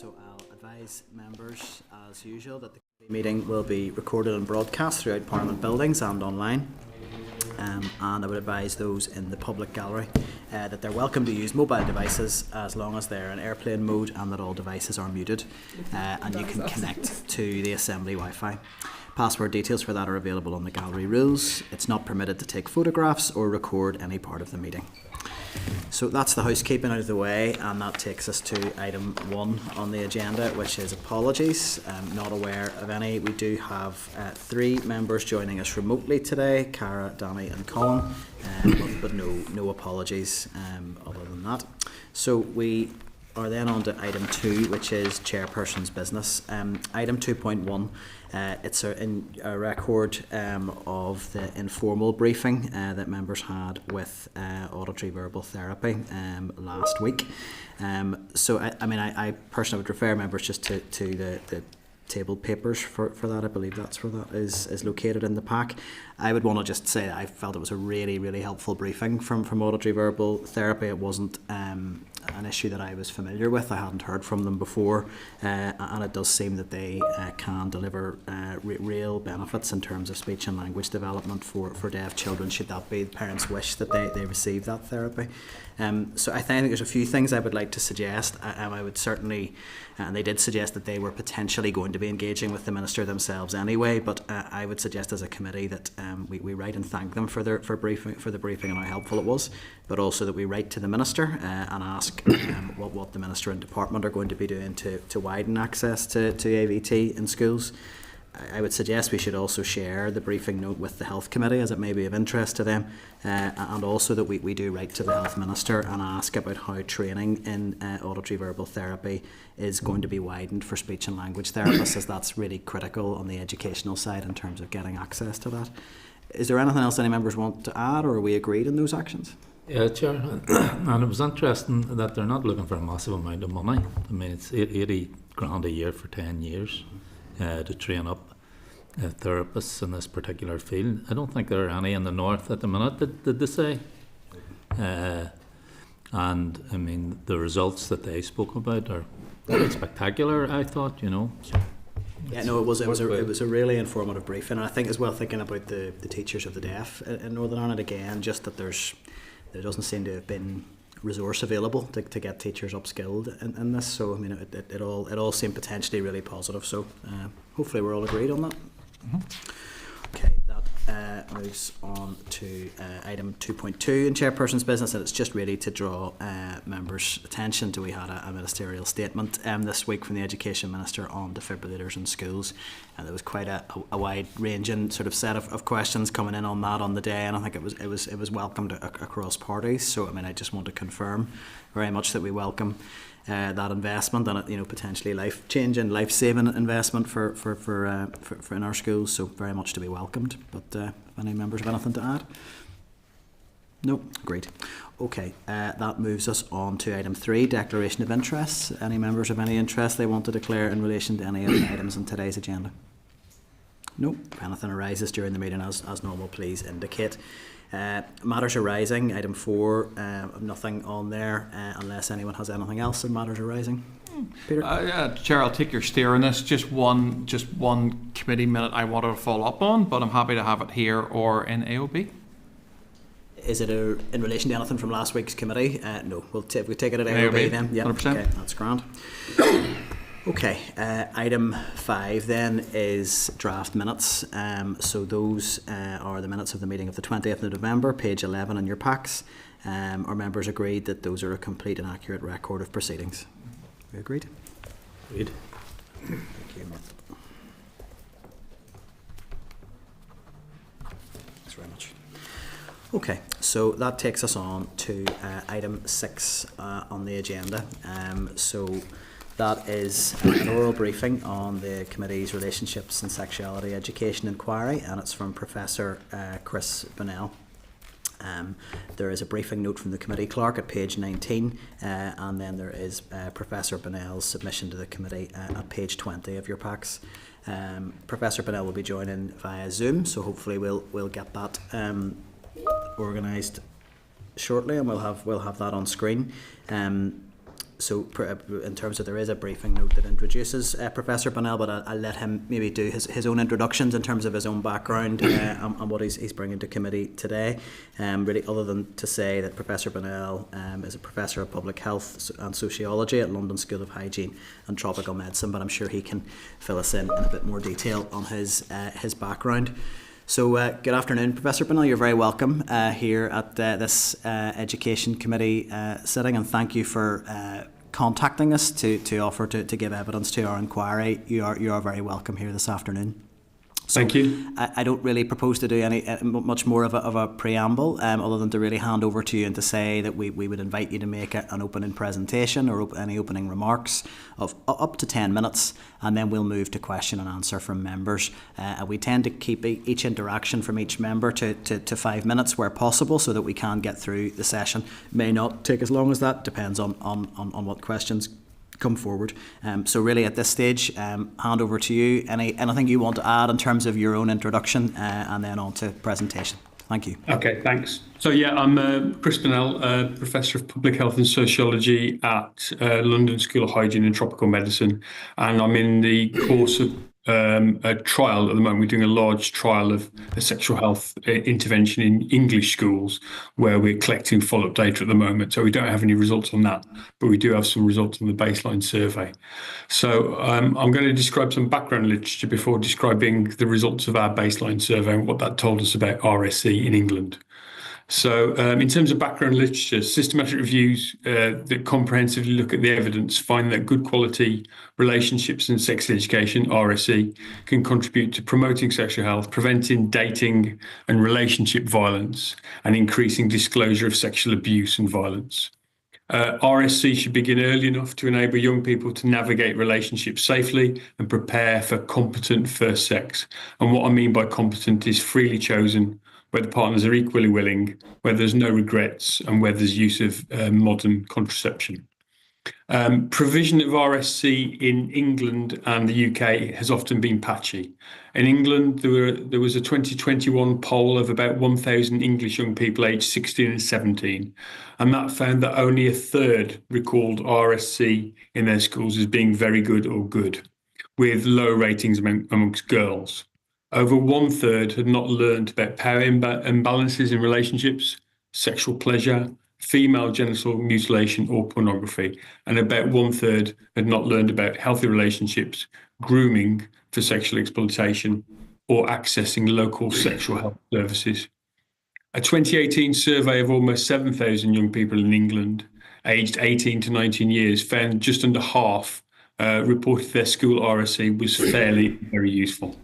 So I'll advise members, as usual, that the meeting will be recorded and broadcast throughout Parliament buildings and online. And I would advise those in the public gallery that they're welcome to use mobile devices as long as they're in airplane mode and that all devices are muted, and you can connect to the Assembly Wi-Fi. Password details for that are available on the gallery rules. It's not permitted to take photographs or record any part of the meeting. So that's the housekeeping out of the way, and that takes us to item 1 on the agenda, which is apologies. I'm not aware of any. We do have 3 members joining us remotely today, Cara, Danny and Colin, but no apologies other than that. So we are then on to item 2, which is chairperson's business. Item 2.1, it's a record of the informal briefing that members had with auditory verbal therapy last week. So I personally would refer members just to the tabled papers for that. I believe that's where that is located in the pack. I would want to just say that I felt it was a really, really helpful briefing from auditory verbal therapy. It wasn't an issue that I was familiar with. I hadn't heard from them before, and it does seem that they can deliver real benefits in terms of speech and language development for deaf children, should that be the parents' wish that they receive that therapy. So I think there's a few things I would like to suggest. I would certainly, and they did suggest that they were potentially going to be engaging with the Minister themselves anyway, but I would suggest as a committee that we write and thank them for the briefing and how helpful it was, but also that we write to the Minister and ask what the Minister and Department are going to be doing to widen access to AVT in schools. I would suggest we should also share the briefing note with the Health Committee, as it may be of interest to them, and also that we do write to the Health Minister and ask about how training in auditory verbal therapy is going to be widened for speech and language therapists, as that's really critical on the educational side in terms of getting access to that. Is there anything else any members want to add, or are we agreed in those actions? Yeah, Chair, and it was interesting that they're not looking for a massive amount of money. I mean, it's 80 grand a year for 10 years to train up therapists in this particular field. I don't think there are any in the north at the minute, did they say? And I mean, the results that they spoke about are quite spectacular, I thought, you know. Yeah, no, it was a really informative briefing, and I think as well, thinking about the teachers of the deaf in Northern Ireland again, just that there doesn't seem to have been resource available to get teachers upskilled in this. So I mean, it all seemed potentially really positive. So hopefully we're all agreed on that. Mm-hmm. Okay, that moves on to item 2.2 in chairperson's business, and it's just really to draw members' attention to we had a ministerial statement this week from the Education Minister on defibrillators in schools, and there was quite a wide-ranging sort of set of questions coming in on that on the day, and I think it was welcomed across parties. So I mean, I just want to confirm very much that we welcome that investment, and potentially life-changing, life-saving investment for in our schools. So very much to be welcomed. But if any members have anything to add? No, great. Okay, that moves us on to item 3, declaration of interests. Any members have any interest they want to declare in relation to any of the items on today's agenda? No. If anything arises during the meeting, as normal, please indicate. Matters arising, item 4, nothing on there unless anyone has anything else in matters arising. Peter? Chair, I'll take your steer on this. Just one committee minute I wanted to follow up on, but I'm happy to have it here or in AOB. Is it in relation to anything from last week's committee? No, we take it at AOB then. Yeah, 100%. Okay, that's grand. Okay, item 5 then is draft minutes. So those are the minutes of the meeting of the 20th of November, page 11 in your packs. Our members agreed that those are a complete and accurate record of proceedings. We agreed? Agreed. Thank you. Thanks very much. Okay, so that takes us on to item 6 on the agenda. So that is an oral briefing on the committee's relationships and sexuality education inquiry, and it's from Professor Chris Bunnell. There is a briefing note from the committee clerk at page 19, and then there is Professor Bunnell's submission to the committee at page 20 of your packs. Professor Bunnell will be joining via Zoom, so hopefully we'll get that organised shortly, and we'll have that on screen. In terms of, there is a briefing note that introduces Professor Bunnell, but I'll let him maybe do his own introductions in terms of his own background and what he's bringing to committee today. Really, other than to say that Professor Bunnell is a Professor of Public Health and Sociology at London School of Hygiene and Tropical Medicine, but I'm sure he can fill us in a bit more detail on his background. So good afternoon, Professor Bunnell. You're very welcome here at this Education Committee sitting, and thank you for contacting us to offer to give evidence to our inquiry. You are very welcome here this afternoon. Thank you. I don't really propose to do any much more of a preamble, other than to really hand over to you and to say that we would invite you to make an opening presentation or any opening remarks of up to 10 minutes, and then we'll move to question and answer from members. We tend to keep each interaction from each member to 5 minutes where possible, so that we can get through the session. It may not take as long as that, depends on what questions come forward. So really at this stage, hand over to you. Anything you want to add in terms of your own introduction, and then on to presentation. Thank you. Okay, thanks. So yeah, I'm Chris Bunnell, Professor of Public Health and Sociology at London School of Hygiene and Tropical Medicine, and I'm in the course of a trial at the moment. We're doing a large trial of a sexual health intervention in English schools, where we're collecting follow-up data at the moment. So we don't have any results on that, but we do have some results on the baseline survey. So I'm going to describe some background literature before describing the results of our baseline survey and what that told us about RSE in England. So in terms of background literature, systematic reviews that comprehensively look at the evidence find that good quality relationships and sex education, RSE, can contribute to promoting sexual health, preventing dating and relationship violence, and increasing disclosure of sexual abuse and violence. RSC should begin early enough to enable young people to navigate relationships safely and prepare for competent first sex. And what I mean by competent is freely chosen, where the partners are equally willing, where there's no regrets, and where there's use of modern contraception. Provision of RSC in England and the UK has often been patchy. In England, there was a 2021 poll of about 1,000 English young people aged 16 and 17, and that found that only a third recalled RSC in their schools as being very good or good, with low ratings amongst girls. Over 1/3 had not learned about power imbalances in relationships, sexual pleasure, female genital mutilation or pornography, and about 1/3 had not learned about healthy relationships, grooming for sexual exploitation, or accessing local sexual health services. A 2018 survey of almost 7,000 young people in England, aged 18 to 19 years, found just under half reported their school RSE was very useful.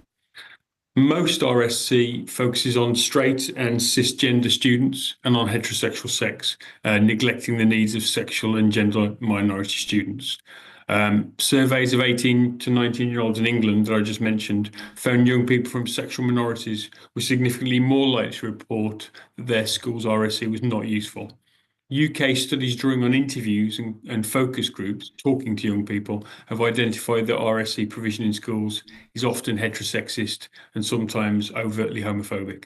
Most RSC focuses on straight and cisgender students and on heterosexual sex, neglecting the needs of sexual and gender minority students. Surveys of 18 to 19-year-olds in England that I just mentioned found young people from sexual minorities were significantly more likely to report that their school's RSC was not useful. UK studies drawing on interviews and focus groups talking to young people have identified that RSC provision in schools is often heterosexist and sometimes overtly homophobic.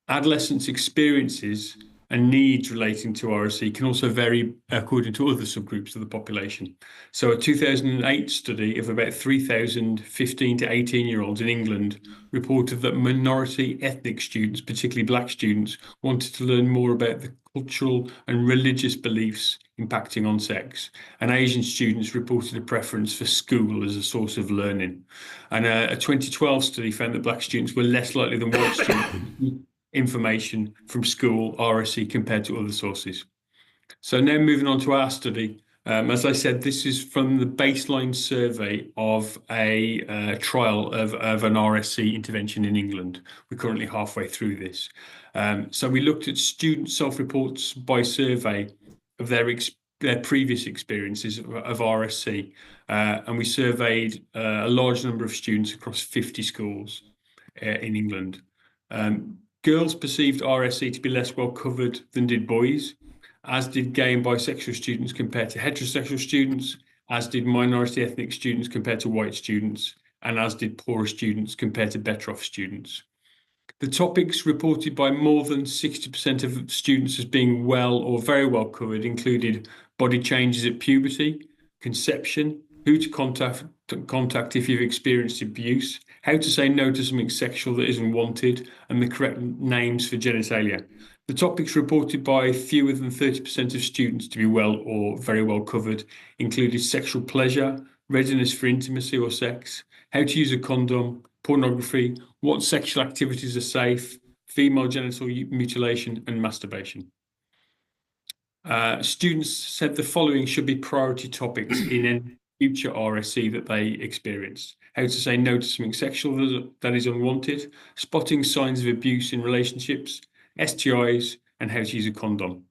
Adolescents' experiences and needs relating to RSC can also vary according to other subgroups of the population. So a 2008 study of about 3,000 15 to 18-year-olds in England reported that minority ethnic students, particularly black students, wanted to learn more about the cultural and religious beliefs impacting on sex. And Asian students reported a preference for school as a source of learning. And a 2012 study found that black students were less likely than white students information from school RSC compared to other sources. So now moving on to our study. As I said, this is from the baseline survey of a trial of an RSC intervention in England. We're currently halfway through this. So we looked at student self-reports by survey of their previous experiences of RSC, and we surveyed a large number of students across 50 schools in England. Girls perceived RSC to be less well covered than did boys, as did gay and bisexual students compared to heterosexual students, as did minority ethnic students compared to white students, and as did poorer students compared to better off students. The topics reported by more than 60% of students as being well or very well covered included body changes at puberty, conception, who to contact if you've experienced abuse, how to say no to something sexual that isn't wanted, and the correct names for genitalia. The topics reported by fewer than 30% of students to be well or very well covered included sexual pleasure, readiness for intimacy or sex, how to use a condom, pornography, what sexual activities are safe, female genital mutilation, and masturbation. Students said the following should be priority topics in any future RSE that they experience. How to say no to something sexual that is unwanted, spotting signs of abuse in relationships, STIs, and how to use a condom.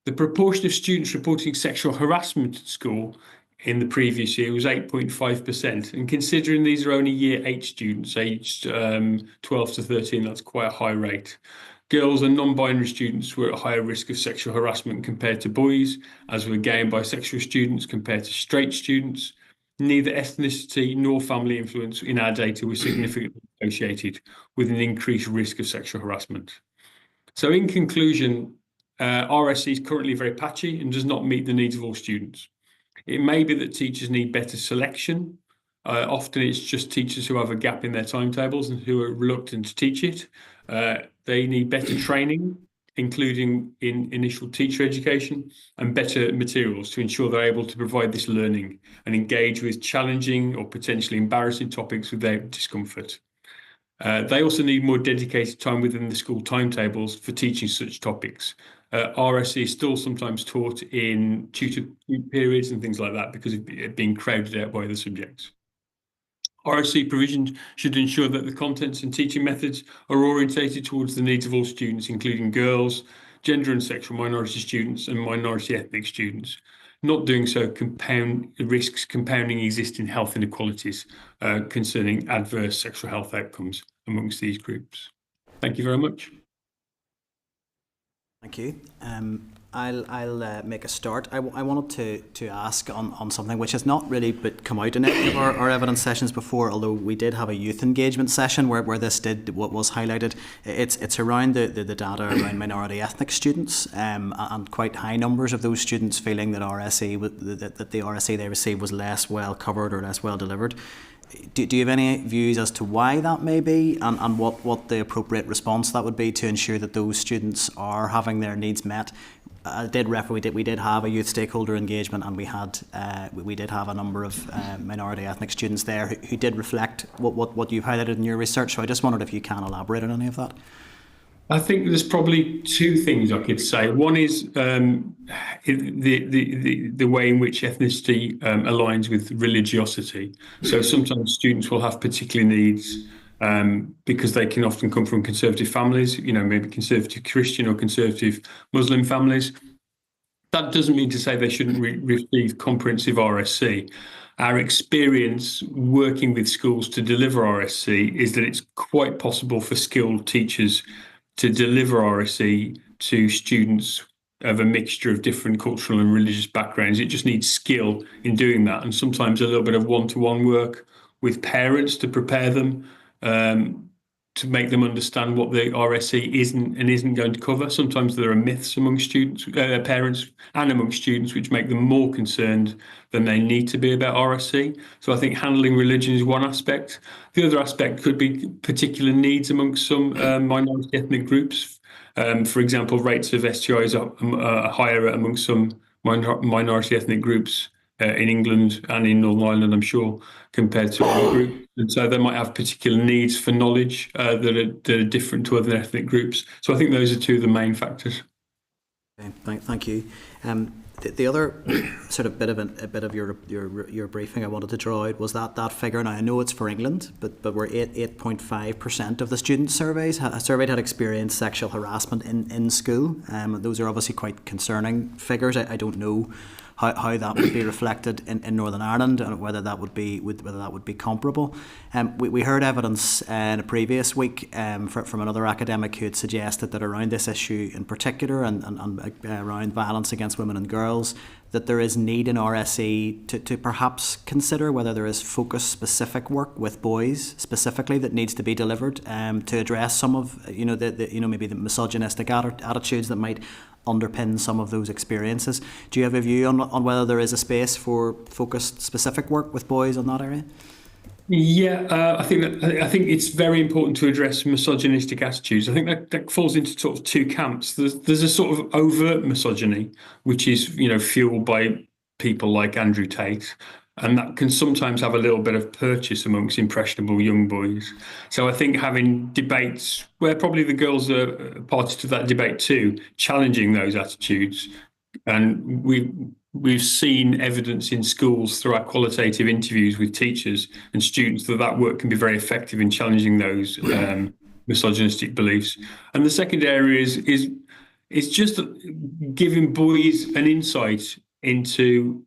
The proportion of students reporting sexual harassment at school in the previous year was 8.5%. And considering these are only year 8 students, aged 12 to 13, that's quite a high rate. Girls and non-binary students were at higher risk of sexual harassment compared to boys, as were gay and bisexual students compared to straight students. Neither ethnicity nor family influence in our data was significantly associated with an increased risk of sexual harassment. So in conclusion, RSE is currently very patchy and does not meet the needs of all students. It may be that teachers need better selection. Often it's just teachers who have a gap in their timetables and who are reluctant to teach it. They need better training, including in initial teacher education, and better materials to ensure they're able to provide this learning and engage with challenging or potentially embarrassing topics without discomfort. They also need more dedicated time within the school timetables for teaching such topics. RSE is still sometimes taught in tutor periods and things like that because of it being crowded out by other subjects. RSE provision should ensure that the contents and teaching methods are orientated towards the needs of all students, including girls, gender and sexual minority students, and minority ethnic students. Not doing so risks compounding existing health inequalities concerning adverse sexual health outcomes amongst these groups. Thank you very much. Thank you. I'll make a start. I wanted to ask on something which has not really come out in any of our evidence sessions before, although we did have a youth engagement session where this what was highlighted. It's around the data around minority ethnic students and quite high numbers of those students feeling that that the RSE they received was less well covered or less well delivered. Do you have any views as to why that may be and what the appropriate response that would be to ensure that those students are having their needs met? I did refer we did have a youth stakeholder engagement and we did have a number of minority ethnic students there who did reflect what you've highlighted in your research. So I just wondered if you can elaborate on any of that. I think there's probably two things I could say. One is the way in which ethnicity aligns with religiosity. So sometimes students will have particular needs because they can often come from conservative families, maybe conservative Christian or conservative Muslim families. That doesn't mean to say they shouldn't receive comprehensive RSC. Our experience working with schools to deliver RSC is that it's quite possible for skilled teachers to deliver RSE to students of a mixture of different cultural and religious backgrounds. It just needs skill in doing that, and sometimes a little bit of one-to-one work with parents to prepare them to make them understand what the RSE isn't going to cover. Sometimes there are myths among students, parents and among students, which make them more concerned than they need to be about RSE. So I think handling religion is one aspect. The other aspect could be particular needs amongst some minority ethnic groups. For example, rates of STIs are higher among some minority ethnic groups in England and in Northern Ireland, I'm sure, compared to other groups. And so they might have particular needs for knowledge that are different to other ethnic groups. So I think those are two of the main factors. Okay, thank you. The other sort of bit of your briefing I wanted to draw out was that figure. Now I know it's for England, but we're 8.5% of the students surveyed had experienced sexual harassment in school. Those are obviously quite concerning figures. I don't know how that would be reflected in Northern Ireland and whether that would be comparable. We heard evidence in a previous week from another academic who had suggested that around this issue in particular and around violence against women and girls, that there is need in RSE to perhaps consider whether there is focused specific work with boys specifically that needs to be delivered to address some of maybe the misogynistic attitudes that might underpin some of those experiences. Do you have a view on whether there is a space for focused specific work with boys on that area? Yeah, I think it's very important to address misogynistic attitudes. I think that falls into sort of two camps. There's a sort of overt misogyny, which is fueled by people like Andrew Tate, and that can sometimes have a little bit of purchase amongst impressionable young boys. So I think having debates where probably the girls are party to that debate too, challenging those attitudes, and we've seen evidence in schools through our qualitative interviews with teachers and students that work can be very effective in challenging those misogynistic beliefs. And the second area is just giving boys an insight into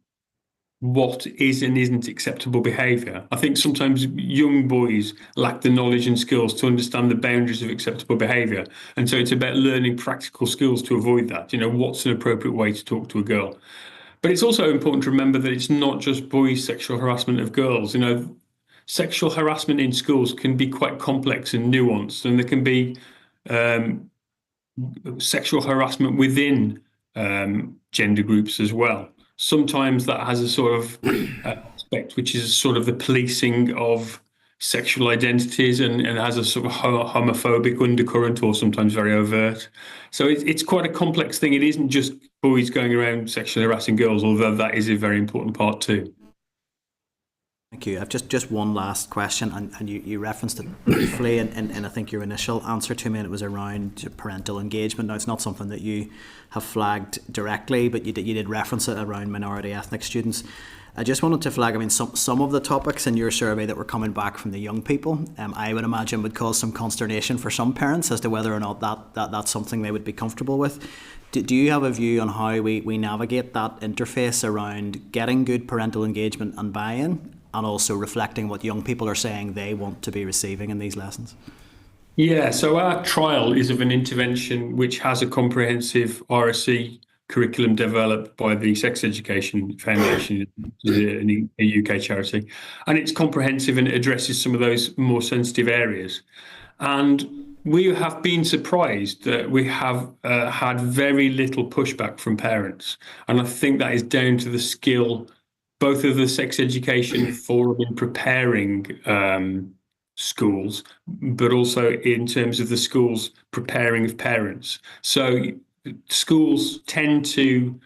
what is and isn't acceptable behaviour. I think sometimes young boys lack the knowledge and skills to understand the boundaries of acceptable behaviour. And so it's about learning practical skills to avoid that. What's an appropriate way to talk to a girl? But it's also important to remember that it's not just boys' sexual harassment of girls. Sexual harassment in schools can be quite complex and nuanced, and there can be sexual harassment within gender groups as well. Sometimes that has a sort of aspect which is sort of the policing of sexual identities and has a sort of homophobic undercurrent, or sometimes very overt. So it's quite a complex thing. It isn't just boys going around sexually harassing girls, although that is a very important part too. Thank you. I've just one last question, and you referenced it briefly in I think your initial answer to me, and it was around parental engagement. Now, it's not something that you have flagged directly, but you did reference it around minority ethnic students. I just wanted to flag, some of the topics in your survey that were coming back from the young people, I would imagine would cause some consternation for some parents as to whether or not that's something they would be comfortable with. Do you have a view on how we navigate that interface around getting good parental engagement and buy-in, and also reflecting what young people are saying they want to be receiving in these lessons? Yeah, so our trial is of an intervention which has a comprehensive RSC curriculum developed by the Sex Education Foundation, a UK charity. And it's comprehensive and it addresses some of those more sensitive areas. And we have been surprised that we have had very little pushback from parents. And I think that is down to the skill both of the Sex Education Forum in preparing schools, but also in terms of the schools preparing of parents. So schools tend to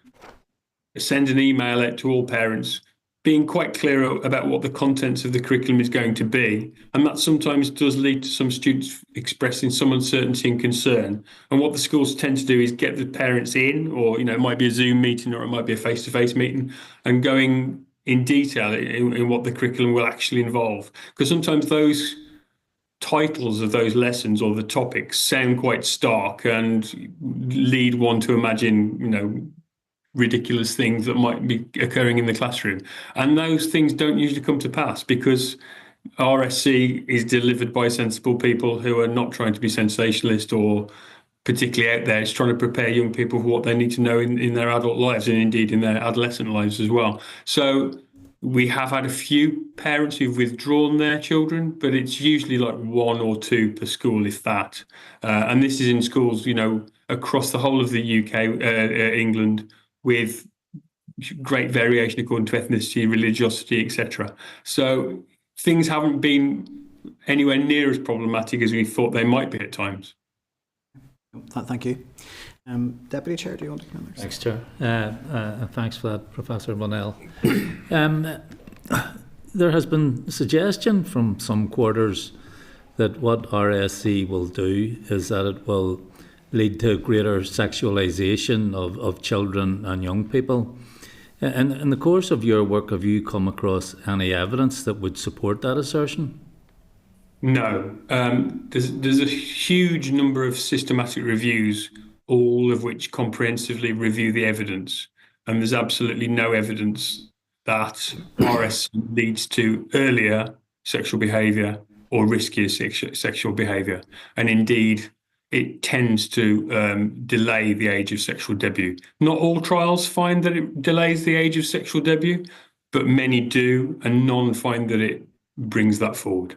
send an email out to all parents, being quite clear about what the contents of the curriculum is going to be. And that sometimes does lead to some students expressing some uncertainty and concern. And what the schools tend to do is get the parents in, or it might be a Zoom meeting or it might be a face-to-face meeting, and going in detail in what the curriculum will actually involve. Because sometimes those titles of those lessons or the topics sound quite stark and lead one to imagine, ridiculous things that might be occurring in the classroom. And those things don't usually come to pass because RSC is delivered by sensible people who are not trying to be sensationalist or particularly out there. It's trying to prepare young people for what they need to know in their adult lives and indeed in their adolescent lives as well. So we have had a few parents who've withdrawn their children, but it's usually like one or two per school, if that. And this is in schools, across the whole of the UK, England, with great variation according to ethnicity, religiosity, etc. So things haven't been anywhere near as problematic as we thought they might be at times. Thank you. Deputy Chair, do you want to come next? Thanks, Chair. And thanks for that, Professor Bonnell. There has been suggestion from some quarters that what RSC will do is that it will lead to greater sexualisation of children and young people. And in the course of your work, have you come across any evidence that would support that assertion? No. There's a huge number of systematic reviews, all of which comprehensively review the evidence. And there's absolutely no evidence that RS leads to earlier sexual behaviour or riskier sexual behaviour. And indeed, it tends to delay the age of sexual debut. Not all trials find that it delays the age of sexual debut, but many do, and none find that it brings that forward.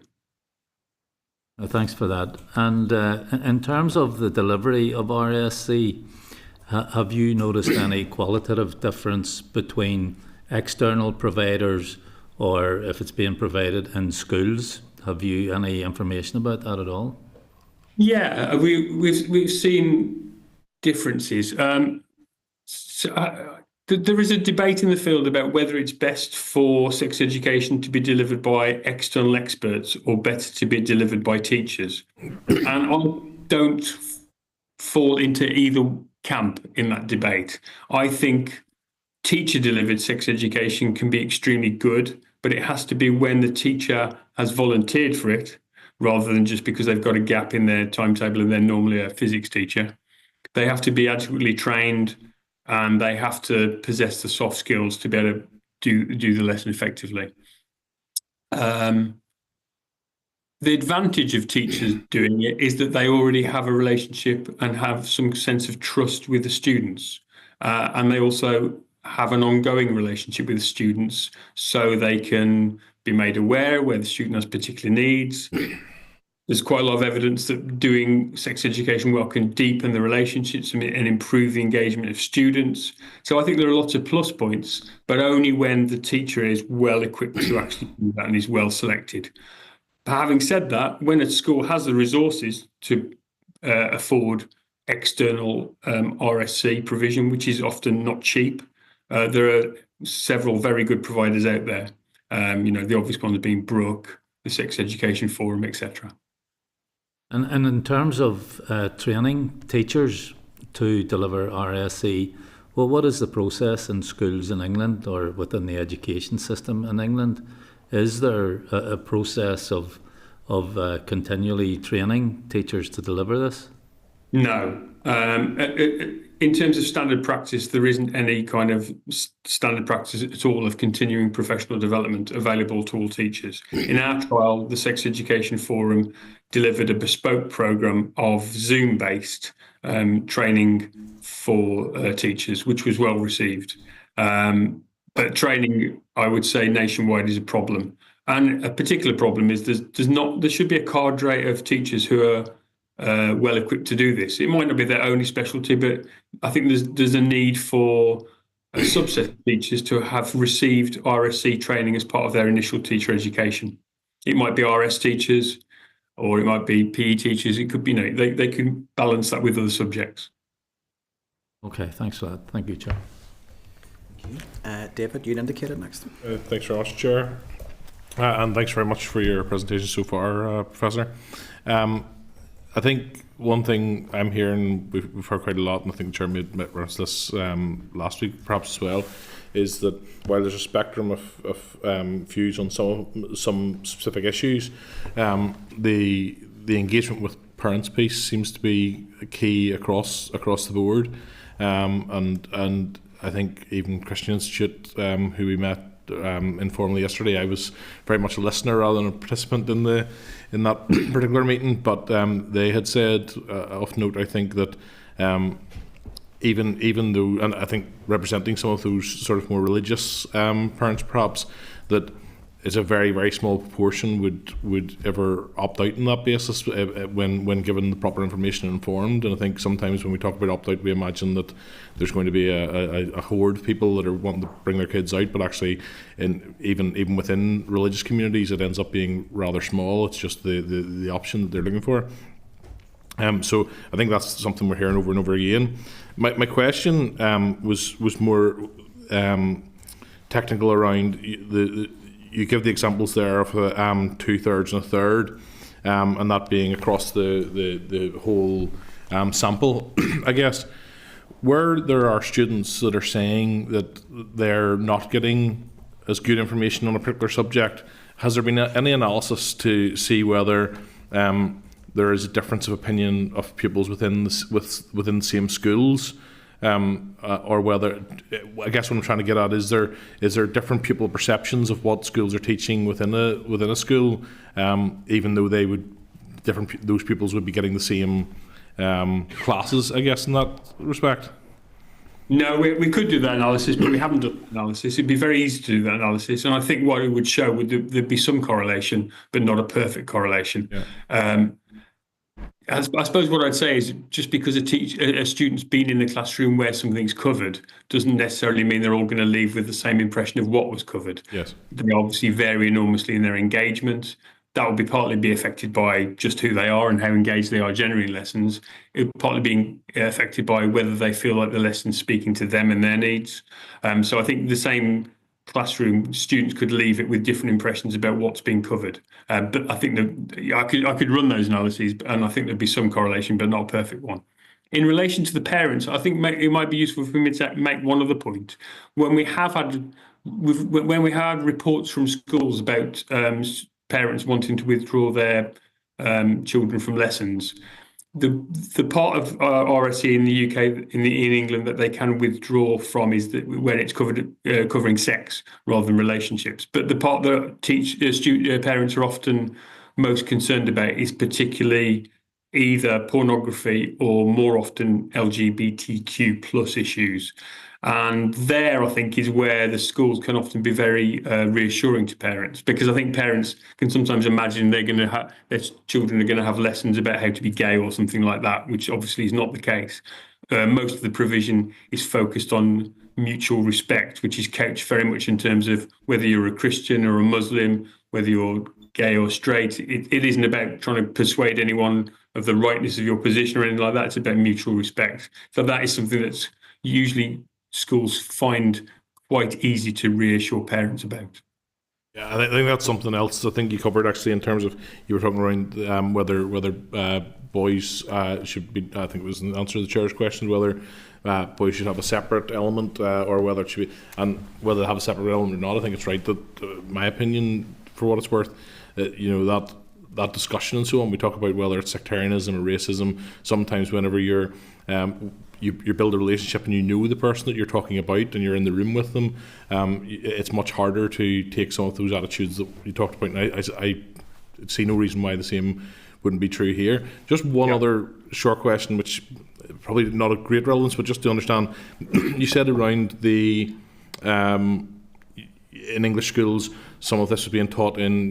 Thanks for that. And in terms of the delivery of RSC, Have you noticed any qualitative difference between external providers or if it's being provided in schools? Have you any information about that at all? Yeah, we've seen differences. There is a debate in the field about whether it's best for sex education to be delivered by external experts or better to be delivered by teachers. And I don't fall into either camp in that debate. I think teacher-delivered sex education can be extremely good, but it has to be when the teacher has volunteered for it, rather than just because they've got a gap in their timetable and they're normally a physics teacher. They have to be adequately trained, and they have to possess the soft skills to be able to do the lesson effectively. The advantage of teachers doing it is that they already have a relationship and have some sense of trust with the students. And they also have an ongoing relationship with the students, so they can be made aware where the student has particular needs. There's quite a lot of evidence that doing sex education well can deepen the relationships and improve the engagement of students. So I think there are lots of plus points, but only when the teacher is well equipped to actually do that and is well selected. Having said that, when a school has the resources to afford external RSC provision, which is often not cheap, there are several very good providers out there. The obvious ones being Brook, the Sex Education Forum, etc. And in terms of training teachers to deliver RSE, well, what is the process in schools in England or within the education system in England? Is there a process of continually training teachers to deliver this? No. In terms of standard practice, there isn't any kind of standard practice at all of continuing professional development available to all teachers. In our trial, the Sex Education Forum delivered a bespoke programme of Zoom-based training for teachers, which was well received. But training, I would say, nationwide is a problem. And a particular problem is there should be a cadre of teachers who are well equipped to do this. It might not be their only specialty, but I think there's a need for a subset of teachers to have received RSC training as part of their initial teacher education. It might be RS teachers, or it might be PE teachers. It could be, they can balance that with other subjects. Okay, thanks for that. Thank you, Chair. David, you'd indicated next. Thanks very much, Chair. And thanks very much for your presentation so far, Professor. I think one thing I'm hearing, we've heard quite a lot, and I think the Chair made reference to this last week perhaps as well, is that while there's a spectrum of views on some specific issues, the engagement with parents piece seems to be key across the board, and I think even Christian Institute, who we met informally yesterday, I was very much a listener rather than a participant in that particular meeting, but they had said of note, I think, that even though, and I think representing some of those sort of more religious parents perhaps, that it's a very, very small proportion would ever opt out on that basis when given the proper information and informed. And I think sometimes when we talk about opt out, we imagine that there's going to be a horde of people that are wanting to bring their kids out, but actually even within religious communities it ends up being rather small. It's just the option that they're looking for. So I think that's something we're hearing over and over again. My question was more technical around you give the examples there of 2/3 and 1/3, and that being across the whole sample. I guess where there are students that are saying that they're not getting as good information on a particular subject, has there been any analysis to see whether there is a difference of opinion of pupils within the same schools? Or whether, I guess what I'm trying to get at is there different pupil perceptions of what schools are teaching within a school, even though those pupils would be getting the same classes, I guess, in that respect. No, we could do that analysis, but we haven't done that analysis. It'd be very easy to do that analysis, and I think what it would show would there'd be some correlation, but not a perfect correlation. Yeah. I suppose what I'd say is just because a student's been in the classroom where something's covered doesn't necessarily mean they're all going to leave with the same impression of what was covered. Yes. They obviously vary enormously in their engagement. That will be partly be affected by just who they are and how engaged they are generally in lessons. It will partly be affected by whether they feel like the lesson's speaking to them and their needs. So I think the same classroom, students could leave it with different impressions about what's being covered. But I think that I could run those analyses, and I think there'd be some correlation, but not a perfect one. In relation to the parents, I think it might be useful for me to make one other point. When we had reports from schools about parents wanting to withdraw their children from lessons, the part of RSE in the UK, in England, that they can withdraw from is that when it's covering sex rather than relationships. But the part that parents are often most concerned about is particularly either pornography or more often LGBTQ plus issues. And there, I think, is where the schools can often be very reassuring to parents, because I think parents can sometimes imagine they're going to have their children are going to have lessons about how to be gay or something like that, which obviously is not the case. Most of the provision is focused on mutual respect, which is couched very much in terms of whether you're a Christian or a Muslim, whether you're gay or straight. It isn't about trying to persuade anyone of the rightness of your position or anything like that. It's about mutual respect. So that is something that's usually schools find quite easy to reassure parents about. Yeah, I think that's something else I think you covered actually in terms of, you were talking around whether boys should be, I think it was an answer to the chair's question, whether boys should have a separate element or whether it should be, and whether they have a separate element or not. I think it's right that, my opinion, for what it's worth, that discussion and so on, we talk about whether it's sectarianism or racism. Sometimes whenever you're you build a relationship and you know the person that you're talking about and you're in the room with them, it's much harder to take some of those attitudes that you talked about. And I see no reason why the same wouldn't be true here. Just one other short question, which probably not a great relevance, but just to understand, you said around the in English schools, some of this was being taught in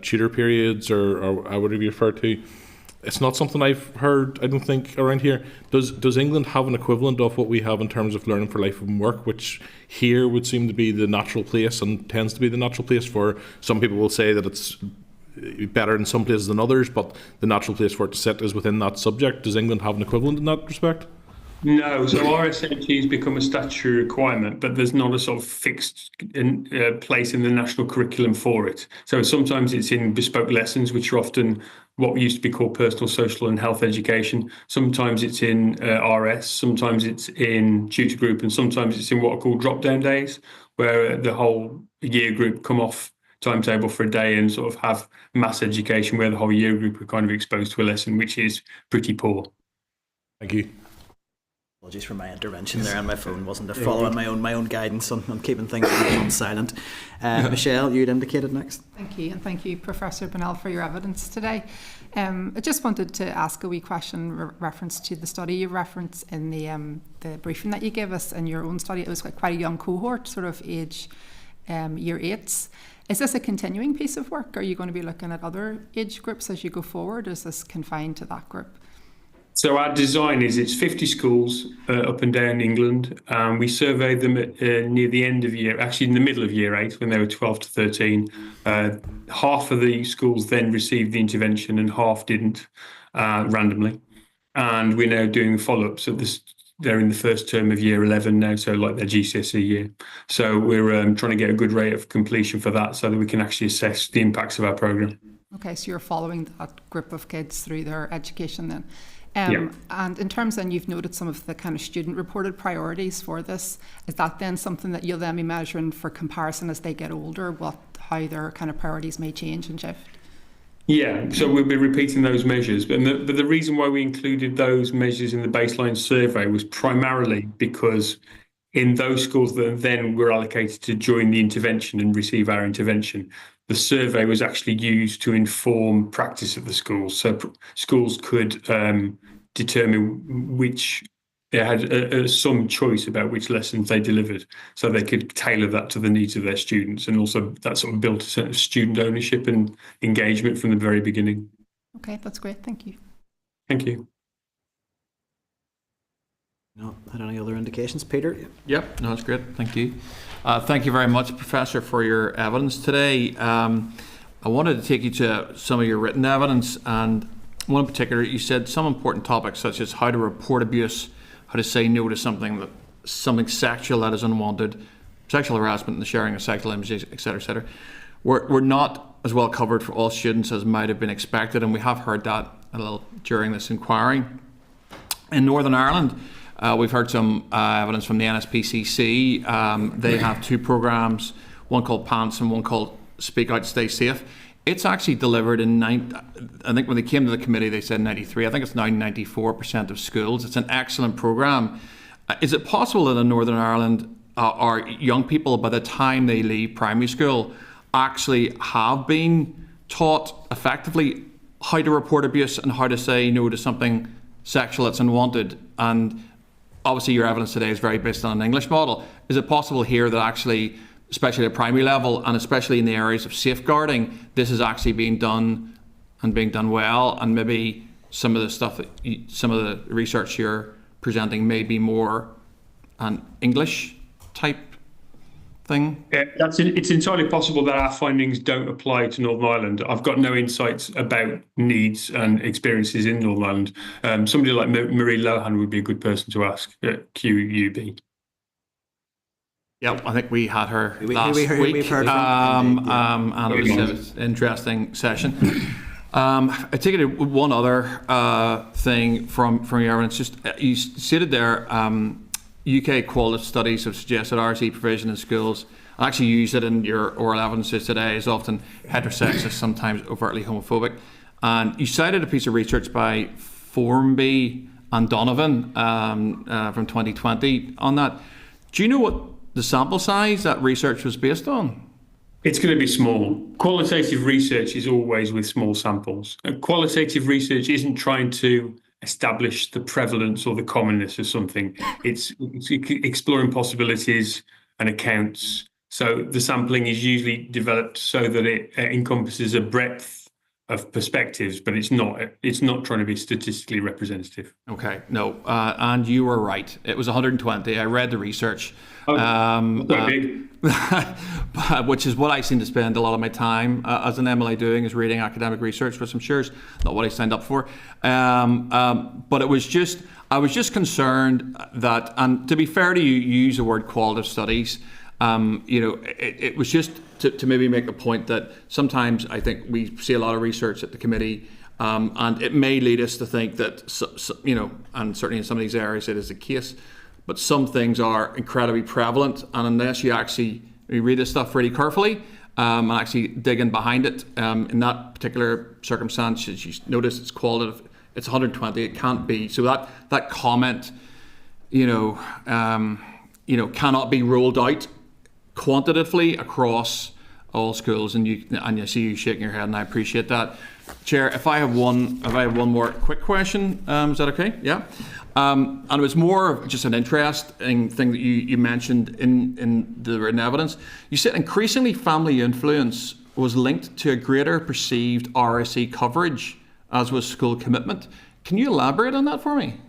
tutor periods or whatever you refer to. It's not something I've heard, I don't think, around here. Does England have an equivalent of what we have in terms of learning for life and work, which here would seem to be the natural place and tends to be the natural place for, some people will say that it's better in some places than others, but the natural place for it to sit is within that subject. Does England have an equivalent in that respect? No, so RSAT has become a statutory requirement, but there's not a sort of fixed place in the national curriculum for it. So sometimes it's in bespoke lessons, which are often what used to be called personal, social and health education. Sometimes it's in RS, sometimes it's in tutor group, and sometimes it's in what are called drop-down days, where the whole year group come off timetable for a day and sort of have mass education where the whole year group are kind of exposed to a lesson, which is pretty poor. Thank you. Apologies for my intervention there, and my phone wasn't following my own guidance on keeping things on silent. Michelle, you'd indicated next. Thank you, and thank you, Professor Bonnell, for your evidence today. I just wanted to ask a wee question reference to the study you referenced in the briefing that you gave us in your own study. It was quite a young cohort, sort of age year 8s. Is this a continuing piece of work? Are you going to be looking at other age groups as you go forward? Is this confined to that group? So our design is it's 50 schools up and down England. We surveyed them at, near the end of year, actually in the middle of year 8 when they were 12 to 13. Half of the schools then received the intervention and half didn't, randomly. And we're now doing follow-ups of this. They're in the first term of year 11 now, so like their GCSE year. So we're trying to get a good rate of completion for that so that we can actually assess the impacts of our programme. Okay, so you're following that group of kids through their education then. Yeah. And in terms, then, you've noted some of the kind of student-reported priorities for this. Is that then something that you'll then be measuring for comparison as they get older, how their kind of priorities may change and shift? Yeah, so we'll be repeating those measures. But the reason why we included those measures in the baseline survey was primarily because in those schools that then were allocated to join the intervention and receive our intervention, the survey was actually used to inform practice at the schools. So schools could determine which, they had some choice about which lessons they delivered. So they could tailor that to the needs of their students. And also that sort of built a sense of student ownership and engagement from the very beginning. Okay, that's great. Thank you. Thank you. No, had any other indications, Peter? Yep, no, that's great. Thank you. Thank you very much, Professor, for your evidence today. I wanted to take you to some of your written evidence, and one in particular, you said some important topics such as how to report abuse, how to say no to something sexual that is unwanted, sexual harassment and the sharing of sexual images, etc., were not as well covered for all students as might have been expected, and we have heard that a little during this inquiry. In Northern Ireland, we've heard some evidence from the NSPCC. They have two programmes, one called PANTS and one called Speak Out, Stay Safe. It's actually delivered in I think when they came to the committee, they said 93. I think it's now 94% of schools. It's an excellent programme. Is it possible that in Northern Ireland, our young people, by the time they leave primary school, actually have been taught effectively how to report abuse and how to say no to something sexual that's unwanted? And obviously your evidence today is very based on an English model. Is it possible here that actually, especially at primary level and especially in the areas of safeguarding, this is actually being done and being done well, and maybe some of the stuff some of the research you're presenting may be more an English type thing? It's entirely possible that our findings don't apply to Northern Ireland. I've got no insights about needs and experiences in Northern Ireland. Somebody like Marie Lohan would be a good person to ask at QUB. Yeah, I think we had her We've last week, heard from indeed, and it was an interesting session. I take it one other thing from your evidence. Just you stated there, UK qualitative studies have suggested RSE provision in schools. I actually use it in your oral evidences today is often heterosexist, sometimes overtly homophobic. And you cited a piece of research by Formby and Donovan from 2020 on that. Do you know what the sample size that research was based on? It's going to be small. Qualitative research is always with small samples. Qualitative research isn't trying to establish the prevalence or the commonness of something. It's exploring possibilities and accounts. So the sampling is usually developed so that it encompasses a breadth of perspectives, but it's not trying to be statistically representative. Okay, no, and you were right. It was 120. I read the research. Quite big. Which is what I seem to spend a lot of my time as an MLA doing, is reading academic research, which I'm sure is not what I signed up for. But it was just, I was just concerned that, and to be fair to you, you use the word qualitative studies. It was just to maybe make the point that sometimes I think we see a lot of research at the committee, and it may lead us to think that, and certainly in some of these areas it is the case, but some things are incredibly prevalent, and unless you actually read this stuff really carefully and actually dig in behind it, in that particular circumstance, as you notice, it's qualitative, it's 120, it can't be. So that comment, cannot be rolled out quantitatively across all schools, and I see you shaking your head, and I appreciate that. Chair, if I have one more quick question, is that okay? Yeah. And it was more just an interesting thing that you mentioned in the written evidence. You said increasingly family influence was linked to a greater perceived RSE coverage, as was school commitment. Can you elaborate on that for me?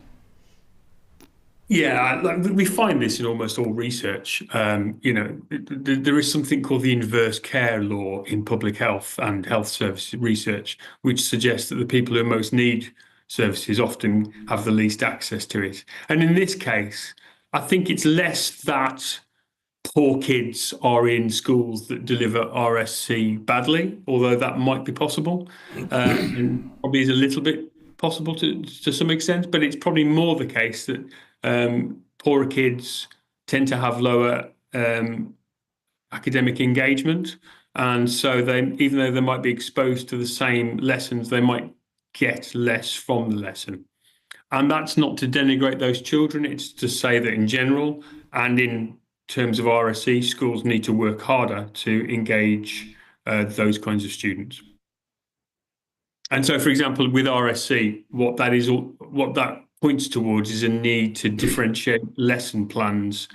Yeah, we find this in almost all research. There is something called the inverse care law in public health and health service research, which suggests that the people who most need services often have the least access to it. And in this case, I think it's less that poor kids are in schools that deliver RSC badly, although that might be possible, and probably is a little bit possible to some extent, but it's probably more the case that poorer kids tend to have lower academic engagement, and so even though they might be exposed to the same lessons, they might get less from the lesson. And that's not to denigrate those children, it's to say that in general and in terms of RSE, schools need to work harder to engage those kinds of students. And so, for example, with RSE, what that points towards is a need to differentiate lesson plans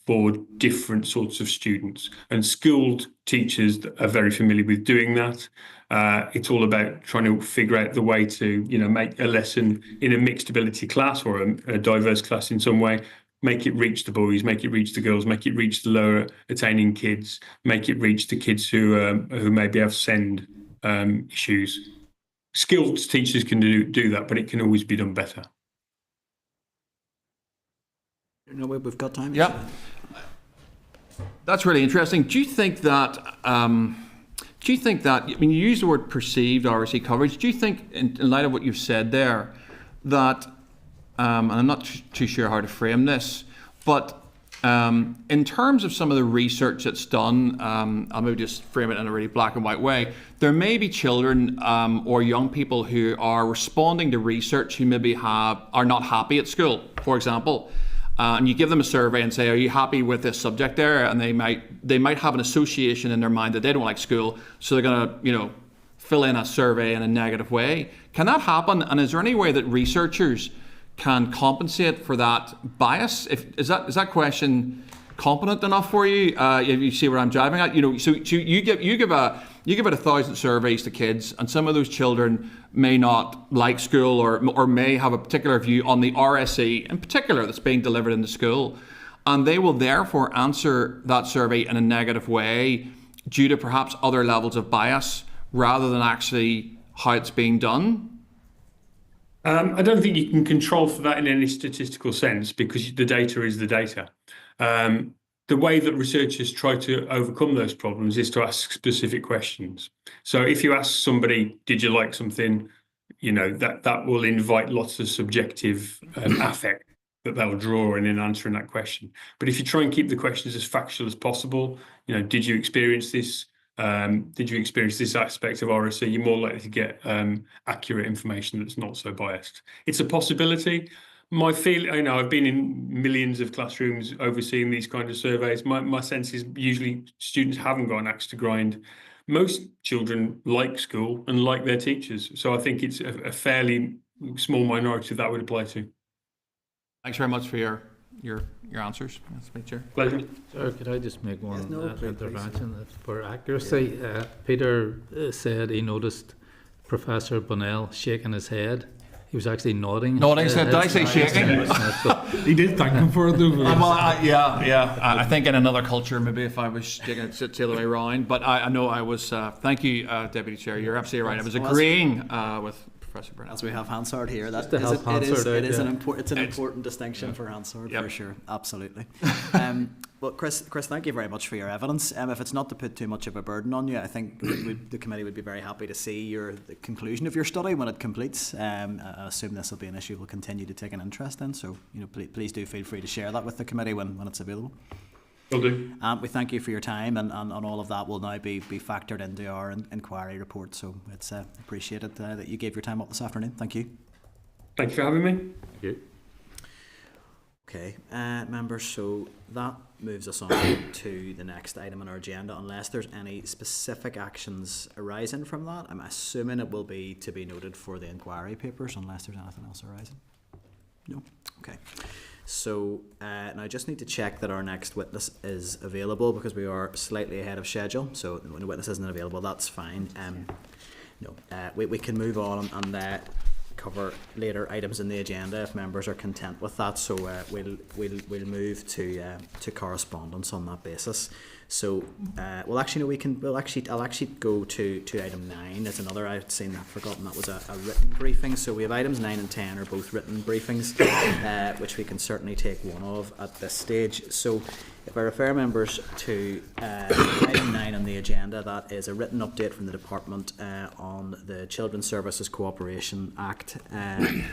for different sorts of students. And schooled teachers are very familiar with doing that. It's all about trying to figure out the way to, make a lesson in a mixed ability class or a diverse class in some way, make it reach the boys, make it reach the girls, make it reach the lower attaining kids, make it reach the kids who maybe have SEND issues. Skilled teachers can do that, but it can always be done better. No, we've got time. Yeah. That's really interesting. Do you think that, I mean, you use the word perceived RSE coverage. Do you think, in light of what you've said there, that, and I'm not too sure how to frame this, but in terms of some of the research that's done, I'll maybe just frame it in a really black and white way, there may be children or young people who are responding to research who maybe are not happy at school, for example. And you give them a survey and say, are you happy with this subject there? And they might have an association in their mind that they don't like school, so they're going to, fill in a survey in a negative way. Can that happen? And is there any way that researchers can compensate for that bias? Is that question competent enough for you? If you see where I'm driving at, so you give about 1,000 surveys to kids, and some of those children may not like school or may have a particular view on the RSE in particular that's being delivered in the school, and they will therefore answer that survey in a negative way due to perhaps other levels of bias rather than actually how it's being done. I don't think you can control for that in any statistical sense because the data is the data. The way that researchers try to overcome those problems is to ask specific questions. So if you ask somebody, did you like something, that will invite lots of subjective affect that they'll draw in answering that question. But if you try and keep the questions as factual as possible, did you experience this? Did you experience this aspect of RSE? You're more likely to get accurate information that's not so biased. It's a possibility. My feeling, I've been in millions of classrooms overseeing these kind of surveys. My sense is usually students haven't got an axe to grind. Most children like school and like their teachers. So I think it's a fairly small minority that would apply to. Thanks very much for your answers. That's Chair. Pleasure. Sorry, could I just make one intervention please. For accuracy? Peter said he noticed Professor Bonnell shaking his head. He was actually nodding. Nodding, did I say shaking? He did thank him for it though. Yeah. I think in another culture, maybe if I was shaking it the other way around. But I know I was, thank you, Deputy Chair. You're absolutely right. I was agreeing with Professor Burnell. As we have Hansard here, it is an important distinction for Hansard, for sure, absolutely. Well, Chris, thank you very much for your evidence. If it's not to put too much of a burden on you, I think the committee would be very happy to see the conclusion of your study when it completes. I assume this will be an issue we'll continue to take an interest in, so please do feel free to share that with the committee when it's available. Will do. We thank you for your time, and all of that will now be factored into our inquiry report, so it's appreciated that you gave your time up this afternoon. Thank you. Thank you for having me. Thank you. Okay, members, so that moves us on to the next item on our agenda, unless there's any specific actions arising from that. I'm assuming it will be to be noted for the inquiry papers, unless there's anything else arising. No? Okay. So now I just need to check that our next witness is available because we are slightly ahead of schedule. So when the witness isn't available, that's fine. We can move on and cover later items in the agenda if members are content with that. So we'll move to correspondence on that basis. So I'll actually go to item 9. There's another I've forgotten that was a written briefing. So we have items 9 and 10 are both written briefings, which we can certainly take one of at this stage. So if I refer members to item 9 on the agenda, that is a written update from the Department on the Children's Services Cooperation Act, and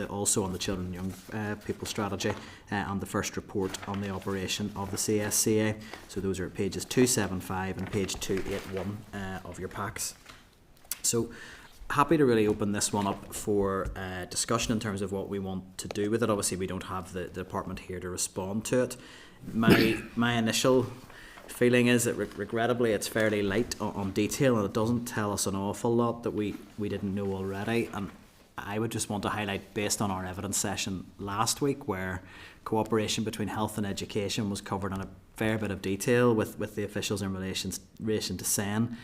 also on the Children and Young People Strategy, and the first report on the operation of the CSCA. So those are pages 275 and page 281 of your packs. So happy to really open this one up for discussion in terms of what we want to do with it. Obviously we don't have the department here to respond to it. My initial feeling is that regrettably it's fairly light on detail, and it doesn't tell us an awful lot that we didn't know already, and I would just want to highlight, based on our evidence session last week, where cooperation between health and education was covered in a fair bit of detail with the officials in relation to SEN.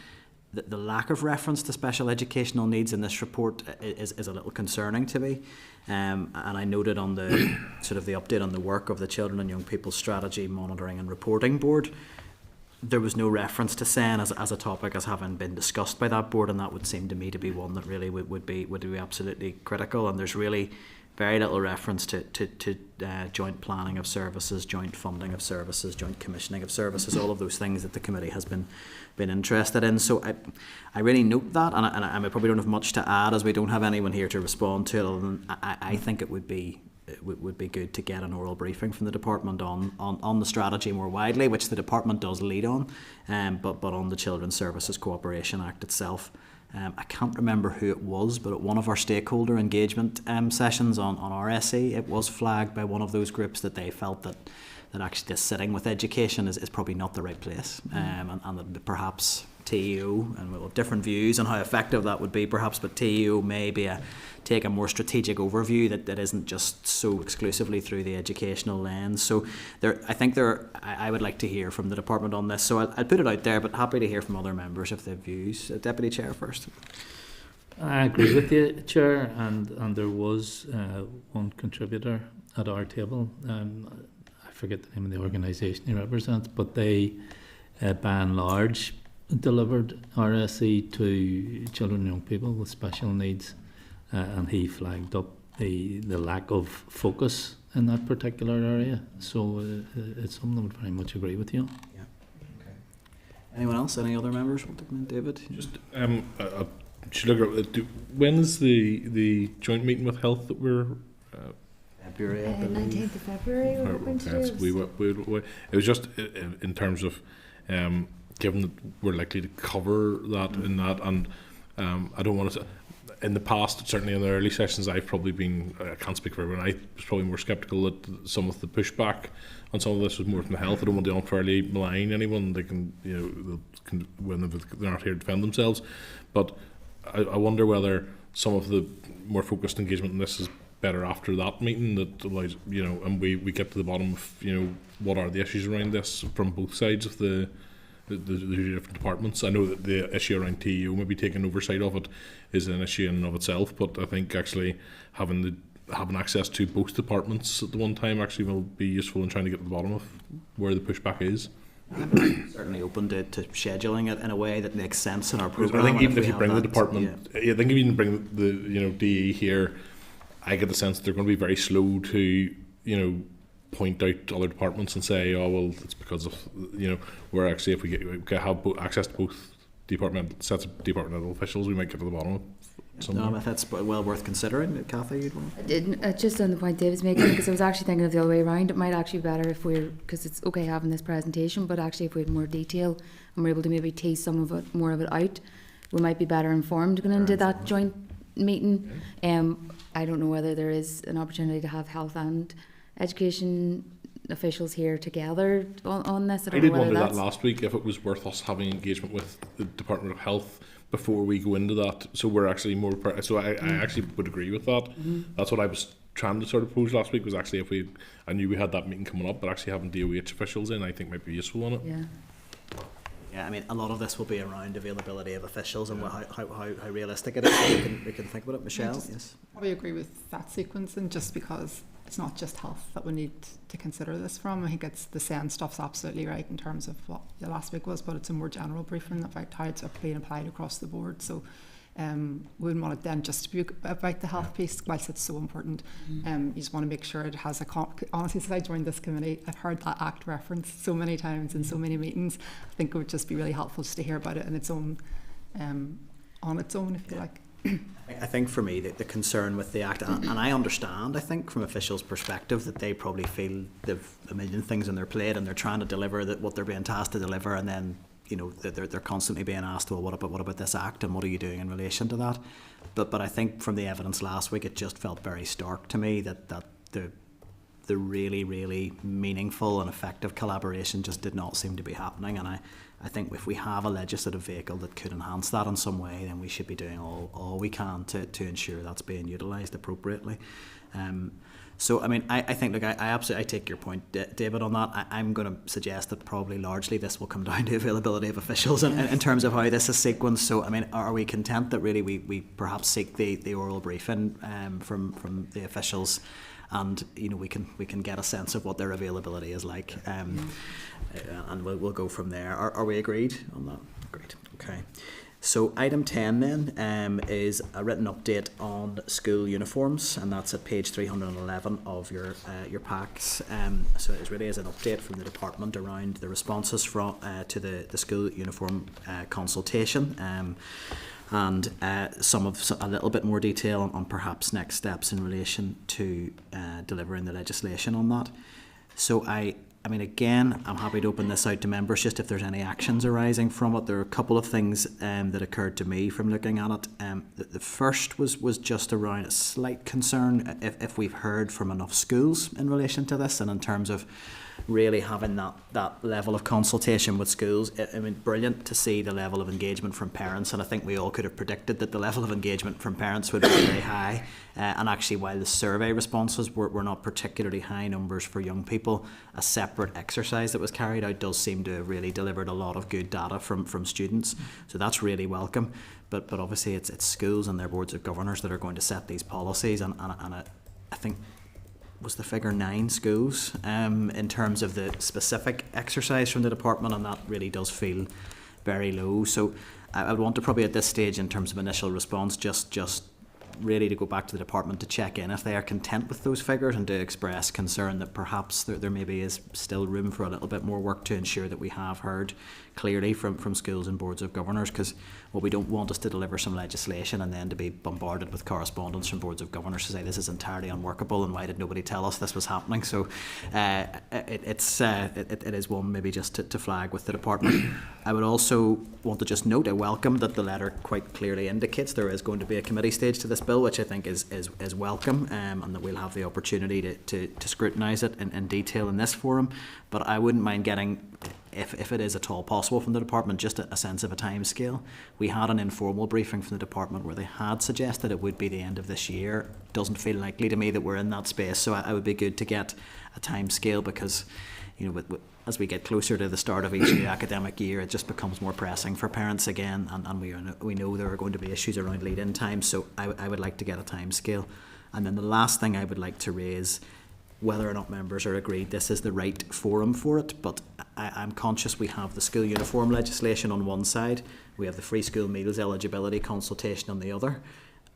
The lack of reference to special educational needs in this report is a little concerning to me. And I noted on the sort of the update on the work of the Children and Young People Strategy Monitoring and Reporting Board, there was no reference to SEN as a topic as having been discussed by that board, and that would seem to me to be one that really would be absolutely critical. And there's really very little reference to joint planning of services, joint funding of services, joint commissioning of services, all of those things that the committee has been interested in. So I really note that, and I probably don't have much to add, as we don't have anyone here to respond to it, other than I think it would be good to get an oral briefing from the department on the strategy more widely, which the department does lead on, but on the Children's Services Cooperation Act itself. I can't remember who it was, but at one of our stakeholder engagement sessions on RSE, it was flagged by one of those groups that they felt that actually just sitting with education is probably not the right place, and that perhaps TEO, and we'll have different views on how effective that would be perhaps, but TEO may be take a more strategic overview that isn't just so exclusively through the educational lens. So I would like to hear from the department on this. So I'll put it out there, but happy to hear from other members if they have views. Deputy Chair first. I agree with you, Chair, and there was one contributor at our table. I forget the name of the organisation he represents, but they, by and large, delivered RSE to children and young people with special needs, and he flagged up the lack of focus in that particular area. So it's something I would very much agree with you. Yeah. Okay. Anyone else? Any other members want to come in? David? Just should look at when is the joint meeting with health that we're February, 19th of February we're hoping to do. It was just in terms of given that we're likely to cover that in that, and I don't want to. In the past, certainly in the early sessions, I've probably been, I can't speak for everyone, I was probably more sceptical that some of the pushback on some of this was more from the health. I don't want to unfairly malign anyone. They can, when they're not here to defend themselves. But I wonder whether some of the more focused engagement in this is better after that meeting, that allows, and we get to the bottom of, what are the issues around this from both sides of the different departments. I know that the issue around TEO, maybe taking oversight of it, is an issue in and of itself, but I think actually having access to both departments at the one time actually will be useful in trying to get to the bottom of where the pushback is. I'm certainly open to scheduling it in a way that makes sense in our programme. I think even if you bring the department, I think if you bring the DE here, I get the sense that they're going to be very slow to point out other departments and say, oh well, it's because of where actually if we have access to both sets of departmental officials, we might get to the bottom of something. No, if that's well worth considering. Kathy, you'd want? I didn't, just on the point David's making, because I was actually thinking of the other way around. It might actually be better if because it's okay having this presentation, but actually if we had more detail and we're able to maybe tease more of it out, we might be better informed going into that joint meeting. I don't know whether there is an opportunity to have health and education officials here together on this. I did wonder that last week, if it was worth us having engagement with the Department of Health before we go into that, so we're actually more so I actually would agree with that. That's what I was trying to sort of pose last week, was actually if I knew we had that meeting coming up, but actually having DOH officials in, I think might be useful on it. Yeah, I mean, a lot of this will be around availability of officials and how realistic it is. So we can think about it. Michelle, yes. I probably agree with that sequencing, just because it's not just health that we need to consider this from. I think it's the SEN stuff's absolutely right in terms of what the last week was, but it's a more general briefing about how it's being applied across the board. So we wouldn't want it then just to be about the health piece, whilst it's so important. You just want to make sure it has honestly, since I joined this committee, I've heard that act referenced so many times in so many meetings. I think it would just be really helpful just to hear about it in its own, on its own, if you like. I think for me the concern with the Act, and I understand, I think from officials' perspective, that they probably feel they've a million things on their plate and they're trying to deliver what they're being tasked to deliver, and then they're constantly being asked, well, what about this Act and what are you doing in relation to that? But I think from the evidence last week, it just felt very stark to me that the really, really meaningful and effective collaboration just did not seem to be happening, and I think if we have a legislative vehicle that could enhance that in some way, then we should be doing all we can to ensure that's being utilised appropriately. So, I mean, I think, look, I absolutely take your point, David, on that. I'm going to suggest that probably largely this will come down to availability of officials in terms of how this is sequenced. So, I mean, are we content that really we perhaps seek the oral briefing from the officials, and we can get a sense of what their availability is like, and we'll go from there. Are we agreed on that? Great. Okay. So item 10 then is a written update on school uniforms, and that's at page 311 of your packs. So it really is an update from the department around the responses to the school uniform consultation, and a little bit more detail on perhaps next steps in relation to delivering the legislation on that. So I mean, again, I'm happy to open this out to members just if there's any actions arising from it. There are a couple of things that occurred to me from looking at it. The first was just around a slight concern if we've heard from enough schools in relation to this, and in terms of really having that level of consultation with schools. I mean, brilliant to see the level of engagement from parents, and I think we all could have predicted that the level of engagement from parents would be very high. And actually, while the survey responses were not particularly high numbers for young people, a separate exercise that was carried out does seem to have really delivered a lot of good data from students. So that's really welcome. But obviously it's schools and their boards of governors that are going to set these policies, and I think was the figure 9 schools in terms of the specific exercise from the department, and that really does feel very low. So I would want to probably at this stage, in terms of initial response, just really to go back to the department to check in if they are content with those figures, and to express concern that perhaps there maybe is still room for a little bit more work to ensure that we have heard clearly from schools and boards of governors, because what we don't want is to deliver some legislation and then to be bombarded with correspondence from boards of governors to say this is entirely unworkable and why did nobody tell us this was happening. So it is one maybe just to flag with the department. I would also want to just note, I welcome that the letter quite clearly indicates there is going to be a committee stage to this bill, which I think is welcome, and that we'll have the opportunity to scrutinise it in detail in this forum. But I wouldn't mind getting, if it is at all possible from the department, just a sense of a time scale. We had an informal briefing from the department where they had suggested it would be the end of this year. Doesn't feel likely to me that we're in that space, so I would be good to get a time scale, because as we get closer to the start of each new academic year, it just becomes more pressing for parents again, and we know there are going to be issues around lead-in time, so I would like to get a time scale. And then the last thing I would like to raise, whether or not members are agreed this is the right forum for it, but I'm conscious we have the school uniform legislation on one side, we have the free school meals eligibility consultation on the other,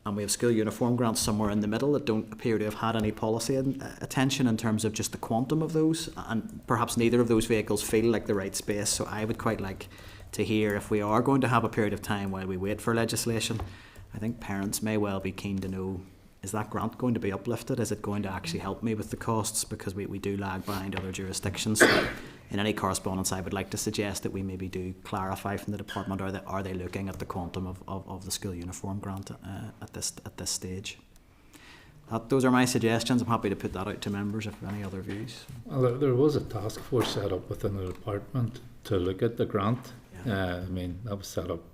and we have school uniform grants somewhere in the middle that don't appear to have had any policy attention in terms of just the quantum of those, and perhaps neither of those vehicles feel like the right space. So I would quite like to hear, if we are going to have a period of time while we wait for legislation, I think parents may well be keen to know, is that grant going to be uplifted? Is it going to actually help me with the costs? Because we do lag behind other jurisdictions. So in any correspondence, I would like to suggest that we maybe do clarify from the department, are they looking at the quantum of the school uniform grant at this stage? Those are my suggestions. I'm happy to put that out to members if any other views. Well, there was a task force set up within the department to look at the grant. Yeah. I mean, that was set up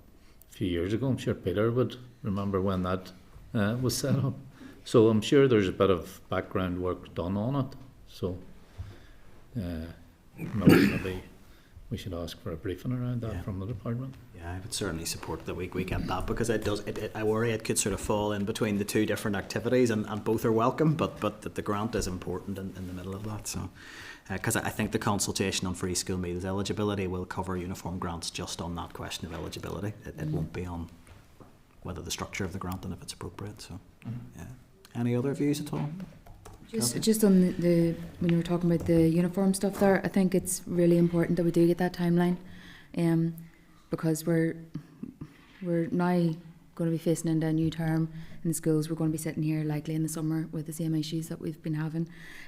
a few years ago. I'm sure Peter would remember when that was set up. So I'm sure there's a bit of background work done on it. So maybe we should ask for a briefing around that from the department. Yeah, I would certainly support that we get that, because I worry it could sort of fall in between the two different activities, and both are welcome, but that the grant is important in the middle of that. So because I think the consultation on free school meals eligibility will cover uniform grants just on that question of eligibility. It won't be on whether the structure of the grant and if it's appropriate. So yeah. Any other views at all? Just on the when you were talking about the uniform stuff there, I think it's really important that we do get that timeline, because we're now going to be facing into a new term in the schools. We're going to be sitting here likely in the summer with the same issues that we've been having,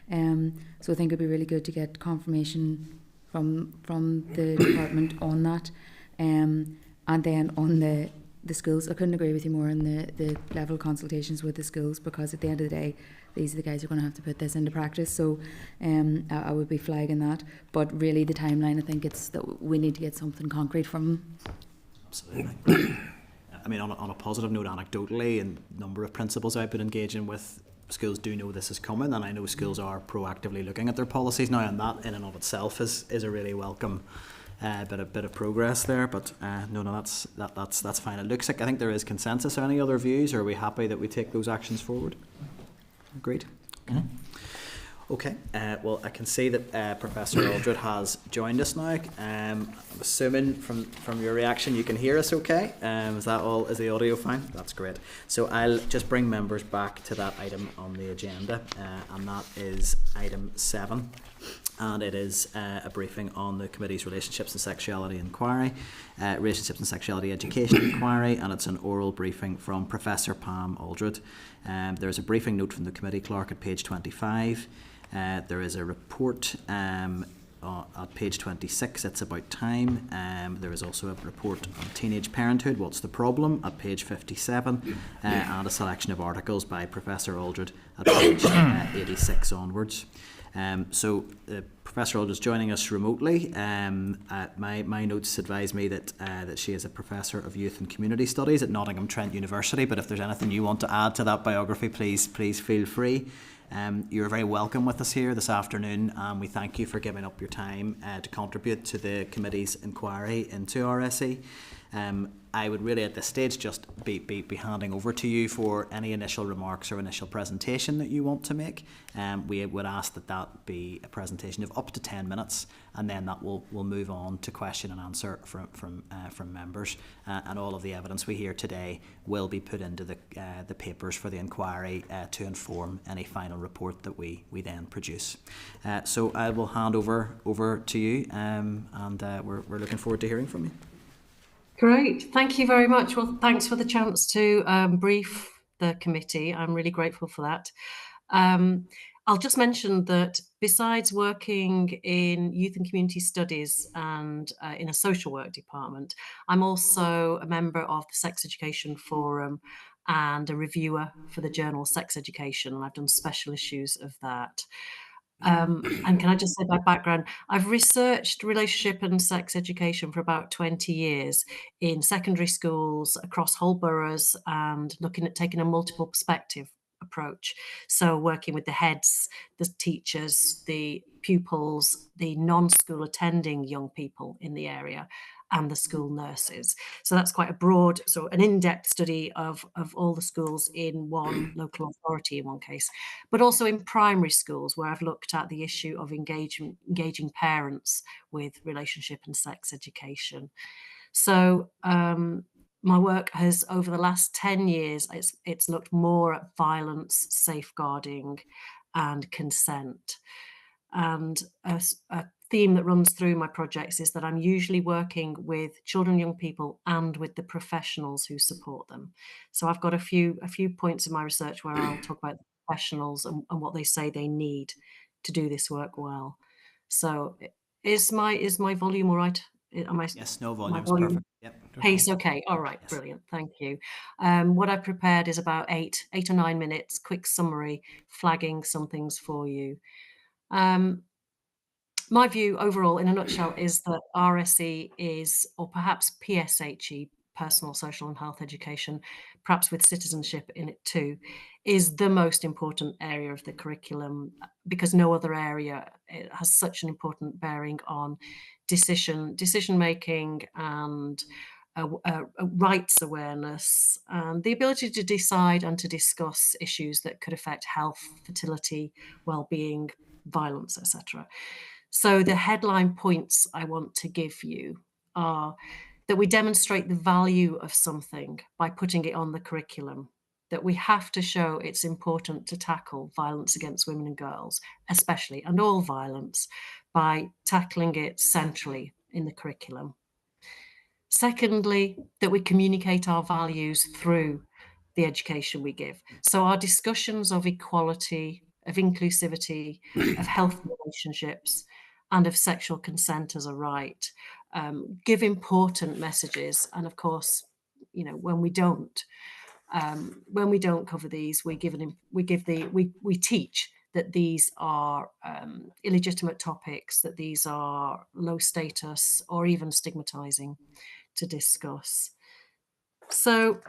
so I think it'd be really good to get confirmation from the department on that, and then on the the schools. I couldn't agree with you more on the level of consultations with the schools, because at the end of the day, these are the guys who are going to have to put this into practice. So I would be flagging that. But really the timeline, I think it's that we need to get something concrete from them. Absolutely. I mean, on a positive note, anecdotally, and number of principals I've been engaging with, schools do know this is coming, and I know schools are proactively looking at their policies now, and that in and of itself is a really welcome bit of progress there. But no, that's fine. It looks like, I think there is consensus. Are any other views, or are we happy that we take those actions forward? Agreed. Okay. Okay, well, I can see that Professor Aldred has joined us now. I'm assuming from your reaction you can hear us okay. Is that all? Is the audio fine? That's great. So I'll just bring members back to that item on the agenda, and that is item 7. And it is a briefing on the committee's Relationships and Sexuality Inquiry, Relationships and Sexuality Education Inquiry, and it's an oral briefing from Professor Pam Aldred. There's a briefing note from the committee clerk at page 25. There is a report at page 26, it's about time. There is also a report on teenage parenthood, what's the problem, at page 57, and a selection of articles by Professor Aldred at page 86 onwards. So Professor Aldred is joining us remotely. My notes advise me that she is a Professor of Youth and Community Studies at Nottingham Trent University, but if there's anything you want to add to that biography, please feel free. You're very welcome with us here this afternoon, and we thank you for giving up your time to contribute to the committee's inquiry into RSE. I would really at this stage just be handing over to you for any initial remarks or initial presentation that you want to make. We would ask that be a presentation of up to 10 minutes, and then that will move on to question and answer from members, and all of the evidence we hear today will be put into the papers for the inquiry to inform any final report that we then produce. So I will hand over to you, and we're looking forward to hearing from you. Great, thank you very much. Well, thanks for the chance to brief the committee. I'm really grateful for that. I'll just mention that besides working in youth and community studies and in a social work department, I'm also a member of the Sex Education Forum and a reviewer for the journal Sex Education, and I've done special issues of that. And can I just say my background? I've researched relationship and sex education for about 20 years in secondary schools across whole boroughs, and looking at taking a multiple perspective approach. So working with the heads, the teachers, the pupils, the non-school attending young people in the area, and the school nurses. So that's quite a broad, so an in-depth study of all the schools in one local authority in one case, but also in primary schools, where I've looked at the issue of engaging parents with relationship and sex education. So my work has, over the last 10 years, it's looked more at violence, safeguarding, and consent. And a theme that runs through my projects is that I'm usually working with children, young people, and with the professionals who support them. So I've got a few points in my research where I'll talk about the professionals and what they say they need to do this work well. So is my volume all right? Yes, no, volume's perfect. Yep. Pace, okay, all right, Yes. brilliant, thank you. What I prepared is about 8 or 9 minutes, quick summary, flagging some things for you. My view overall, in a nutshell, is that RSE is, or perhaps PSHE, personal, social and health education, perhaps with citizenship in it too, is the most important area of the curriculum, because no other area has such an important bearing on decision making and rights awareness, and the ability to decide and to discuss issues that could affect health, fertility, well-being, violence, etc. So the headline points I want to give you are that we demonstrate the value of something by putting it on the curriculum, that we have to show it's important to tackle violence against women and girls, especially, and all violence, by tackling it centrally in the curriculum. Secondly, that we communicate our values through the education we give. So our discussions of equality, of inclusivity, of healthy relationships, and of sexual consent as a right give important messages, and of course when we don't cover these, we teach that these are illegitimate topics, that these are low status or even stigmatizing to discuss. So,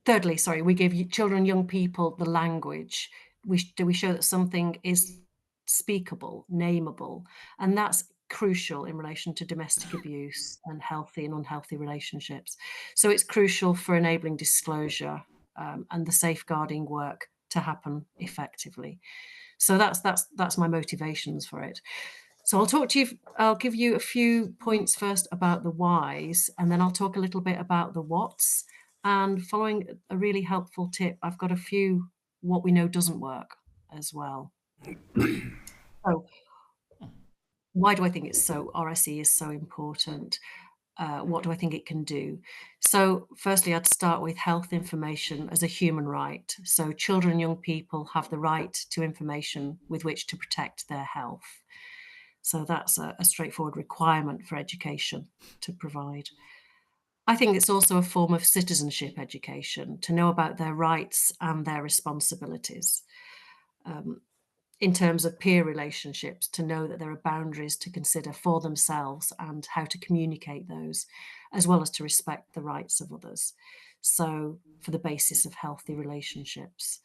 thirdly, we give children, young people the language. We show that something is speakable, nameable, and that's crucial in relation to domestic abuse and healthy and unhealthy relationships. So it's crucial for enabling disclosure and the safeguarding work to happen effectively. So that's my motivations for it. So I'll give you a few points first about the whys, and then I'll talk a little bit about the whats. And following a really helpful tip, I've got a few what we know doesn't work as well. So why do I think RSE is so important? What do I think it can do? So firstly, I'd start with health information as a human right. So children and young people have the right to information with which to protect their health. So that's a straightforward requirement for education to provide. I think it's also a form of citizenship education, to know about their rights and their responsibilities. In terms of peer relationships, to know that there are boundaries to consider for themselves and how to communicate those, as well as to respect the rights of others. So for the basis of healthy relationships.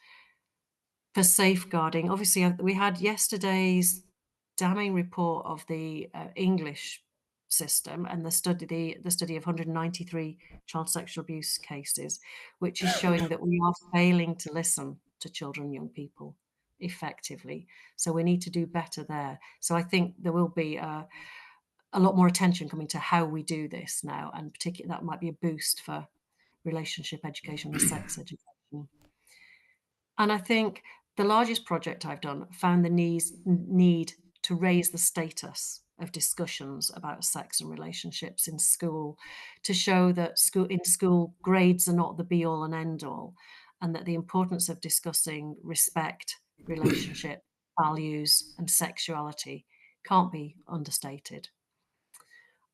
For safeguarding, obviously we had yesterday's damning report of the English system and the study of 193 child sexual abuse cases, which is showing that we are failing to listen to children and young people effectively. So we need to do better there. So I think there will be a lot more attention coming to how we do this now, and particularly that might be a boost for relationship education and sex education. And I think the largest project I've done found the need to raise the status of discussions about sex and relationships in school, to show that in school grades are not the be all and end all, and that the importance of discussing respect, relationship, values, and sexuality can't be understated.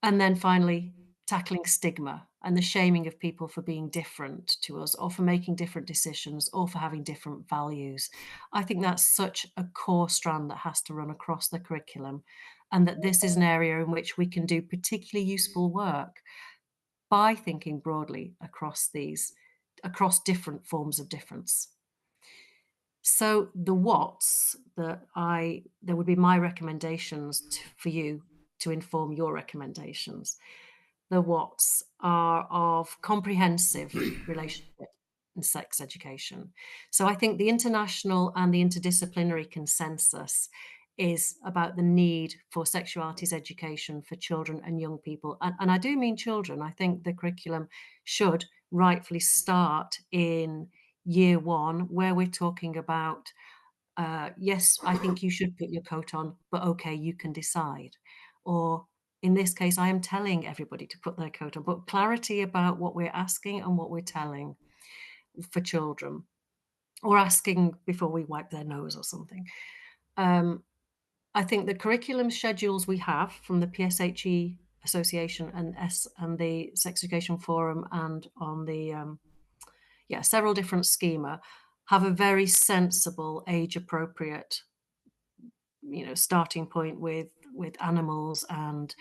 And then finally, tackling stigma and the shaming of people for being different to us, or for making different decisions, or for having different values. I think that's such a core strand that has to run across the curriculum, and that this is an area in which we can do particularly useful work by thinking broadly across different forms of difference. So the whats there would be my recommendations for you to inform your recommendations. The whats are of comprehensive relationship and sex education. So I think the international and the interdisciplinary consensus is about the need for sexualities education for children and young people. And I do mean children. I think the curriculum should rightfully start in year one, where we're talking about, yes, I think you should put your coat on, but okay, you can decide. Or in this case, I am telling everybody to put their coat on, but clarity about what we're asking and what we're telling for children, or asking before we wipe their nose or something. I think the curriculum schedules we have from the PSHE Association and the Sex Education Forum and on the several different schema have a very sensible, age appropriate, starting point with animals, and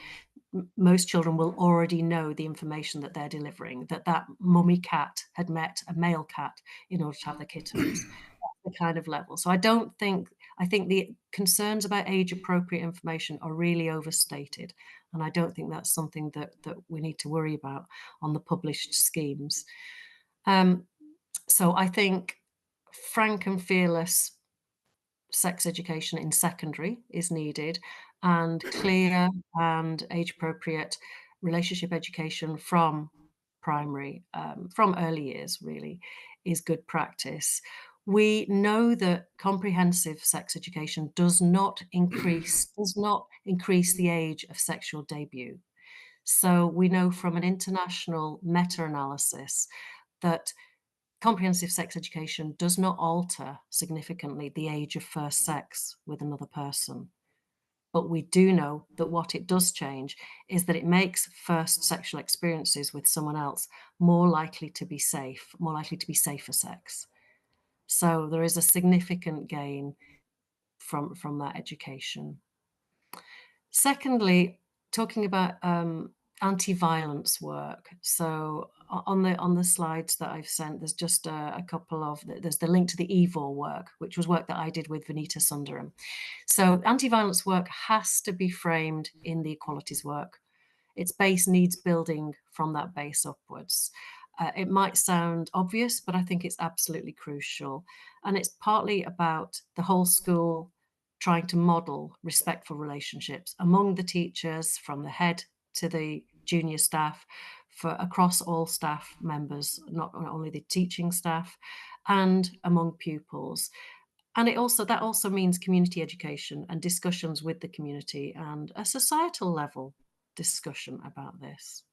most children will already know the information that they're delivering, that mummy cat had met a male cat in order to have the kittens. That's the kind of level. So I think the concerns about age appropriate information are really overstated, and I don't think that's something that we need to worry about on the published schemes. So I think frank and fearless sex education in secondary is needed, and clear and age appropriate relationship education from primary, from early years really, is good practice. We know that comprehensive sex education does not increase the age of sexual debut. So we know from an international meta-analysis that comprehensive sex education does not alter significantly the age of first sex with another person. but we do know that what it does change is that it makes first sexual experiences with someone else more likely to be safe, more likely to be safer sex. So there is a significant gain from that education. Secondly, talking about anti-violence work. So on the slides that I've sent, there's just a couple of, there's the link to the EVOR work, which was work that I did with Vanita Sundaram. So anti-violence work has to be framed in the equalities work. Its base needs building from that base upwards. It might sound obvious, but I think it's absolutely crucial. And it's partly about the whole school trying to model respectful relationships among the teachers, from the head to the junior staff, for across all staff members, not only the teaching staff, and among pupils. And that also means community education and discussions with the community and a societal level discussion about this.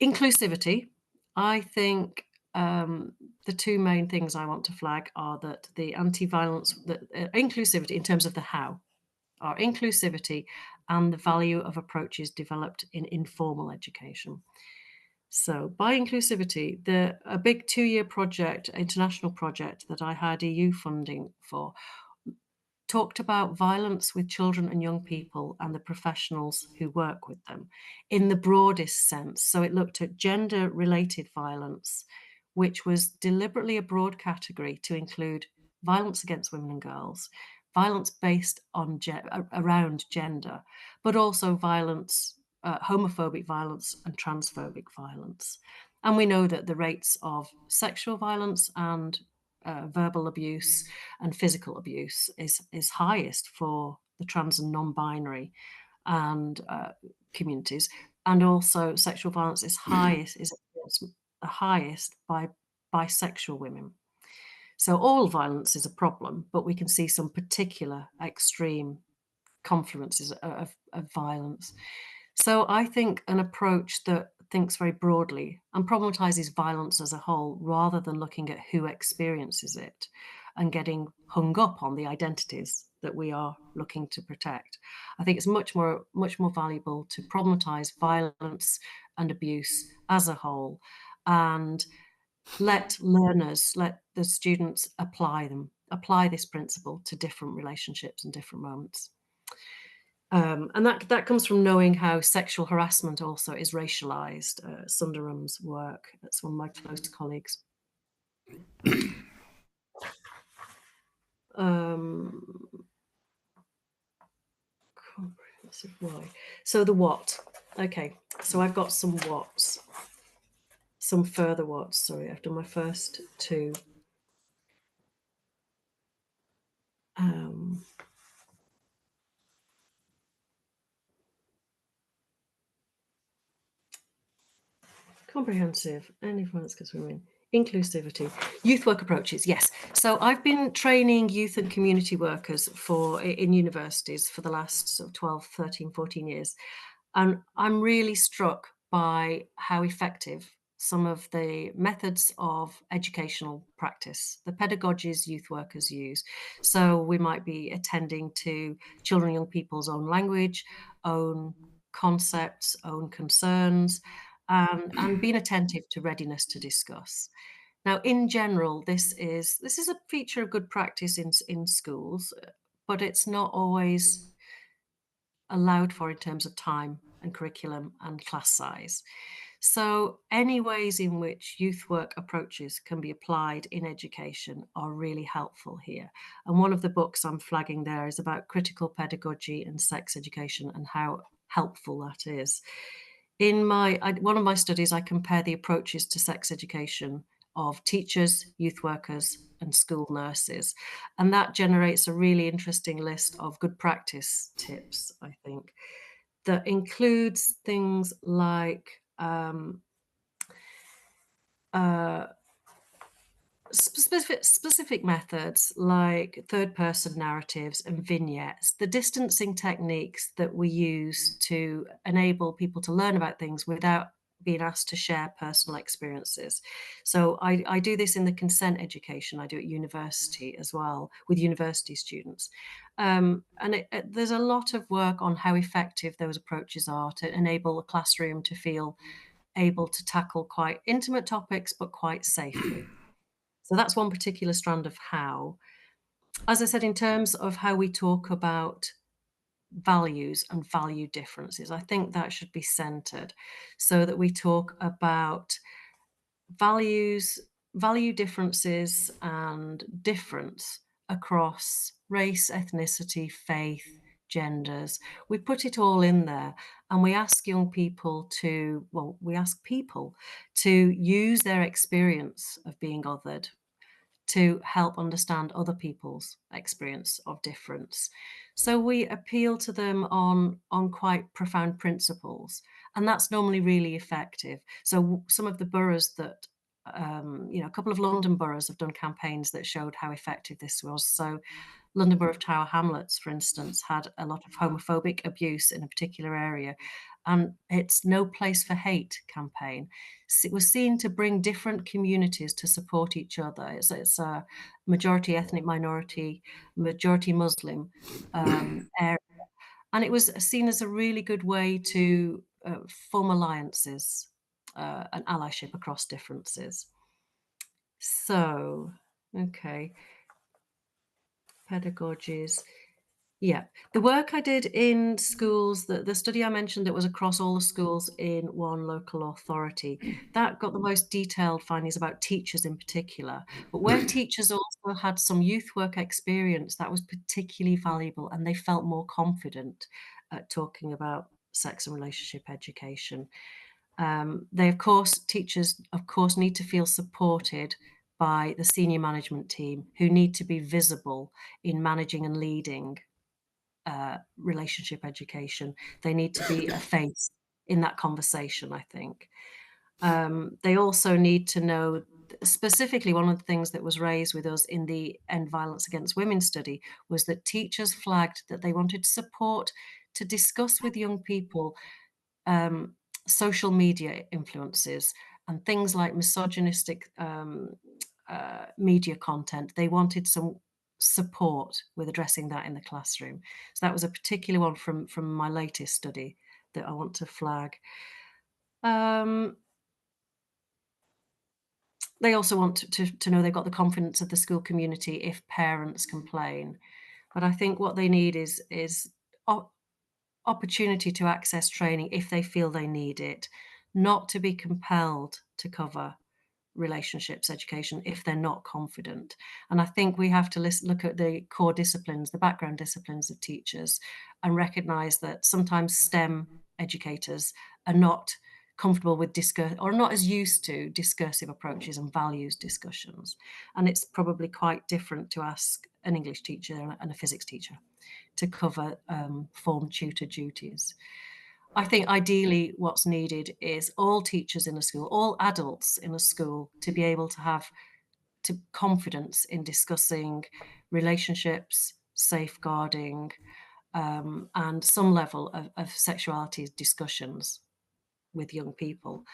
Inclusivity. I think the two main things I want to flag are that the anti-violence, inclusivity in terms of the how, are inclusivity and the value of approaches developed in informal education. So by inclusivity, a big 2-year project, international project that I had EU funding for, talked about violence with children and young people and the professionals who work with them in the broadest sense. So it looked at gender-related violence, which was deliberately a broad category to include violence against women and girls, violence based on around gender, but also violence, homophobic violence and transphobic violence. And we know that the rates of sexual violence and verbal abuse and physical abuse is highest for the trans and non-binary and communities, and also sexual violence is the highest by bisexual women. So all violence is a problem, but we can see some particular extreme confluences of violence. So I think an approach that thinks very broadly and problematizes violence as a whole, rather than looking at who experiences it and getting hung up on the identities that we are looking to protect. I think it's much more valuable to problematize violence and abuse as a whole, and let the students apply this principle to different relationships and different moments. And that comes from knowing how sexual harassment also is racialized. Sundaram's work, that's one of my close colleagues. Comprehensive why. So the what. Okay, so I've got some whats, some further whats. Sorry, I've done my first two. Comprehensive and violence against women, inclusivity, youth work approaches. Yes, so I've been training youth and community workers in universities for the last sort of 12, 13, 14 years, and I'm really struck by how effective some of the methods of educational practice, the pedagogies youth workers use. So we might be attending to children and young people's own language, own concepts, own concerns, and being attentive to readiness to discuss. Now, in general, this is a feature of good practice in schools, but it's not always allowed for in terms of time and curriculum and class size. So any ways in which youth work approaches can be applied in education are really helpful here. And one of the books I'm flagging there is about critical pedagogy and sex education and how helpful that is. In one of my studies, I compare the approaches to sex education of teachers, youth workers, and school nurses. And that generates a really interesting list of good practice tips, I think, that includes things like specific methods like third-person narratives and vignettes, the distancing techniques that we use to enable people to learn about things without being asked to share personal experiences. So I do this in the consent education. I do it at university as well with university students. And there's a lot of work on how effective those approaches are to enable the classroom to feel able to tackle quite intimate topics, but quite safely. So that's one particular strand of how. As I said, in terms of how we talk about values and value differences, I think that should be centered so that we talk about values, value differences and difference across race, ethnicity, faith, genders. We put it all in there and we ask young people to, well, we ask people to use their experience of being othered to help understand other people's experience of difference. So we appeal to them on quite profound principles, and that's normally really effective. So some of the boroughs that a couple of London boroughs have done campaigns that showed how effective this was. So London Borough of Tower Hamlets, for instance, had a lot of homophobic abuse in a particular area, and its No Place for Hate campaign it was seen to bring different communities to support each other. It's a majority ethnic minority, majority Muslim area, and it was seen as a really good way to form alliances and allyship across differences. So, okay, pedagogies. Yeah, the work I did in schools, the study I mentioned that was across all the schools in one local authority, that got the most detailed findings about teachers in particular. But where teachers also had some youth work experience, that was particularly valuable, and they felt more confident at talking about sex and relationship education. Teachers, of course, need to feel supported by the senior management team who need to be visible in managing and leading relationship education. They need to be a face in that conversation, I think. They also need to know, specifically, one of the things that was raised with us in the End Violence Against Women study was that teachers flagged that they wanted support to discuss with young people social media influences and things like misogynistic media content. They wanted some support with addressing that in the classroom. So that was a particular one from my latest study that I want to flag. They also want to know they've got the confidence of the school community if parents complain. But I think what they need is opportunity to access training if they feel they need it, not to be compelled to cover relationships education if they're not confident. And I think we have to look at the core disciplines, the background disciplines of teachers, and recognize that sometimes STEM educators are not comfortable with or not as used to discursive approaches and values discussions. And it's probably quite different to ask an English teacher and a physics teacher to cover form tutor duties. I think ideally what's needed is all teachers in a school, all adults in a school, to be able to have confidence in discussing relationships, safeguarding, and some level of sexuality discussions with young people.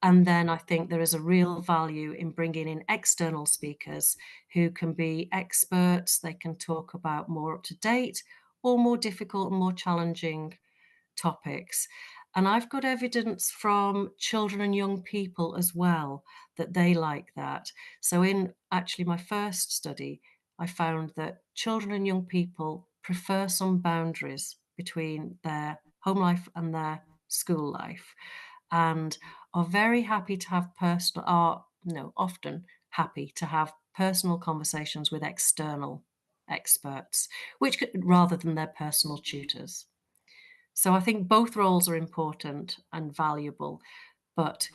And then I think there is a real value in bringing in external speakers who can be experts. They can talk about more up to date or more difficult and more challenging topics. And I've got evidence from children and young people as well that they like that. So in actually my first study, I found that children and young people prefer some boundaries between their home life and their school life, and are very happy to have often happy to have personal conversations with external experts, rather than their personal tutors. So I think both roles are important and valuable, but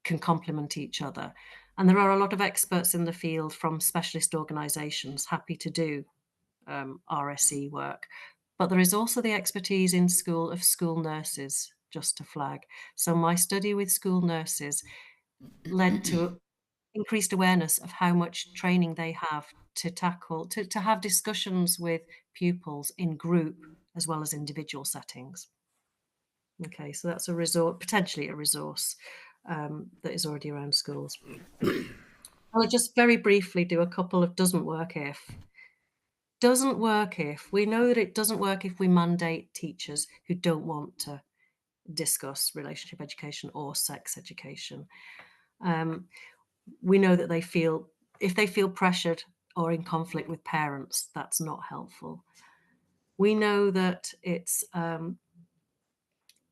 can complement each other. And there are a lot of experts in the field from specialist organisations happy to do RSE work. But there is also the expertise in school nurses, just to flag. So my study with school nurses led to increased awareness of how much training they have to have discussions with pupils in group as well as individual settings. Okay, so that's a resource, potentially a resource that is already around schools. I'll just very briefly do a couple of doesn't work if. Doesn't work if. We know that it doesn't work if we mandate teachers who don't want to discuss relationship education or sex education. We know that if they feel pressured or in conflict with parents, that's not helpful. We know that it's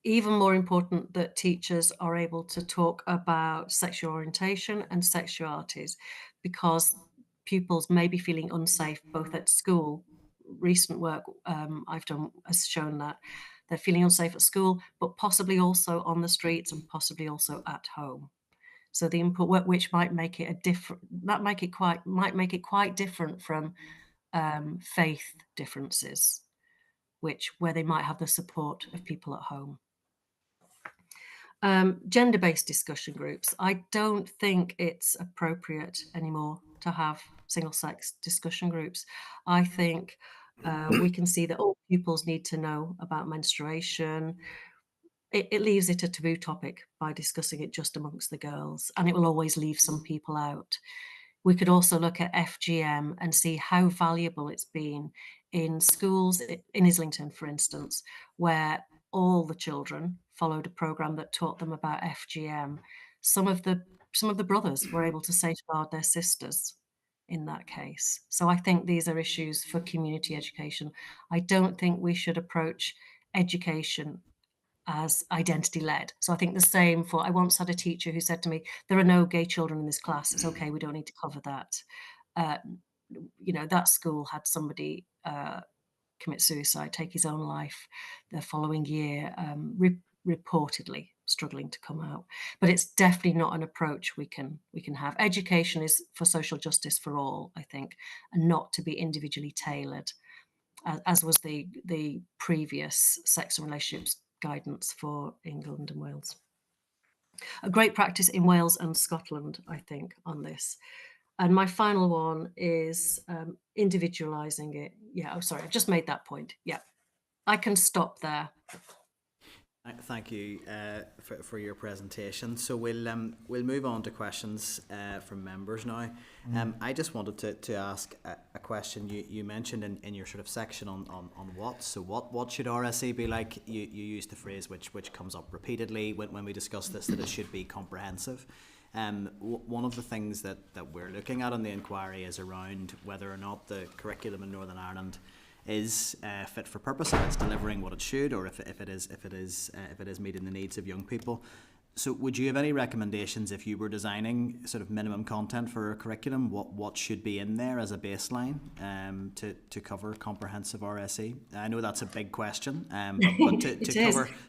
even more important that teachers are able to talk about sexual orientation and sexualities, because pupils may be feeling unsafe both at school. Recent work I've done has shown that they're feeling unsafe at school, but possibly also on the streets and possibly also at home. So the input work, which might make it might make it quite different from faith differences, where they might have the support of people at home. Gender-based discussion groups. I don't think it's appropriate anymore to have single-sex discussion groups. I think we can see that all pupils need to know about menstruation. It leaves it a taboo topic by discussing it just amongst the girls, and it will always leave some people out. We could also look at FGM and see how valuable it's been in schools in Islington, for instance, where all the children followed a program that taught them about FGM. Some of the brothers were able to safeguard their sisters in that case. So I think these are issues for community education. I don't think we should approach education as identity-led. So I think the same I once had a teacher who said to me, there are no gay children in this class. It's okay, we don't need to cover that. That school had somebody commit suicide, take his own life the following year, reportedly struggling to come out. But it's definitely not an approach we can have. Education is for social justice for all, I think, and not to be individually tailored, as was the previous sex and relationships guidance for England and Wales. A great practice in Wales and Scotland, I think, on this. And my final one is individualizing it. Yeah, sorry, I've just made that point. Yeah, I can stop there. Thank you for your presentation. So we'll move on to questions from members now. I just wanted to ask a question. You mentioned in your sort of section on what. So what should RSE be like? You used the phrase which comes up repeatedly when we discuss this, that it should be comprehensive. One of the things that we're looking at in the inquiry is around whether or not the curriculum in Northern Ireland is fit for purpose and it's delivering what it should, or if it is meeting the needs of young people. So would you have any recommendations if you were designing sort of minimum content for a curriculum, what should be in there as a baseline to cover comprehensive RSE? I know that's a big question, but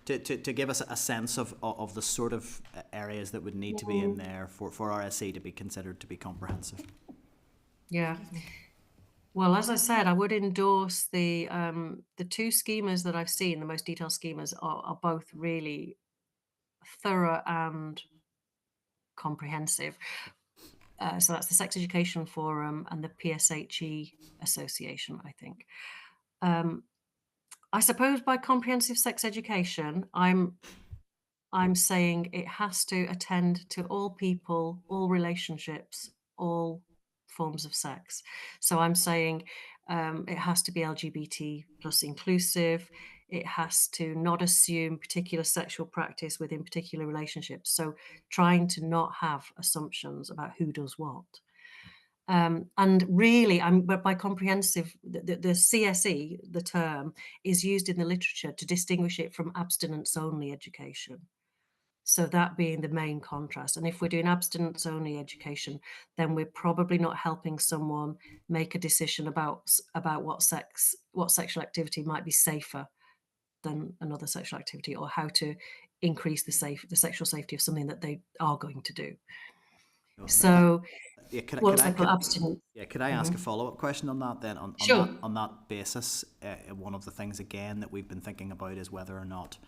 to give us a sense of the sort of areas that would need to be in there for RSE to be considered to be comprehensive. Yeah. Well, as I said, I would endorse the two schemas that I've seen. The most detailed schemas are both really thorough and comprehensive. So that's the Sex Education Forum and the PSHE Association, I think. I suppose by comprehensive sex education, I'm saying it has to attend to all people, all relationships, all forms of sex. So I'm saying it has to be LGBT plus inclusive. It has to not assume particular sexual practice within particular relationships. So trying to not have assumptions about who does what. And really, but by comprehensive, the CSE, the term, is used in the literature to distinguish it from abstinence-only education. So that being the main contrast. And if we're doing abstinence-only education, then we're probably not helping someone make a decision about what sexual activity might be safer than another sexual activity, or how to increase the sexual safety of something that they are going to do. So could I ask a follow-up question on that then? On that basis, one of the things again that we've been thinking about is whether or not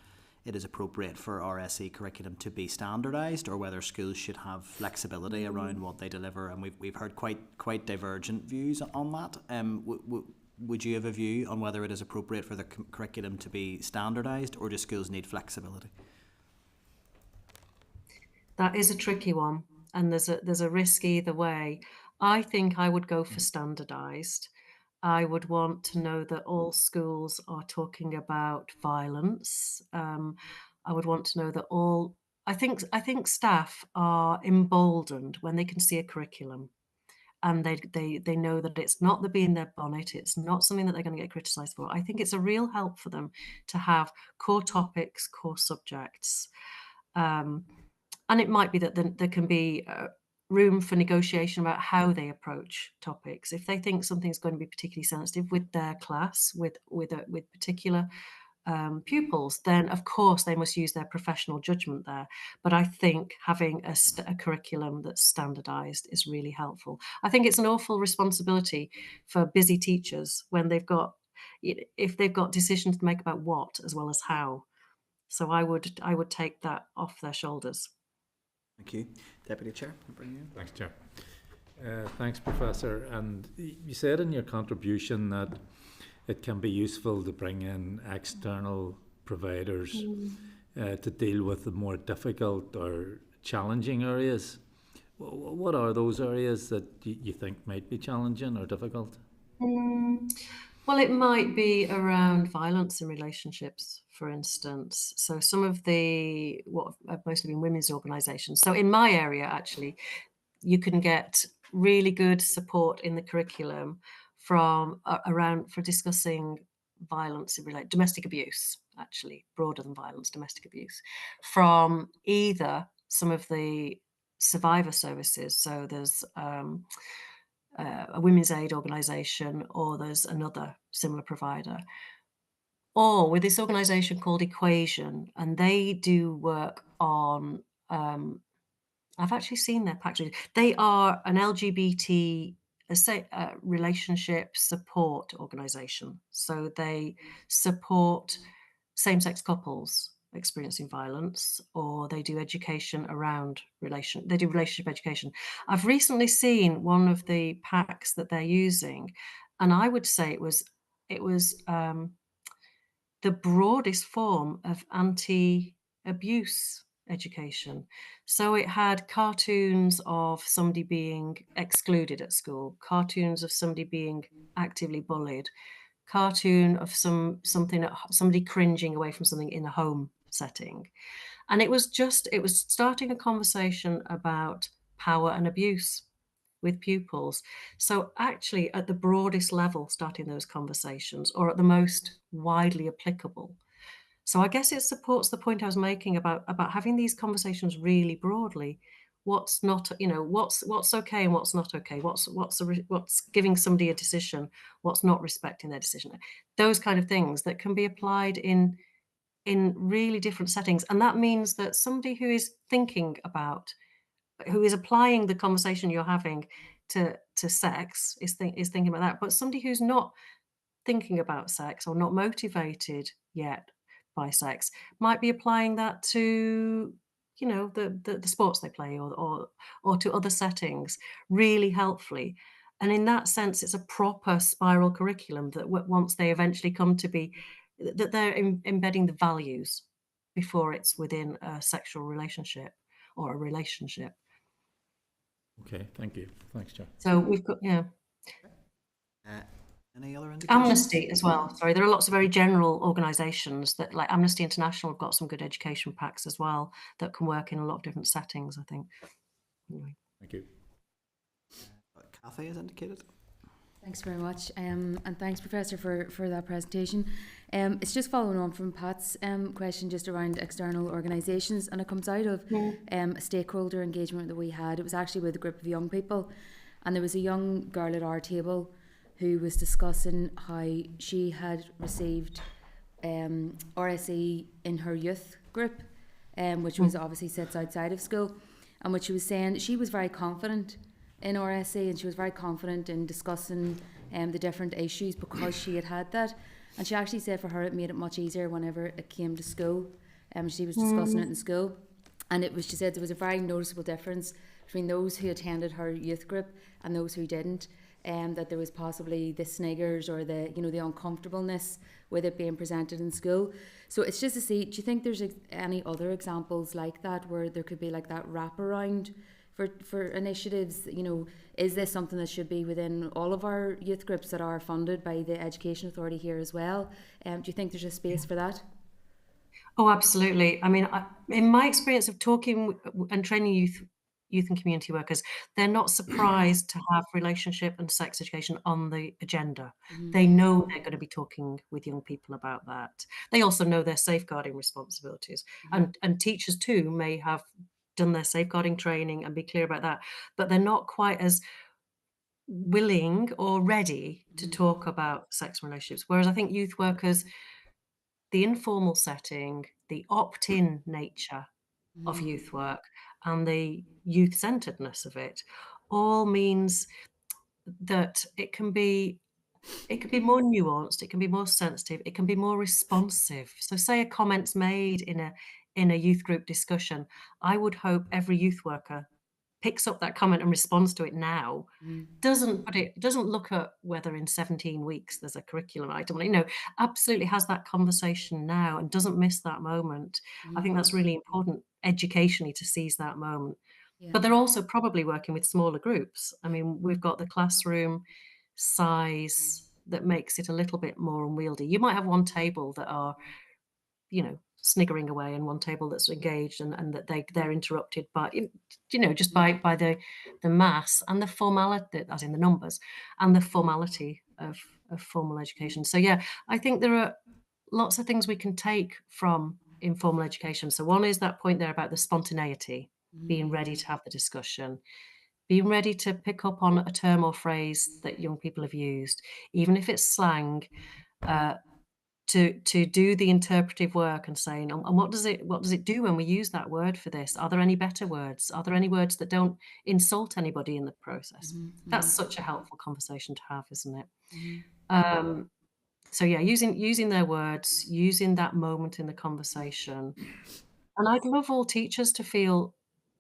it is appropriate for RSE curriculum to be standardised, or whether schools should have flexibility around what they deliver. And we've heard quite divergent views on that. would you have a view on whether it is appropriate for the curriculum to be standardised, or do schools need flexibility? That is a tricky one, and there's a risk either way. I think I would go for standardised. I would want to know that all schools are talking about violence. I would want to know that all. I think staff are emboldened when they can see a curriculum, and they know that it's not the bee in their bonnet. It's not something that they're going to get criticised for. I think it's a real help for them to have core topics, core subjects. And it might be that there can be room for negotiation about how they approach topics. If they think something's going to be particularly sensitive with their class, with particular pupils, then of course they must use their professional judgment there. But I think having a curriculum that's standardised is really helpful. I think it's an awful responsibility for busy teachers when if they've got decisions to make about what as well as how. So I would take that off their shoulders. Thank you. Deputy Chair, I'll bring you in. Thanks, Chair. Thanks, Professor. And you said in your contribution that it can be useful to bring in external providers to deal with the more difficult or challenging areas. What are those areas that you think might be challenging or difficult? Well, it might be around violence in relationships, for instance. So some of what have mostly been women's organisations. So in my area, actually, you can get really good support in the curriculum from around for discussing violence in domestic abuse, actually, broader than violence, domestic abuse, from either some of the survivor services. So there's a women's aid organisation, or there's another similar provider, or with this organisation called Equation, and they do work on. I've actually seen their packages. They are an LGBT relationship support organisation, so they support same-sex couples experiencing violence, or they do education around they do relationship education. I've recently seen one of the packs that they're using, and I would say it was the broadest form of anti-abuse education. So it had cartoons of somebody being excluded at school, cartoons of somebody being actively bullied, cartoon of somebody cringing away from something in a home setting. And it was starting a conversation about power and abuse with pupils. So actually at the broadest level, starting those conversations, or at the most widely applicable. So I guess it supports the point I was making about having these conversations really broadly. What's not, what's okay and what's not okay. What's giving somebody a decision, what's not respecting their decision. Those kind of things that can be applied in really different settings. And that means that somebody who is who is applying the conversation you're having to sex is thinking about that. But somebody who's not thinking about sex or not motivated yet by sex might be applying that to the sports they play, or to other settings really helpfully. And in that sense, it's a proper spiral curriculum that once they eventually come to be, that they're embedding the values before it's within a sexual relationship or a relationship. Okay, thank you. Thanks, Chair. So we've got, Any other indications? Amnesty as well. Sorry, there are lots of very general organisations that, like Amnesty International, have got some good education packs as well that can work in a lot of different settings, I think. Anyway. Thank you. Kathy has indicated. Thanks very much, and thanks, Professor, for that presentation. It's just following on from Pat's question just around external organisations, and it comes out of a stakeholder engagement that we had. It was actually with a group of young people, and there was a young girl at our table who was discussing how she had received RSE in her youth group, which was obviously sits outside of school, and what she was saying, she was very confident in RSE, and she was very confident in discussing the different issues because she had that. And she actually said for her it made it much easier whenever it came to school. She was discussing it in school, and she said there was a very noticeable difference between those who attended her youth group and those who didn't. that there was possibly the sniggers or the, you know, the uncomfortableness with it being presented in school. So it's just to see, do you think there's any other examples like that where there could be like that wraparound for initiatives? You know, is this something that should be within all of our youth groups that are funded by the Education Authority here as well? Do you think there's a space for that? Oh, absolutely. I mean, in my experience of talking and training youth and community workers, they're not surprised to have relationship and sex education on the agenda. They know they're going to be talking with young people about that. They also know their safeguarding responsibilities, and teachers too may have done their safeguarding training and be clear about that, but they're not quite as willing or ready to talk about sex relationships. Whereas I think youth workers, the informal setting, the opt-in nature of youth work, and the youth-centeredness of it all means that it can be more nuanced, it can be more sensitive, it can be more responsive. So say a comment's made in a youth group discussion, I would hope every youth worker picks up that comment and responds to it now. Doesn't look at whether in 17 weeks there's a curriculum item, you know, absolutely has that conversation now and doesn't miss that moment. I think that's really important educationally to seize that moment. Yeah. But they're also probably working with smaller groups. I mean, we've got the classroom size that makes it a little bit more unwieldy. You might have one table that are, you know, sniggering away and one table that's engaged and that they're interrupted by, you know, just by the mass and the formality, as in the numbers, and the formality of formal education. So yeah, I think there are lots of things we can take from informal education. So one is that point there about the spontaneity, being ready to have the discussion, being ready to pick up on a term or phrase that young people have used, even if it's slang, to do the interpretive work and saying, and what does it do when we use that word for this? Are there any better words? Are there any words that don't insult anybody in the process? That's such a helpful conversation to have, isn't it? So yeah, using their words, using that moment in the conversation. And I'd love all teachers to feel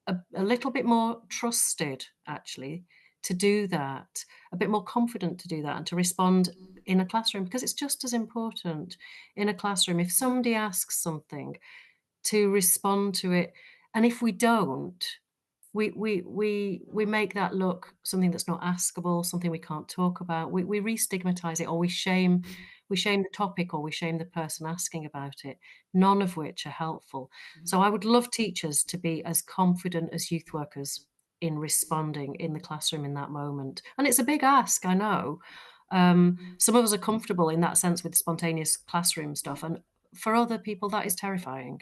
a little bit more trusted, actually, to do that, a bit more confident to do that and to respond in a classroom, because it's just as important in a classroom. If somebody asks something, to respond to it. And if we don't, we make that look something that's not askable, something we can't talk about. We re-stigmatize it, or we shame the topic, or we shame the person asking about it, none of which are helpful. So I would love teachers to be as confident as youth workers in responding in the classroom in that moment. And it's a big ask, I know. Some of us are comfortable in that sense with spontaneous classroom stuff, and for other people that is terrifying.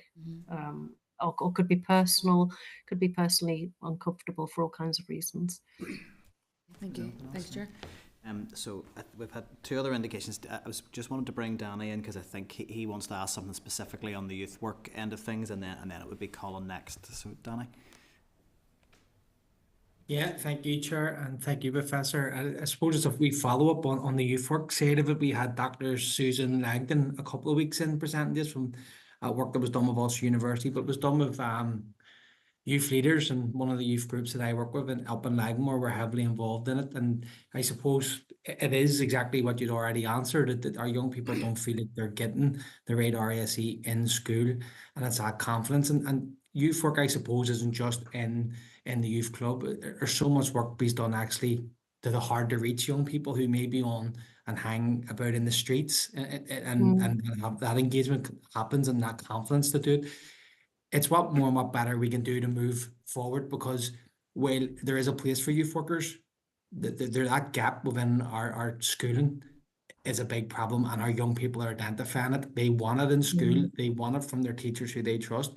Or could be personal, could be personally uncomfortable for all kinds of reasons. Thank you. Thanks, Chair. So we've had two other indications. I was just wanted to bring Danny in because I think he wants to ask something specifically on the youth work end of things, and then it would be Colin next. So Danny. Yeah, thank you, Chair, and thank you, Professor. I suppose as if we follow up on the youth work side of it, we had Dr. Susan Langdon a couple of weeks in presenting this from work that was done with Ulster University, but it was done with youth leaders, and one of the youth groups that I work with up in Lagmore were heavily involved in it. And I suppose it is exactly what you'd already answered, that our young people don't feel that they're getting the right RSE in school, and it's that confidence. And youth work, I suppose, isn't just in the youth club. There's so much work being done actually to the hard to reach young people who may be on and hang about in the streets, and have that engagement happens and that confidence to do it. It's what more and what better we can do to move forward, because while there is a place for youth workers, that gap within our schooling is a big problem, and our young people are identifying it. They want it in school, they want it from their teachers who they trust,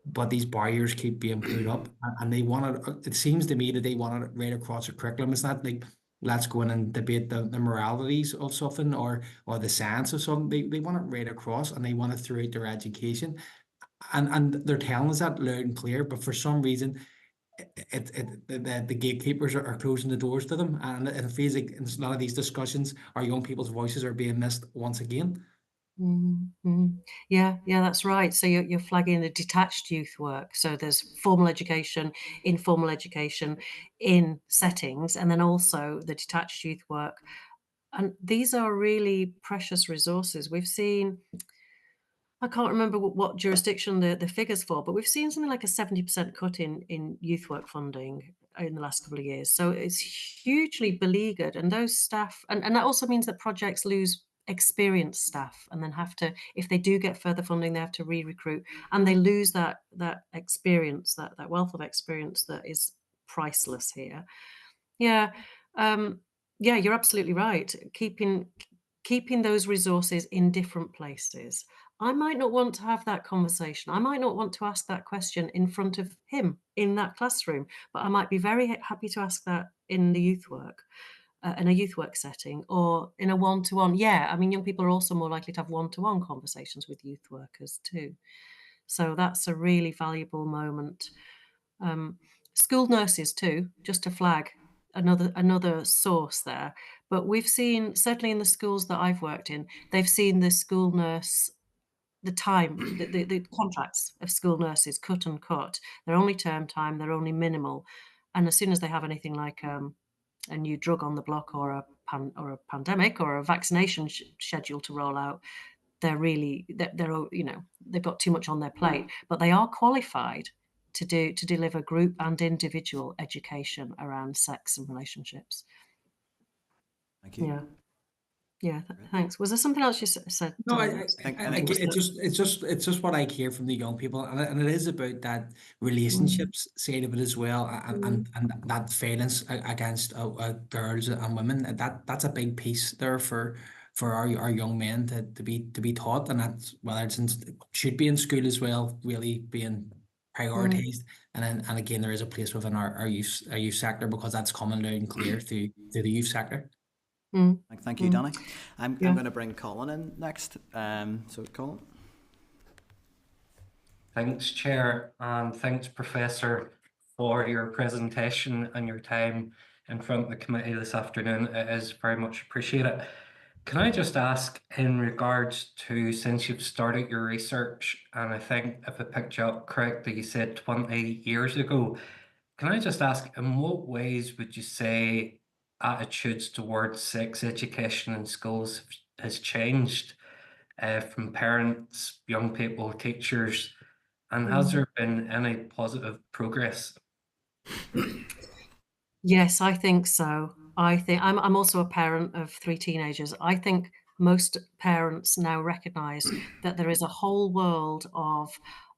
but these barriers keep being put up, and they want it. It seems to me that they want it right across the curriculum. It's not like, let's go in and debate the moralities of something, or the science of something. They want it right across, and they want it throughout their education. And they're telling us that loud and clear, but for some reason, the gatekeepers are closing the doors to them, and it feels like in a lot of these discussions, our young people's voices are being missed once again. Yeah, that's right. So you're flagging the detached youth work. So there's formal education, informal education in settings, and then also the detached youth work. And these are really precious resources. We've seen, I can't remember what jurisdiction the figures for, but we've seen something like a 70% cut in youth work funding in the last couple of years. So it's hugely beleaguered, and those staff, and that also means that projects lose experienced staff and then have to, if they do get further funding, they have to re-recruit, and they lose that experience, that wealth of experience that is priceless here. Yeah. Yeah, you're absolutely right. Keeping those resources in different places. I might not want to have that conversation. I might not want to ask that question in front of him in that classroom, but I might be very happy to ask that in the youth work, in a youth work setting, or in a one-to-one. Yeah, I mean, young people are also more likely to have one-to-one conversations with youth workers too. So that's a really valuable moment. School nurses too, just to flag another source there. But we've seen, certainly in the schools that I've worked in, they've seen the school nurse, the contracts of school nurses cut and cut. They're only term time, they're only minimal. And as soon as they have anything like a new drug on the block, or a pandemic, or a vaccination schedule to roll out, they're really, they've got too much on their plate, but they are qualified to deliver group and individual education around sex and relationships. Thank you. Yeah, thanks. Was there something else you said? No, it's just what I hear from the young people, and it is about that relationships side of it as well, and that violence against girls and women. That's a big piece there for our young men to be taught, and that's whether should be in school as well, really being prioritized. And again, there is a place within our youth sector, because that's coming loud and clear through the youth sector. Thank you, Danny. I'm going to bring Colin in next. So, Colin. Thanks, Chair, and thanks, Professor, for your presentation and your time in front of the committee this afternoon. It is very much appreciated. Can I just ask, in regards to, since you've started your research, and I think if I picked you up correctly, you said 20 years ago, can I just ask, in what ways would you say attitudes towards sex education in schools has changed from parents, young people, teachers, and has there been any positive progress? Yes, I think so. I think I'm also a parent of 3 teenagers. I think most parents now recognize that there is a whole world of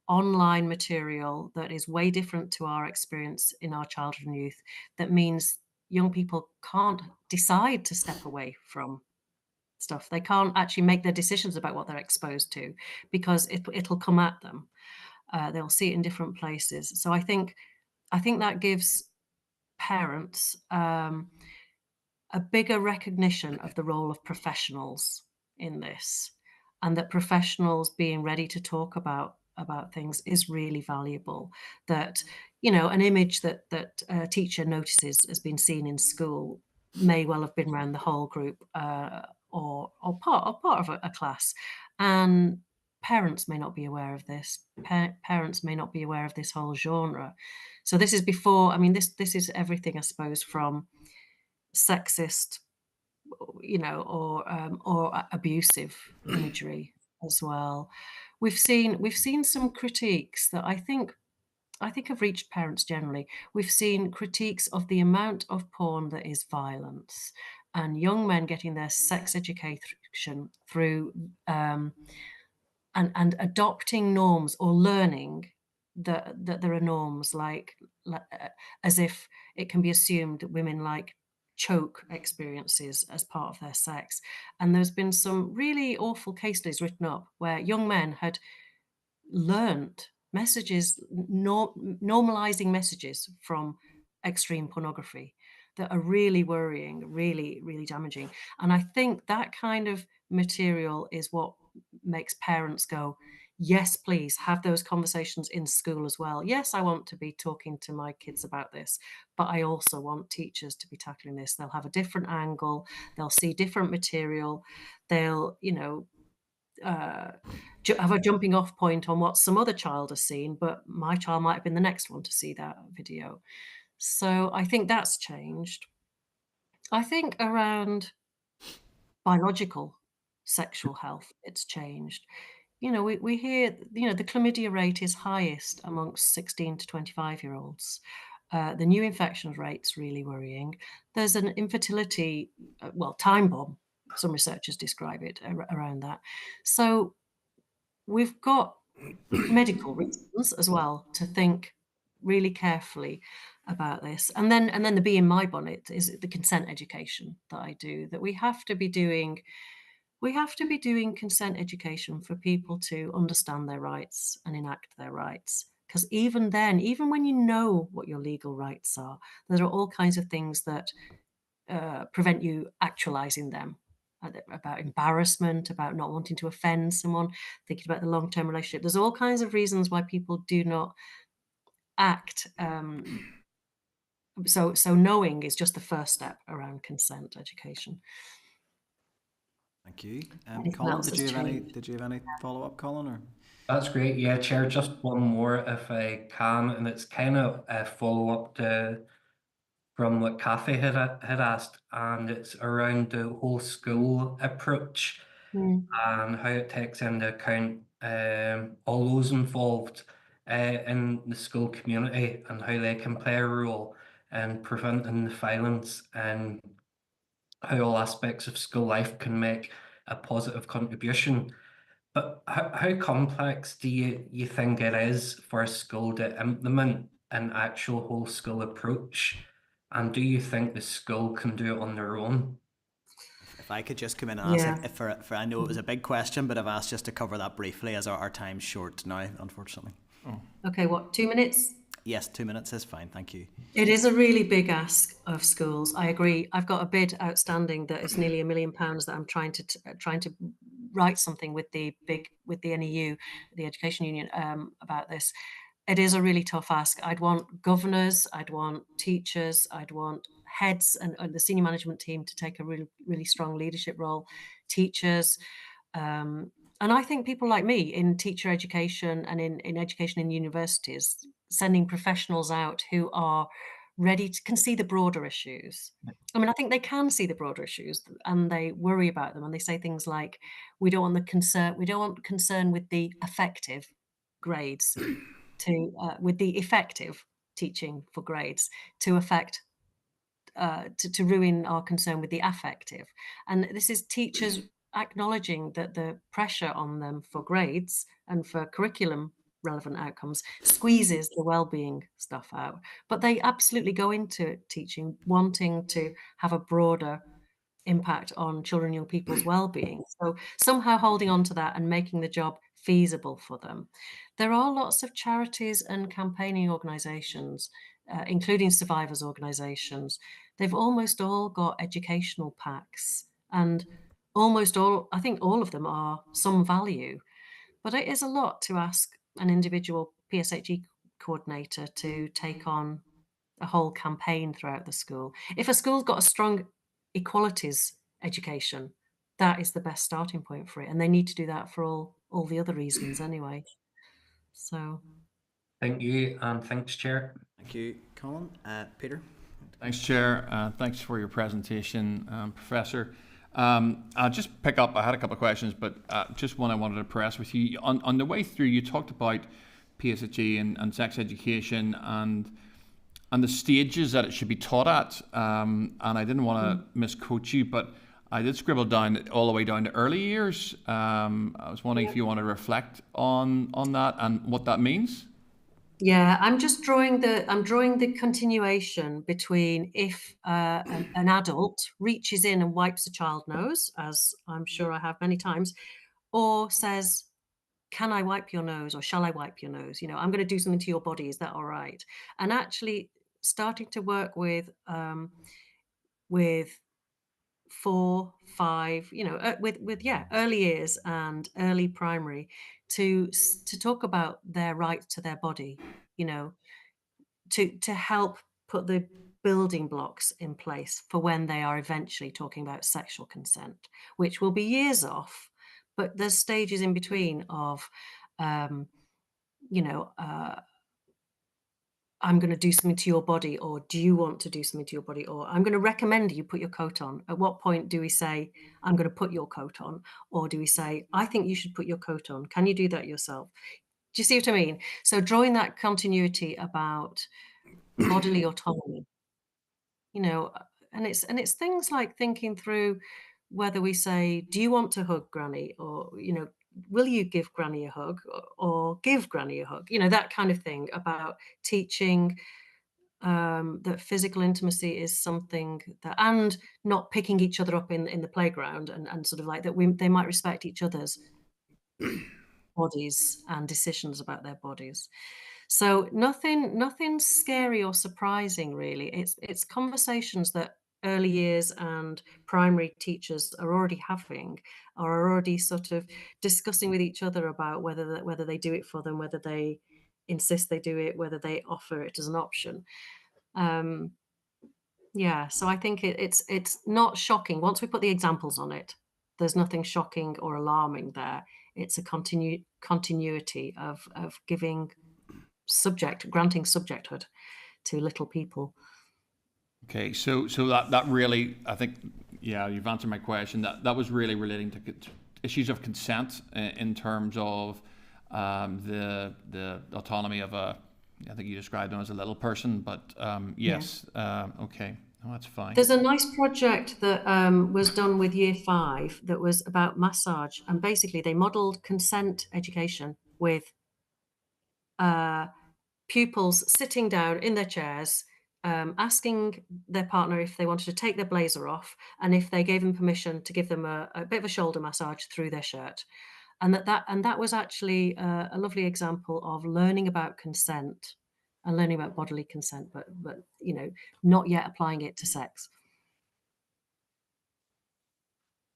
online material that is way different to our experience in our childhood and youth. That means young people can't decide to step away from stuff. They can't actually make their decisions about what they're exposed to, because it'll come at them. They'll see it in different places. So I think that gives parents a bigger recognition of the role of professionals in this, and that professionals being ready to talk about things is really valuable. That, an image that a teacher notices has been seen in school may well have been around the whole group, or part of a class, and parents may not be aware of this. Parents may not be aware of this whole genre. So this is before, I mean, this is everything, I suppose, from sexist, or abusive imagery as well. We've seen some critiques that I think have reached parents generally. We've seen critiques of the amount of porn that is violence, and young men getting their sex education through and adopting norms, or learning that there are norms, like as if it can be assumed that women like choke experiences as part of their sex. And there's been some really awful case studies written up where young men had learnt messages, normalizing messages from extreme pornography, that are really worrying, really, really damaging. And I think that kind of material is what makes parents go, yes, please have those conversations in school as well. Yes, I want to be talking to my kids about this, but I also want teachers to be tackling this. They'll have a different angle, they'll see different material, they'll, have a jumping off point on what some other child has seen, but my child might have been the next one to see that video. So I think that's changed. I think around biological sexual health, it's changed. We hear, the chlamydia rate is highest amongst 16 to 25-year-olds. The new infection rate's really worrying. There's an infertility, time bomb, some researchers describe it around that. So we've got medical reasons as well to think really carefully about this. And then the bee in my bonnet is the consent education that I do, that we have to be doing consent education for people to understand their rights and enact their rights. Because even then, even when you know what your legal rights are, there are all kinds of things that prevent you actualizing them, about embarrassment, about not wanting to offend someone, thinking about the long-term relationship. There's all kinds of reasons why people do not act. So knowing is just the first step around consent education. Thank you. Anything Colin, else has changed? did you have any follow-up, Colin? Or? That's great. Yeah, Chair, just one more if I can, and it's kind of a follow-up to from what Kathy had asked, and it's around the whole school approach and how it takes into account all those involved in the school community and how they can play a role in preventing the violence and how all aspects of school life can make a positive contribution. But how complex do you think it is for a school to implement an actual whole school approach? And do you think the school can do it on their own? If I could just come in and ask, Yeah. if for I know it was a big question, but I've asked just to cover that briefly as our time's short now, unfortunately. Okay, 2 minutes? Yes, 2 minutes is fine, thank you. It is a really big ask of schools. I agree. I've got a bid outstanding that is nearly £1 million that I'm trying to write something with the NEU, the Education Union, about this. It is a really tough ask. I'd want governors, I'd want teachers, I'd want heads and the senior management team to take a really, really strong leadership role, teachers. And I think people like me in teacher education and in education in universities, sending professionals out who are ready to can see the broader issues. I mean, I think they can see the broader issues and they worry about them and they say things like, we don't want concern with the effective grades with the effective teaching for grades to affect to ruin our concern with the affective. And this is teachers acknowledging that the pressure on them for grades and for curriculum relevant outcomes squeezes the well-being stuff out. But they absolutely go into teaching wanting to have a broader impact on children and young people's well-being. So somehow holding on to that and making the job feasible for them. There are lots of charities and campaigning organisations, including survivors organisations. They've almost all got educational packs and almost all, I think all of them are some value. But it is a lot to ask an individual PSHE coordinator to take on a whole campaign throughout the school. If a school's got a strong equalities education, that is the best starting point for it. And they need to do that for all the other reasons anyway. So Thank you, and thanks, Chair. Thank you, Colin. Peter? Thanks, Chair. Thanks for your presentation, Professor. I'll just pick up, I had a couple of questions, but just one I wanted to press with you. On the way through, you talked about PSHE and sex education and the stages that it should be taught at. And I didn't want to misquote you, but I did scribble down all the way down to early years. I was wondering if you want to reflect on that and what that means. yeah, I'm drawing the continuation between if an adult reaches in and wipes a child nose, as I'm sure I have many times, or says, can I wipe your nose or shall I wipe your nose? I'm going to do something to your body. Is that all right? And actually starting to work with 4, 5, with early years and early primary to talk about their right to their body, to help put the building blocks in place for when they are eventually talking about sexual consent, which will be years off, but there's stages in between of, you know, I'm going to do something to your body, or do you want to do something to your body, or I'm going to recommend you put your coat on. At what point do we say, I'm going to put your coat on, or do we say, I think you should put your coat on? Can you do that yourself? Do you see what I mean? So drawing that continuity about bodily autonomy, you know, and it's things like thinking through whether we say, do you want to hug Granny, or, you know, will you give Granny a hug, or give Granny a hug? You know, that kind of thing, about teaching that physical intimacy is something that, and not picking each other up in the playground, and sort of like that they might respect each other's bodies and decisions about their bodies. So nothing scary or surprising, really. It's conversations that early years and primary teachers are already having, or are already sort of discussing with each other about whether they do it for them, whether they insist they do it, whether they offer it as an option. Yeah, so I think it's not shocking. Once we put the examples on it, there's nothing shocking or alarming there. It's a continuity of giving granting subjecthood to little people. Okay, so that really, I think, yeah, you've answered my question. That was really relating to issues of consent in terms of the autonomy of I think you described them as a little person, but yes, okay, oh, that's fine. There's a nice project that was done with Year 5 that was about massage, and basically they modelled consent education with pupils sitting down in their chairs, asking their partner if they wanted to take their blazer off, and if they gave them permission to give them a bit of a shoulder massage through their shirt. And that was actually a lovely example of learning about consent and learning about bodily consent, but you know, not yet applying it to sex.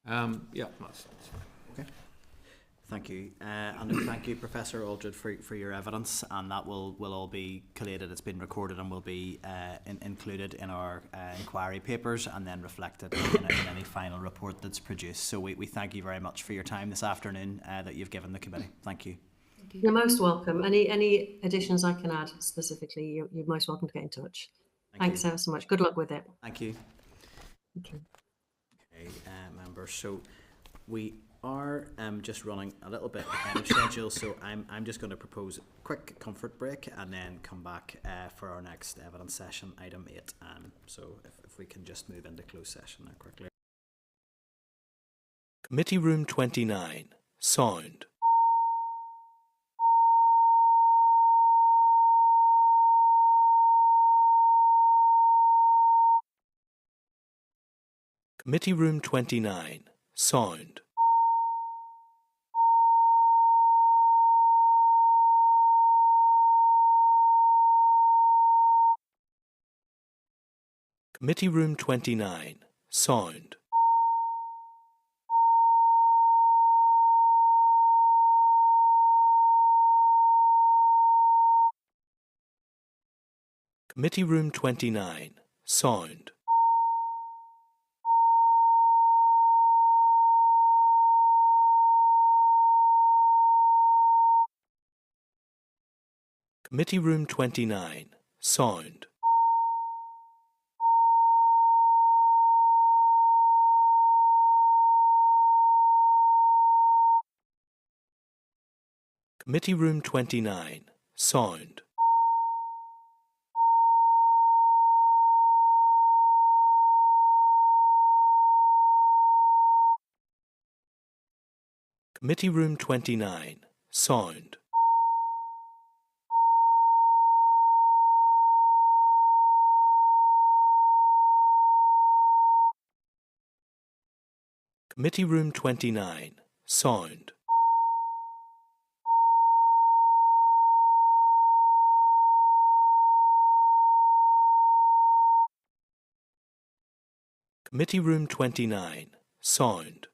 Yeah, Okay. Thank you. And thank you, Professor Aldred, for your evidence. And that will all be collated. It's been recorded and will be included in our inquiry papers, and then reflected in any final report that's produced. So we thank you very much for your time this afternoon that you've given the committee. Thank you. You're most welcome. Any additions I can add specifically, you're most welcome to get in touch. Thanks ever so much. Good luck with it. Thank you. Okay. Okay, members. So we are just running a little bit ahead of schedule, so I'm just going to propose a quick comfort break and then come back for our next evidence session, item 8. So if we can just move into closed session now quickly. Committee Room 29. Sound. Committee Room 29. Sound. Committee Room 29. Sound. Committee Room 29. Sound. Committee Room 29. Sound. Committee Room 29. Sound. Committee Room 29. Sound. Committee Room 29. Sound. Committee Room 29. Sound.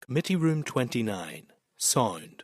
Committee Room 29. Sound.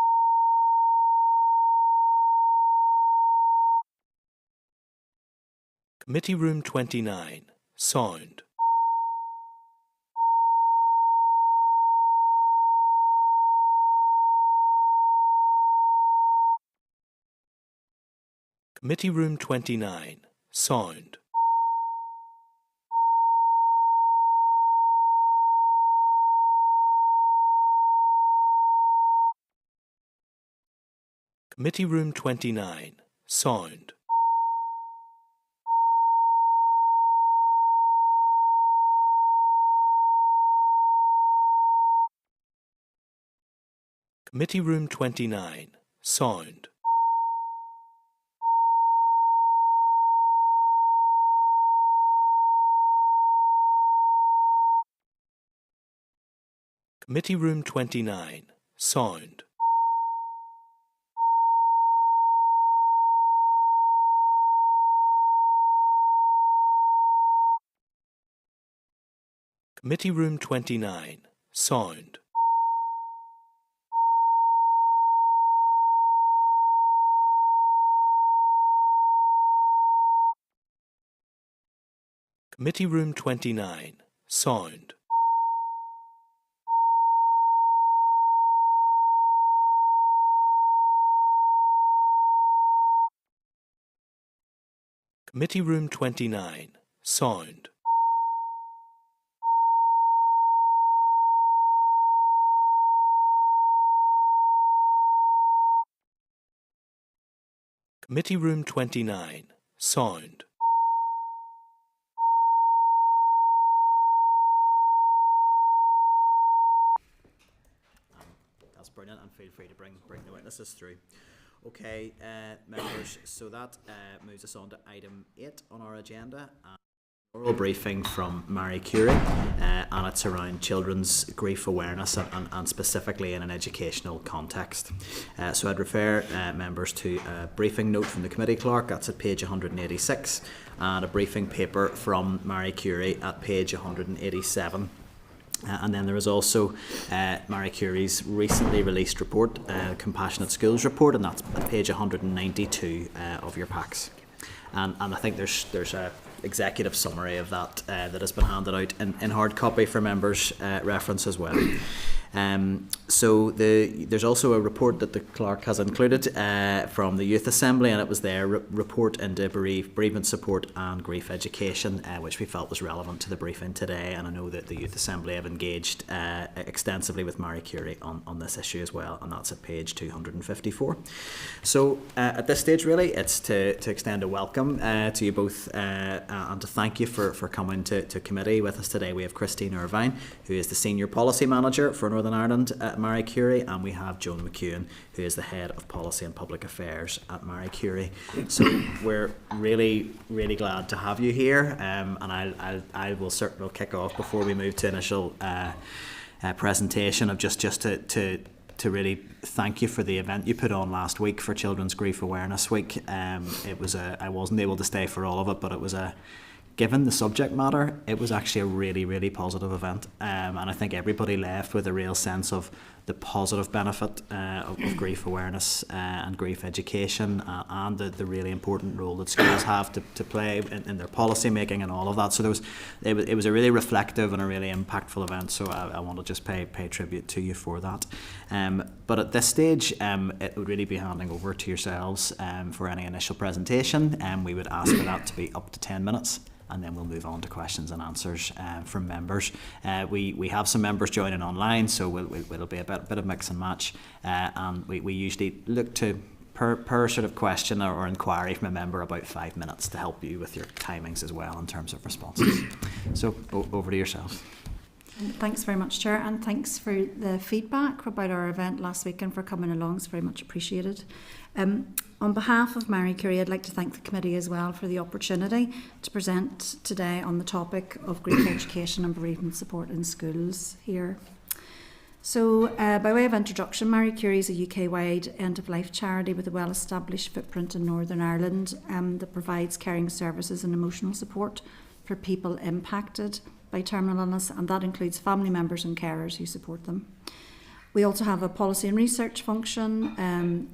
Committee Room 29, Sound. Committee Room 29, Sound. Committee Room 29, Sound. Committee Room 29, Sound. Committee Room 29, Sound. Committee Room 29, Sound. Committee Room 29, Sound. Committee Room 29, Sound. Committee Room 29, Sound. That's brilliant, and feel free to bring the witnesses through. Okay, members, so that moves us on to item 8 on our agenda. Oral briefing from Marie Curie, and it's around children's grief awareness and specifically in an educational context. So I'd refer members to a briefing note from the committee clerk, that's at page 186, and a briefing paper from Marie Curie at page 187. And then there is also Marie Curie's recently released report, Compassionate Schools report, and that's at page 192 of your packs. And I think there's a executive summary of that that has been handed out in hard copy for members' reference as well. So there's also a report that the clerk has included from the Youth Assembly, and it was their report into bereavement support and grief education, which we felt was relevant to the briefing today. And I know that the Youth Assembly have engaged extensively with Marie Curie on this issue as well, and that's at page 254. So at this stage, really, it's to extend a welcome to you both and to thank you for coming to committee with us today. We have Christine Irvine, who is the Senior Policy Manager for Northern Ireland at Marie Curie, and we have Joan McEwen, who is the Head of Policy and Public Affairs at Marie Curie. So we're really glad to have you here, and I will certainly kick off before we move to initial presentation of just to really thank you for the event you put on last week for Children's Grief Awareness Week. It was I wasn't able to stay for all of it, but it was given the subject matter, it was actually a really positive event, and I think everybody left with a real sense of the positive benefit of grief awareness and grief education, and the really important role that schools have to play in their policy making and all of that. So it was a really reflective and a really impactful event, so I want to just pay tribute to you for that. But at this stage, it would really be handing over to yourselves for any initial presentation, and we would ask for that to be up to 10 minutes. And then we'll move on to questions and answers from members. We have some members joining online, so it'll be a bit of mix and match. And we usually look to, per sort of question or inquiry from a member, about 5 minutes to help you with your timings as well in terms of responses. So over to yourselves. Thanks very much, Chair, and thanks for the feedback about our event last week and for coming along. It's very much appreciated. On behalf of Marie Curie, I'd like to thank the committee as well for the opportunity to present today on the topic of grief education and bereavement support in schools here. So, by way of introduction, Marie Curie is a UK-wide end-of-life charity with a well-established footprint in Northern Ireland that provides caring services and emotional support for people impacted by terminal illness, and that includes family members and carers who support them. We also have a policy and research function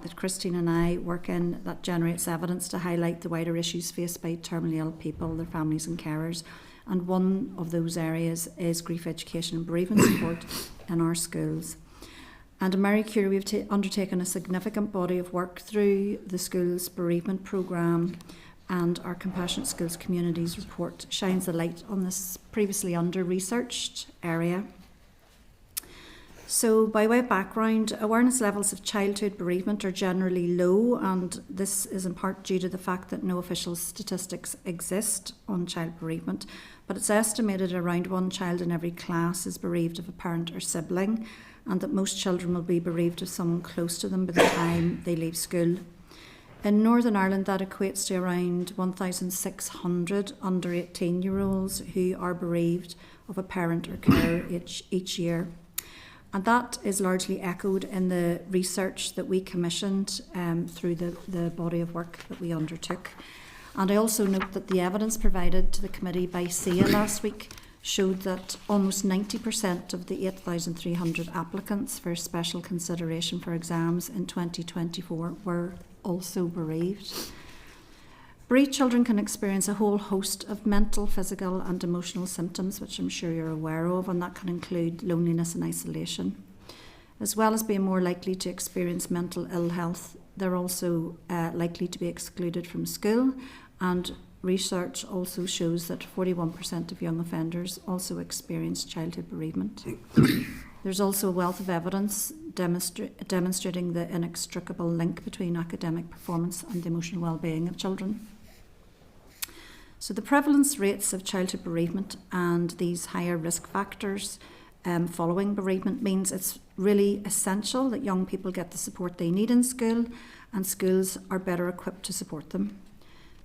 that Christine and I work in that generates evidence to highlight the wider issues faced by terminally ill people, their families and carers. And one of those areas is grief education and bereavement support in our schools. And at Marie Curie, we've undertaken a significant body of work through the school's bereavement programme, and our Compassionate Schools Communities report shines a light on this previously under-researched area. So, by way of background, awareness levels of childhood bereavement are generally low, and this is in part due to the fact that no official statistics exist on child bereavement, but it's estimated around one child in every class is bereaved of a parent or sibling, and that most children will be bereaved of someone close to them by the time they leave school. In Northern Ireland, that equates to around 1,600 under 18-year-olds who are bereaved of a parent or carer each year. And that is largely echoed in the research that we commissioned through the body of work that we undertook. And I also note that the evidence provided to the committee by SIA last week showed that almost 90% of the 8,300 applicants for special consideration for exams in 2024 were also bereaved. Bereaved children can experience a whole host of mental, physical and emotional symptoms, which I'm sure you're aware of, and that can include loneliness and isolation. As well as being more likely to experience mental ill health, they're also likely to be excluded from school, and research also shows that 41% of young offenders also experience childhood bereavement. There's also a wealth of evidence demonstrating the inextricable link between academic performance and the emotional well-being of children. So the prevalence rates of childhood bereavement and these higher risk factors following bereavement means it's really essential that young people get the support they need in school, and schools are better equipped to support them.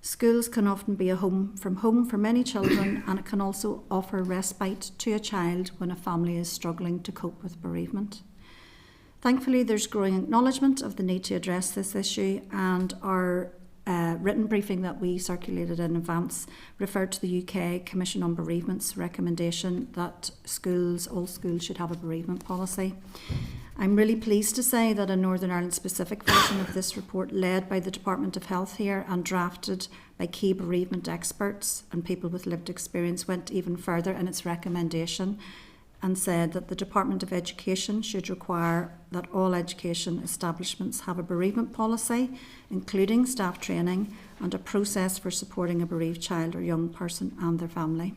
Schools can often be a home for many children, and it can also offer respite to a child when a family is struggling to cope with bereavement. Thankfully, there's growing acknowledgement of the need to address this issue, and our written briefing that we circulated in advance referred to the UK Commission on Bereavement's recommendation that all schools should have a bereavement policy. I'm really pleased to say that a Northern Ireland specific version of this report, led by the Department of Health here and drafted by key bereavement experts and people with lived experience, went even further in its recommendation and said that the Department of Education should require that all education establishments have a bereavement policy, including staff training and a process for supporting a bereaved child or young person and their family.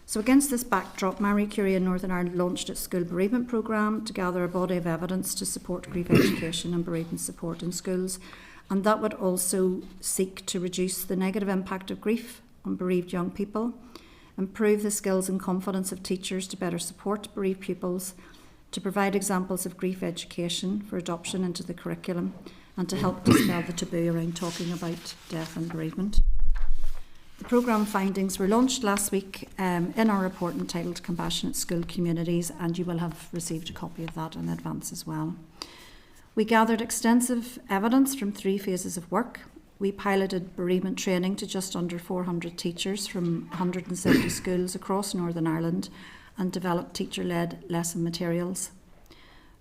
So against this backdrop, Marie Curie in Northern Ireland launched its school bereavement programme to gather a body of evidence to support grief education and bereavement support in schools, and that would also seek to reduce the negative impact of grief on bereaved young people, improve the skills and confidence of teachers to better support bereaved pupils, to provide examples of grief education for adoption into the curriculum, and to help dispel the taboo around talking about death and bereavement. The programme findings were launched last week in our report entitled Compassionate School Communities, and you will have received a copy of that in advance as well. We gathered extensive evidence from 3 phases of work. We piloted bereavement training to just under 400 teachers from 170 schools across Northern Ireland and developed teacher-led lesson materials.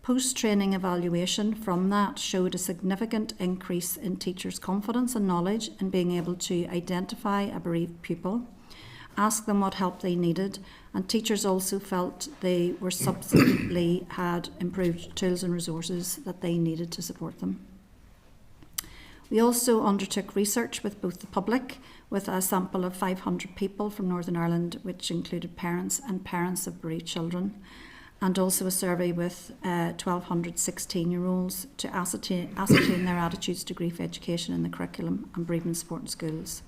Post-training evaluation from that showed a significant increase in teachers' confidence and knowledge in being able to identify a bereaved pupil, ask them what help they needed, and teachers also felt they were subsequently had improved tools and resources that they needed to support them. We also undertook research with both the public, with a sample of 500 people from Northern Ireland, which included parents and parents of bereaved children, and also a survey with 1,200 16-year-olds to ascertain their attitudes to grief education in the curriculum and bereavement support in schools.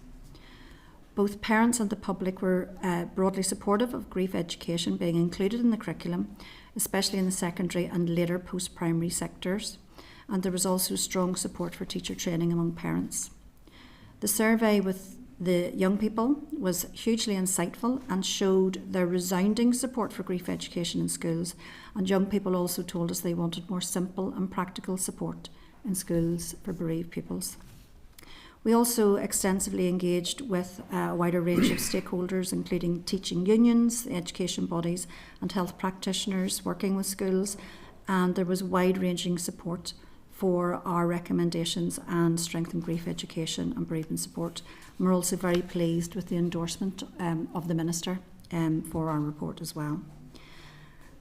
Both parents and the public were broadly supportive of grief education being included in the curriculum, especially in the secondary and later post-primary sectors, and there was also strong support for teacher training among parents. The survey with the young people was hugely insightful and showed their resounding support for grief education in schools, and young people also told us they wanted more simple and practical support in schools for bereaved pupils. We also extensively engaged with a wider range of stakeholders, including teaching unions, education bodies and health practitioners working with schools, and there was wide-ranging support for our recommendations and strengthen grief education and bereavement support. And we're also very pleased with the endorsement of the Minister for our report as well.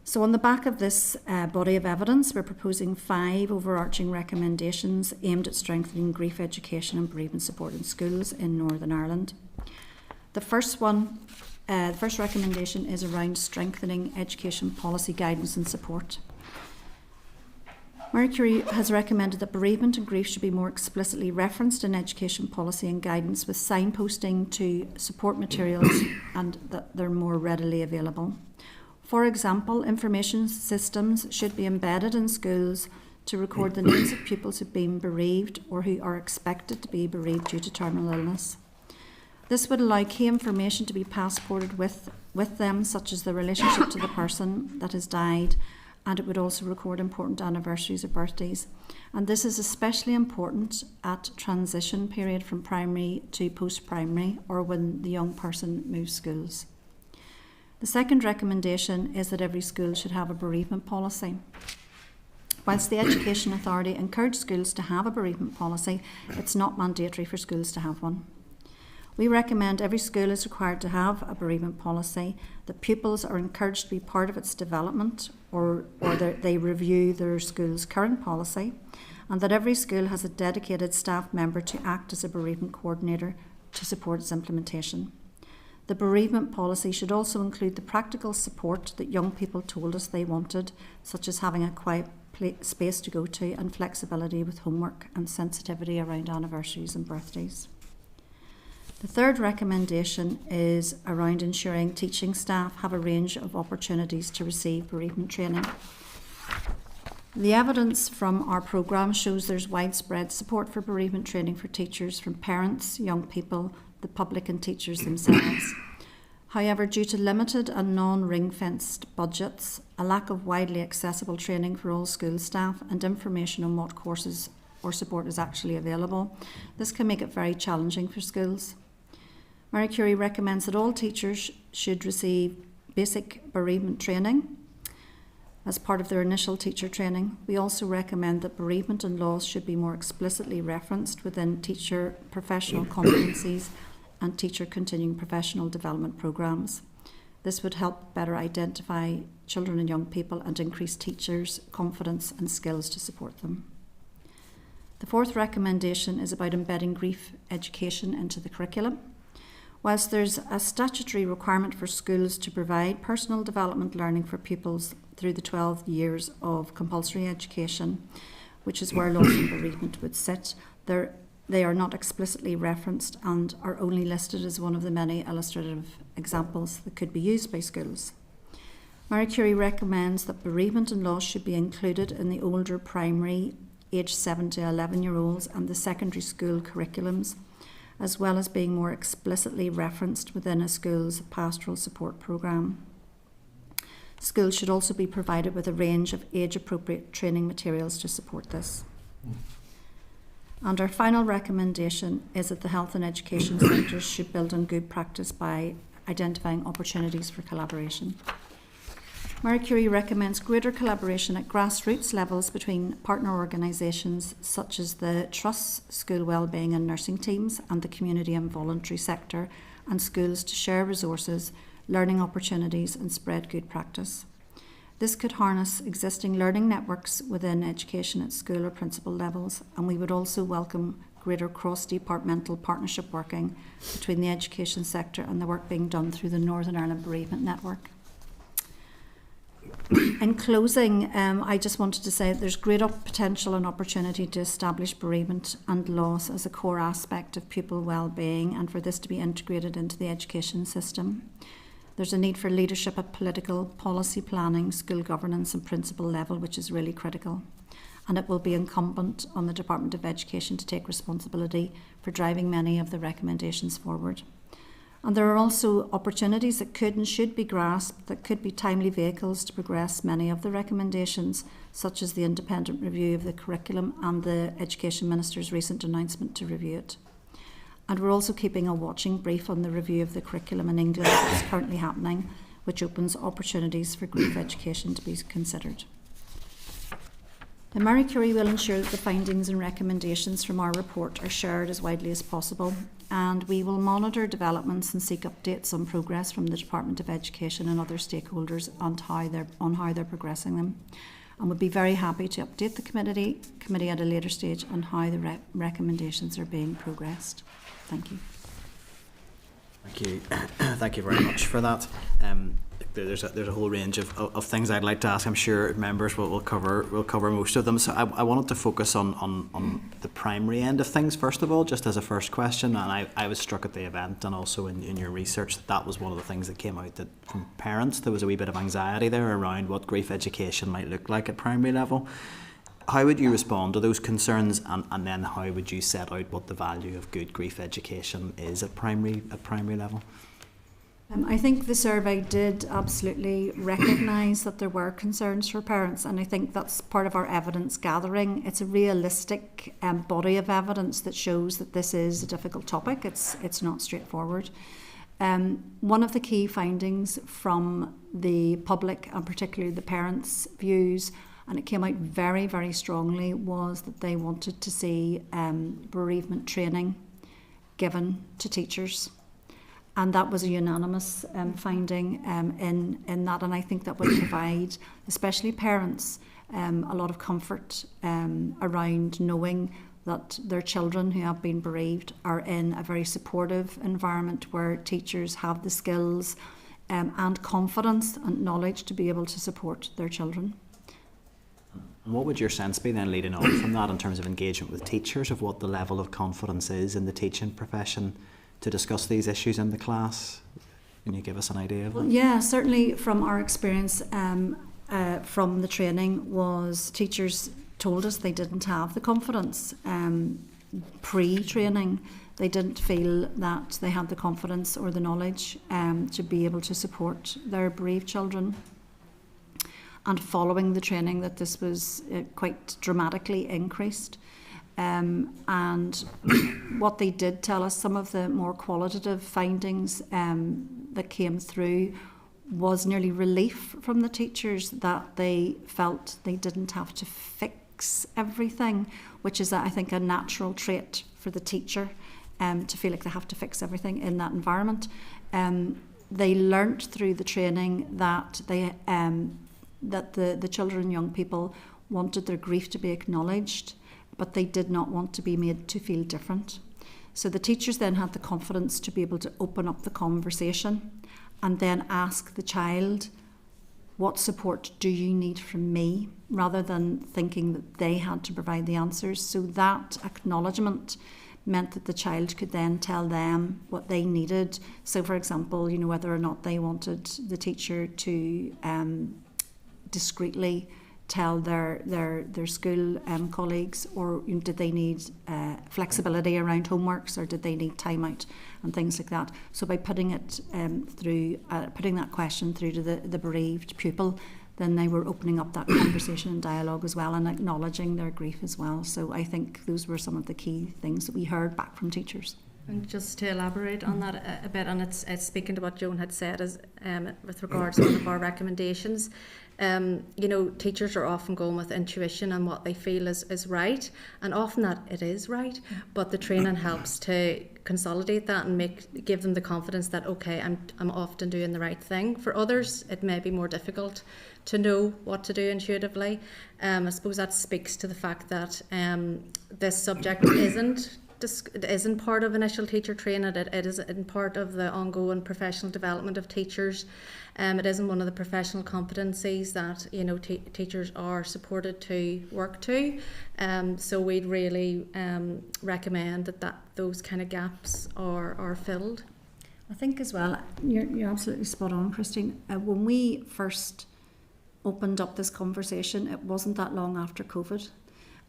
So on the back of this body of evidence, we're proposing 5 overarching recommendations aimed at strengthening grief education and bereavement support in schools in Northern Ireland. The first recommendation is around strengthening education policy guidance and support. Marie Curie has recommended that bereavement and grief should be more explicitly referenced in education policy and guidance, with signposting to support materials and that they're more readily available. For example, information systems should be embedded in schools to record the names of pupils who've been bereaved or who are expected to be bereaved due to terminal illness. This would allow key information to be passported with them, such as the relationship to the person that has died, and it would also record important anniversaries or birthdays. And this is especially important at transition period from primary to post-primary, or when the young person moves schools. The second recommendation is that every school should have a bereavement policy. Whilst the Education Authority encourages schools to have a bereavement policy, it's not mandatory for schools to have one. We recommend every school is required to have a bereavement policy, that pupils are encouraged to be part of its development or they review their school's current policy, and that every school has a dedicated staff member to act as a bereavement coordinator to support its implementation. The bereavement policy should also include the practical support that young people told us they wanted, such as having a quiet space to go to and flexibility with homework and sensitivity around anniversaries and birthdays. The third recommendation is around ensuring teaching staff have a range of opportunities to receive bereavement training. The evidence from our programme shows there's widespread support for bereavement training for teachers from parents, young people, the public and teachers themselves. However, due to limited and non-ring-fenced budgets, a lack of widely accessible training for all school staff and information on what courses or support is actually available, this can make it very challenging for schools. Marie Curie recommends that all teachers should receive basic bereavement training as part of their initial teacher training. We also recommend that bereavement and loss should be more explicitly referenced within teacher professional competencies and teacher continuing professional development programmes. This would help better identify children and young people and increase teachers' confidence and skills to support them. The fourth recommendation is about embedding grief education into the curriculum. Whilst there's a statutory requirement for schools to provide personal development learning for pupils through the 12 years of compulsory education, which is where loss and bereavement would sit, they are not explicitly referenced and are only listed as one of the many illustrative examples that could be used by schools. Marie Curie recommends that bereavement and loss should be included in the older primary, aged 7 to 11-year-olds, and the secondary school curriculums, as well as being more explicitly referenced within a school's pastoral support programme. Schools should also be provided with a range of age-appropriate training materials to support this. And our final recommendation is that the health and education centres should build on good practice by identifying opportunities for collaboration. Marie Curie recommends greater collaboration at grassroots levels between partner organisations such as the trusts, school wellbeing and nursing teams, and the community and voluntary sector, and schools to share resources, learning opportunities and spread good practice. This could harness existing learning networks within education at school or principal levels, and we would also welcome greater cross-departmental partnership working between the education sector and the work being done through the Northern Ireland Bereavement Network. In closing, I just wanted to say that there's great potential and opportunity to establish bereavement and loss as a core aspect of pupil well-being, and for this to be integrated into the education system. There's a need for leadership at political, policy planning, school governance and principal level, which is really critical. And it will be incumbent on the Department of Education to take responsibility for driving many of the recommendations forward. And there are also opportunities that could and should be grasped that could be timely vehicles to progress many of the recommendations, such as the independent review of the curriculum and the Education Minister's recent announcement to review it. And we're also keeping a watching brief on the review of the curriculum in England that's currently happening, which opens opportunities for grief education to be considered. The Marie Curie will ensure that the findings and recommendations from our report are shared as widely as possible, and we will monitor developments and seek updates on progress from the Department of Education and other stakeholders on how they're progressing them, and would be very happy to update the committee at a later stage on how the recommendations are being progressed. Thank you. Thank you. Thank you very much for that. There's a whole range of things I'd like to ask. I'm sure members will cover most of them. So I wanted to focus on the primary end of things first of all, just as a first question. And I was struck at the event and also in your research that was one of the things that came out, that from parents there was a wee bit of anxiety there around what grief education might look like at primary level. How would you respond to those concerns, and then how would you set out what the value of good grief education is at primary level? I think the survey did absolutely recognise that there were concerns for parents, and I think that's part of our evidence gathering. It's a realistic body of evidence that shows that this is a difficult topic. It's not straightforward. One of the key findings from the public, and particularly the parents' views, and it came out very, very strongly, was that they wanted to see bereavement training given to teachers. And that was a unanimous finding in that, and I think that would provide, especially parents, a lot of comfort around knowing that their children who have been bereaved are in a very supportive environment where teachers have the skills and confidence and knowledge to be able to support their children. And what would your sense be then, leading on from that, in terms of engagement with teachers, of what the level of confidence is in the teaching profession to discuss these issues in the class? Can you give us an idea of that? Yeah, certainly from our experience from the training, was teachers told us they didn't have the confidence pre-training. They didn't feel that they had the confidence or the knowledge to be able to support their bereaved children. And following the training, that this was quite dramatically increased. And what they did tell us, some of the more qualitative findings that came through, was nearly relief from the teachers that they felt they didn't have to fix everything, which is, I think, a natural trait for the teacher, to feel like they have to fix everything in that environment. They learnt through the training that the children and young people wanted their grief to be acknowledged, but they did not want to be made to feel different. So the teachers then had the confidence to be able to open up the conversation and then ask the child, what support do you need from me, rather than thinking that they had to provide the answers. So that acknowledgement meant that the child could then tell them what they needed. So for example, whether or not they wanted the teacher to discreetly tell their school colleagues, or did they need flexibility around homeworks, or did they need time out and things like that. So by putting it putting that question through to the bereaved pupil, then they were opening up that conversation and dialogue as well, and acknowledging their grief as well. So I think those were some of the key things that we heard back from teachers. And just to elaborate on that a bit, and it's speaking to what Joan had said as with regards to one of our recommendations, teachers are often going with intuition and what they feel is right, and often that it is right, but the training helps to consolidate that and give them the confidence that, okay, I'm often doing the right thing. For others, it may be more difficult to know what to do intuitively. I suppose that speaks to the fact that this subject isn't part of initial teacher training. It isn't part of the ongoing professional development of teachers. It isn't one of the professional competencies that teachers are supported to work to. So we'd really recommend that those kind of gaps are filled. I think as well, you're absolutely spot on, Christine. When we first opened up this conversation, it wasn't that long after COVID.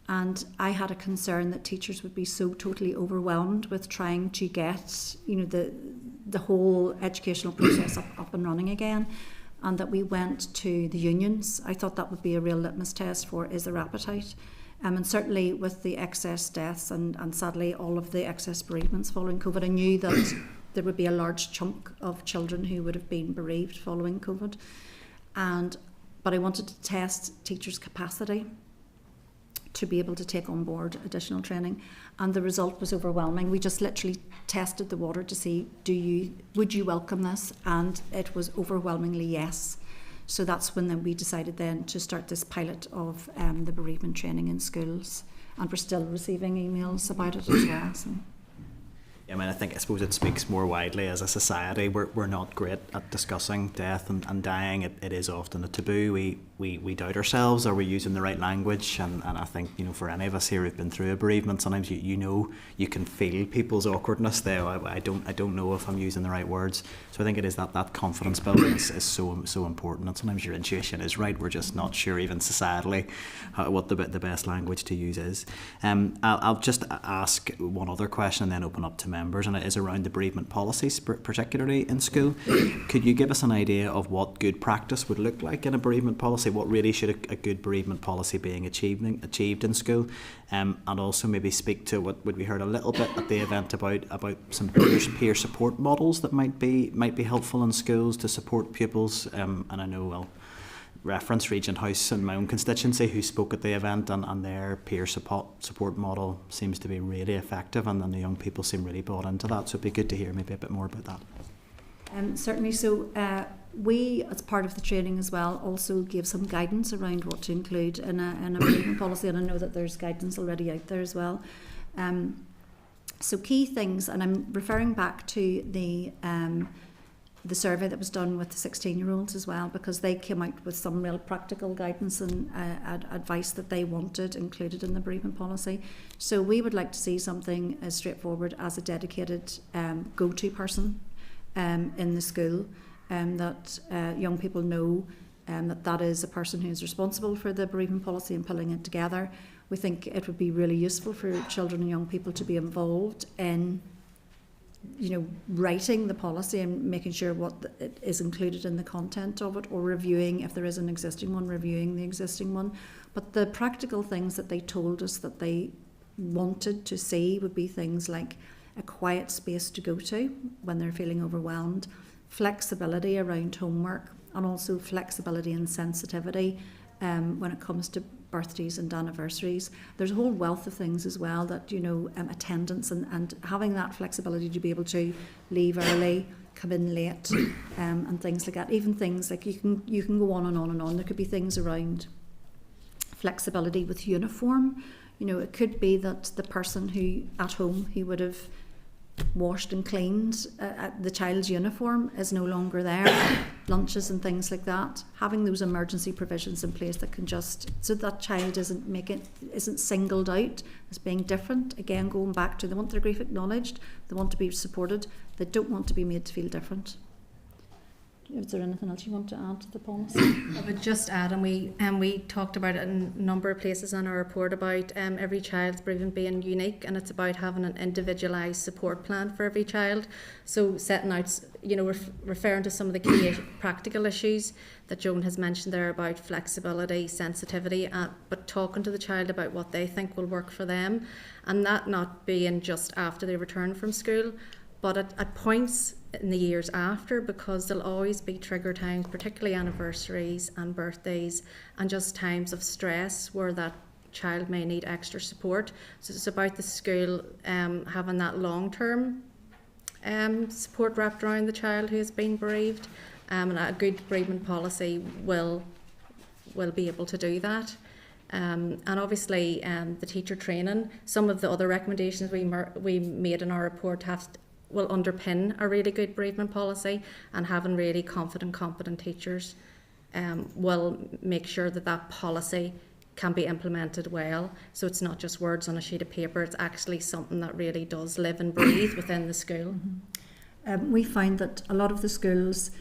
And I had a concern that teachers would be so totally overwhelmed with trying to get, the whole educational process up and running again, and that we went to the unions. I thought that would be a real litmus test for is there appetite. And certainly with the excess deaths and sadly all of the excess bereavements following COVID, I knew that there would be a large chunk of children who would have been bereaved following COVID. But I wanted to test teachers' capacity to be able to take on board additional training, and the result was overwhelming. We just literally tested the water to see, would you welcome this? And it was overwhelmingly yes. So that's when we decided then to start this pilot of the bereavement training in schools, and we're still receiving emails about it as well. So. I mean, I suppose it speaks more widely as a society. We're not great at discussing death and dying. It is often a taboo. We doubt ourselves. Are we using the right language? And I think, for any of us here who've been through a bereavement, sometimes you can feel people's awkwardness there. I don't know if I'm using the right words. So I think it is that confidence building is so important. And sometimes your intuition is right. We're just not sure, even societally, what the best language to use is. I'll just ask one other question and then open up to members, and it is around the bereavement policies, particularly in school. Could you give us an idea of what good practice would look like in a bereavement policy? What really should a good bereavement policy being achieved in school? And also maybe speak to what we heard a little bit at the event about some peer support models that might be helpful in schools to support pupils. And I know I'll reference Regent House in my own constituency, who spoke at the event, and their peer support model seems to be really effective, and the young people seem really bought into that. So it'd be good to hear maybe a bit more about that. Certainly. So we, as part of the training as well, also gave some guidance around what to include in a bereavement policy, and I know that there's guidance already out there as well. So key things, and I'm referring back to the survey that was done with the 16-year-olds as well, because they came out with some real practical guidance and advice that they wanted included in the bereavement policy. So we would like to see something as straightforward as a dedicated go-to person in the school, that young people know that is a person who is responsible for the bereavement policy and pulling it together. We think it would be really useful for children and young people to be involved in writing the policy and making sure what it is included in the content of it, or reviewing, if there is an existing one, reviewing the existing one. But the practical things that they told us that they wanted to see would be things like a quiet space to go to when they're feeling overwhelmed, flexibility around homework, and also flexibility and sensitivity when it comes to birthdays and anniversaries. There's a whole wealth of things as well that, attendance and having that flexibility to be able to leave early, come in late, and things like that. Even things like you can go on and on and on. There could be things around flexibility with uniform. It could be that the person who at home who would have washed and cleaned the child's uniform is no longer there, lunches and things like that. Having those emergency provisions in place that can just, so that child isn't singled out as being different. Again, going back to, they want their grief acknowledged, they want to be supported, they don't want to be made to feel different. Is there anything else you want to add to the policy? I would just add, and we talked about it in a number of places in our report about every child's bereavement being unique, and it's about having an individualised support plan for every child. So setting out, referring to some of the key practical issues that Joan has mentioned there about flexibility, sensitivity, but talking to the child about what they think will work for them, and that not being just after they return from school, but at points in the years after, because there'll always be trigger times, particularly anniversaries and birthdays, and just times of stress where that child may need extra support. So it's about the school having that long-term support wrapped around the child who has been bereaved, and a good bereavement policy will be able to do that. And obviously the teacher training, some of the other recommendations we made in our report will underpin a really good bereavement policy, and having really confident, competent teachers will make sure that policy can be implemented well. So it's not just words on a sheet of paper, it's actually something that really does live and breathe within the school. We find that a lot of the schools,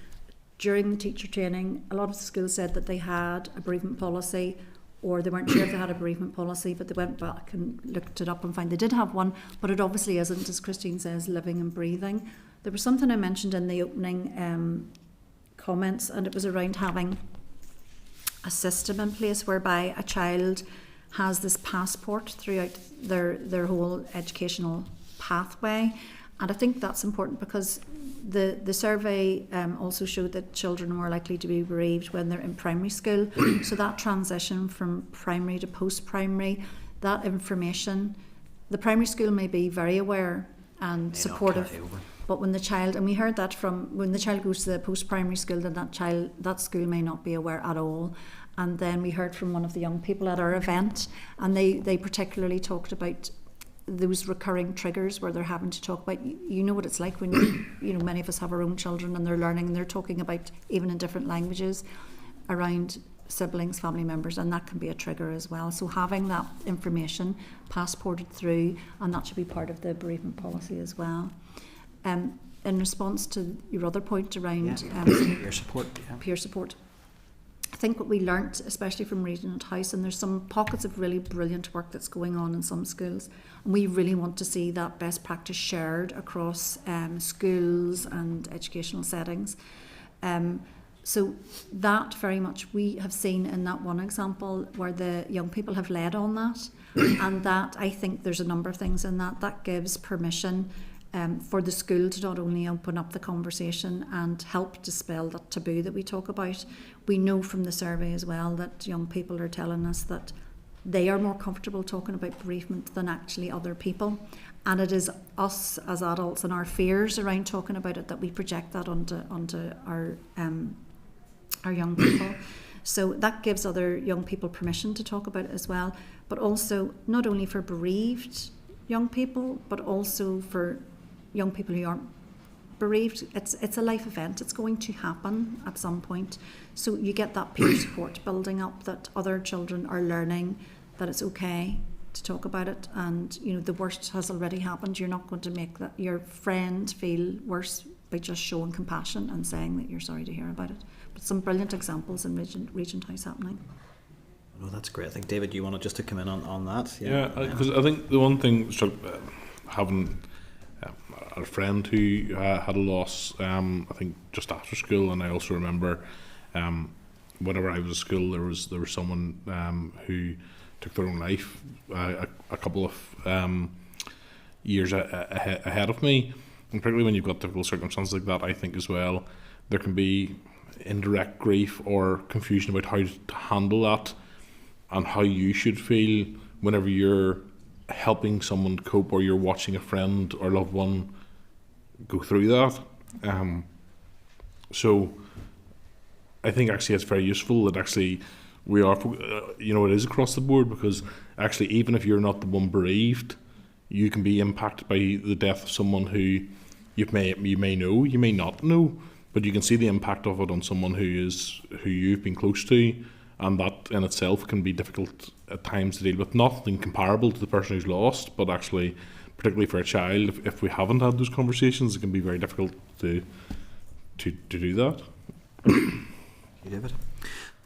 during the teacher training, a lot of the schools said that they had a bereavement policy, or they weren't sure if they had a bereavement policy, but they went back and looked it up and found they did have one, but it obviously isn't, as Christine says, living and breathing. There was something I mentioned in the opening comments, and it was around having a system in place whereby a child has this passport throughout their whole educational pathway. And I think that's important because the survey also showed that children are more likely to be bereaved when they're in primary school. So that transition from primary to post-primary, that information, the primary school may be very aware and supportive, but when the child, and we heard that from when the child goes to the post-primary school, then that school may not be aware at all. And then we heard from one of the young people at our event, and they particularly talked about those recurring triggers where they're having to talk about, you know what it's like when many of us have our own children and they're learning and they're talking about, even in different languages, around siblings, family members, and that can be a trigger as well. So having that information passported through, and that should be part of the bereavement policy as well. In response to your other point around peer support. Peer support. I think what we learnt, especially from Regent House, and there's some pockets of really brilliant work that's going on in some schools, and we really want to see that best practice shared across schools and educational settings. So that very much we have seen in that one example where the young people have led on that, and that I think there's a number of things in that gives permission for the school to not only open up the conversation and help dispel that taboo that we talk about. We know from the survey as well that young people are telling us that they are more comfortable talking about bereavement than actually other people, and it is us as adults and our fears around talking about it that we project that onto our young people. So that gives other young people permission to talk about it as well, but also not only for bereaved young people, but also for young people who aren't bereaved. It's a life event. It's going to happen at some point. So you get that peer support building up, that other children are learning that it's okay to talk about it, and the worst has already happened. You're not going to make that your friend feel worse by just showing compassion and saying that you're sorry to hear about it. But some brilliant examples in Regent House happening. Oh, that's great. I think, David, you wanted just to come in on that? Yeah, because I think the one thing, having a friend who had a loss, I think just after school, and I also remember whenever I was at school, there was someone who took their own life a couple of years ahead of me, and particularly when you've got difficult circumstances like that, I think as well there can be indirect grief or confusion about how to handle that and how you should feel whenever you're helping someone cope or you're watching a friend or loved one go through that. So I think actually it's very useful that actually we are, it is across the board, because actually even if you're not the one bereaved, you can be impacted by the death of someone who you may know, you may not know, but you can see the impact of it on someone who you've been close to, and that in itself can be difficult at times to deal with. Nothing comparable to the person who's lost, but actually, particularly for a child, if we haven't had those conversations, it can be very difficult to do that. Thank you, David.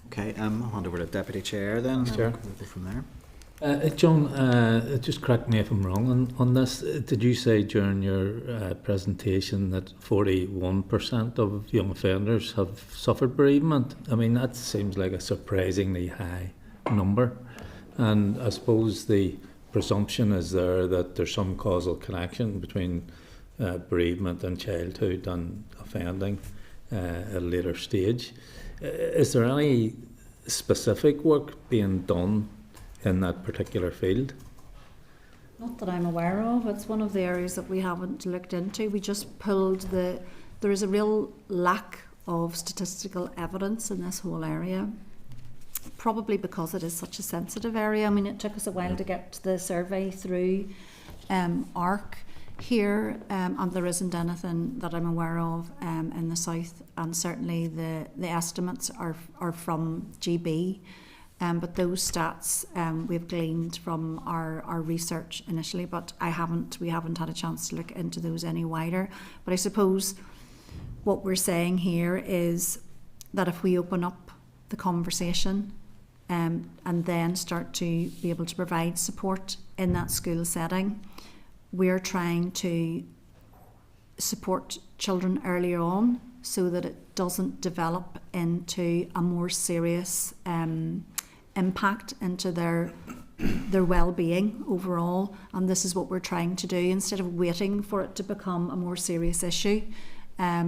Okay, I'll hand over to Deputy Chair then. Chair. We'll go from there. Joan, just correct me if I'm wrong on this. Did you say during your presentation that 41% of young offenders have suffered bereavement? I mean, that seems like a surprisingly high number. And I suppose the presumption is there that there's some causal connection between bereavement and childhood and offending at a later stage. Is there any specific work being done in that particular field? Not that I'm aware of. It's one of the areas that we haven't looked into. We just pulled there is a real lack of statistical evidence in this whole area, probably because it is such a sensitive area. I mean, it took us a while to get the survey through ARC here, and there isn't anything that I'm aware of in the south, and certainly the estimates are from GB. But those stats we've gleaned from our research initially, but we haven't had a chance to look into those any wider. But I suppose what we're saying here is that if we open up the conversation and then start to be able to provide support in that school setting, we're trying to support children earlier on so that it doesn't develop into a more serious impact into their well-being overall. And this is what we're trying to do, instead of waiting for it to become a more serious issue,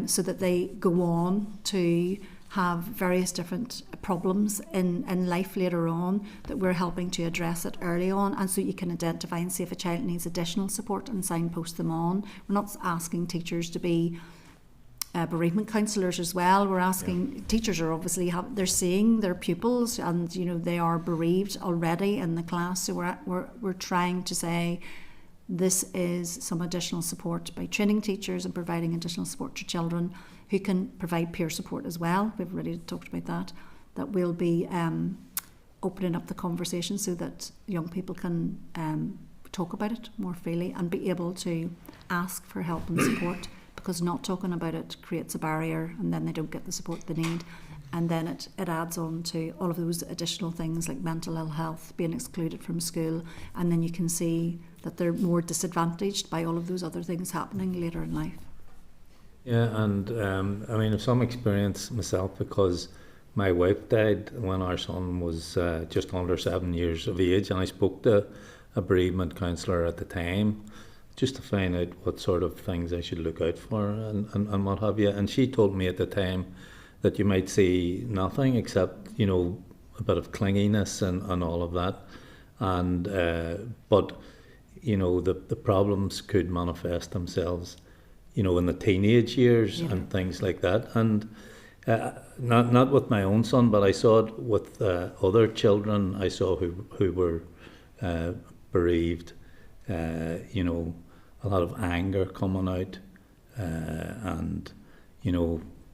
so that they go on to have various different problems in life later on, that we're helping to address it early on, and so you can identify and see if a child needs additional support and signpost them on. We're not asking teachers to be bereavement counsellors as well. We're asking teachers are obviously they're seeing their pupils, and they are bereaved already in the class. So we're trying to say this is some additional support by training teachers and providing additional support to children who can provide peer support as well. We've already talked about that. That will be opening up the conversation so that young people can talk about it more freely and be able to ask for help and support, because not talking about it creates a barrier, and then they don't get the support they need, and then it adds on to all of those additional things like mental ill health, being excluded from school, and then you can see that they're more disadvantaged by all of those other things happening later in life. Yeah, and I mean, I've some experience myself, because my wife died when our son was just under 7 years of age, and I spoke to a bereavement counsellor at the time just to find out what sort of things I should look out for and what have you. And she told me at the time that you might see nothing except, a bit of clinginess and all of that. And but, the problems could manifest themselves, in the teenage years and things like that. And not with my own son, but I saw it with other children I saw who were bereaved. A lot of anger coming out, and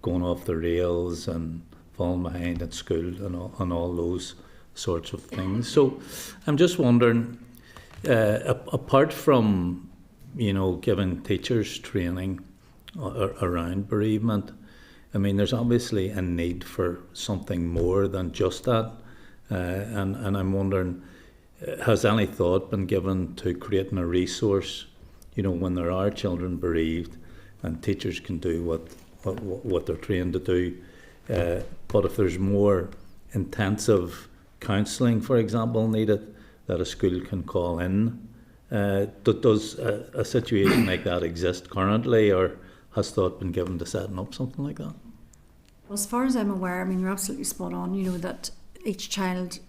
going off the rails and falling behind at school and all those sorts of things. So I'm just wondering, apart from giving teachers training around bereavement, I mean, there's obviously a need for something more than just that, and I'm wondering, has any thought been given to creating a resource, when there are children bereaved, and teachers can do what they're trained to do, but if there's more intensive counselling, for example, needed, that a school can call in? Does a situation like that exist currently, or has thought been given to setting up something like that? Well, as far as I'm aware, I mean, you're absolutely spot on, that each child,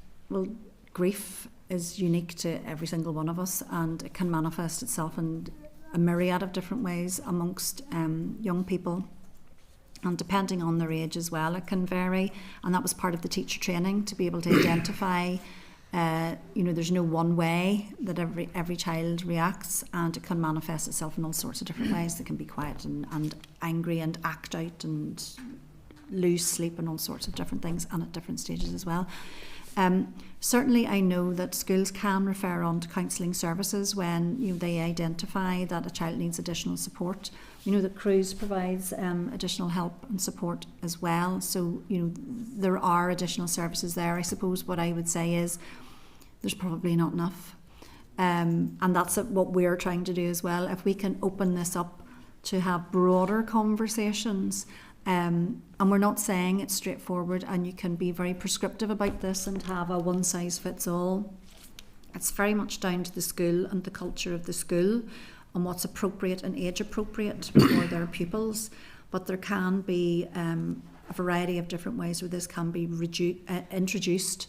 grief is unique to every single one of us, and it can manifest itself in a myriad of different ways amongst young people, and depending on their age as well, it can vary. And that was part of the teacher training, to be able to identify there's no one way that every child reacts, and it can manifest itself in all sorts of different ways. They can be quiet and angry and act out and lose sleep and all sorts of different things, and at different stages as well. Certainly I know that schools can refer on to counselling services when they identify that a child needs additional support. That CRUISE provides additional help and support as well. So, there are additional services there. I suppose what I would say is there's probably not enough. And that's what we're trying to do as well. If we can open this up to have broader conversations, and we're not saying it's straightforward and you can be very prescriptive about this and have a one-size-fits-all. It's very much down to the school and the culture of the school and what's appropriate and age-appropriate for their pupils. But there can be a variety of different ways where this can be introduced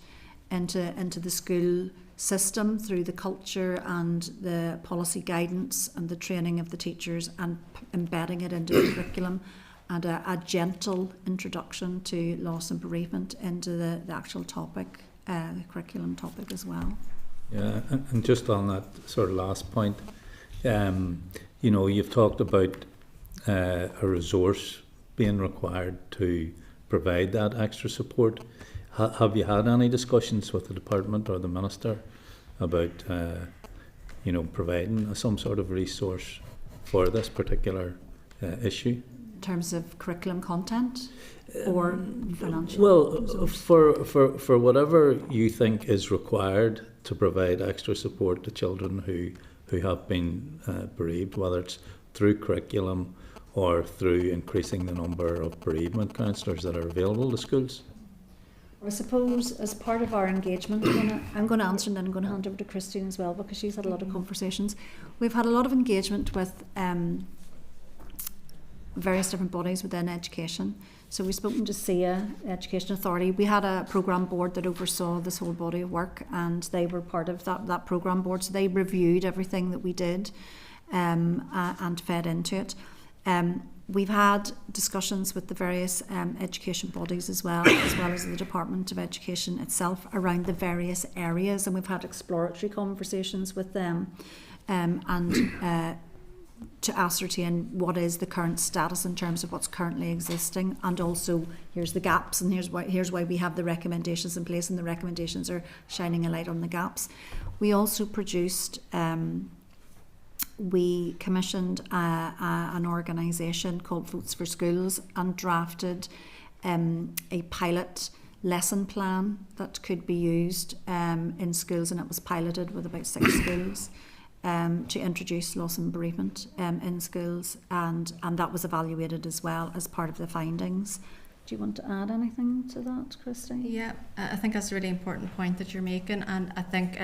into the school system through the culture and the policy guidance and the training of the teachers, and embedding it into the curriculum, and a gentle introduction to loss and bereavement into the actual topic, the curriculum topic as well. Yeah, and just on that sort of last point, you've talked about a resource being required to provide that extra support. Have you had any discussions with the department or the minister about, providing some sort of resource for this particular issue? In terms of curriculum content or financial? Well, for whatever you think is required to provide extra support to children who have been bereaved, whether it's through curriculum or through increasing the number of bereavement counsellors that are available to schools. I suppose as part of our engagement, I'm going to answer and then I'm going to hand over to Christine as well, because she's had a lot of conversations. We've had a lot of engagement with various different bodies within education. So we've spoken to SIA, Education Authority. We had a programme board that oversaw this whole body of work, and they were part of that programme board. So they reviewed everything that we did and fed into it. We've had discussions with the various education bodies as well as the Department of Education itself around the various areas, and we've had exploratory conversations with them to ascertain what is the current status in terms of what's currently existing, and also here's the gaps, and here's why we have the recommendations in place, and the recommendations are shining a light on the gaps. We also produced we commissioned an organisation called Votes for Schools and drafted a pilot lesson plan that could be used in schools, and it was piloted with about 6 schools to introduce loss and bereavement in schools, and that was evaluated as well as part of the findings. Do you want to add anything to that, Christine? Yeah, I think that's a really important point that you're making, and I think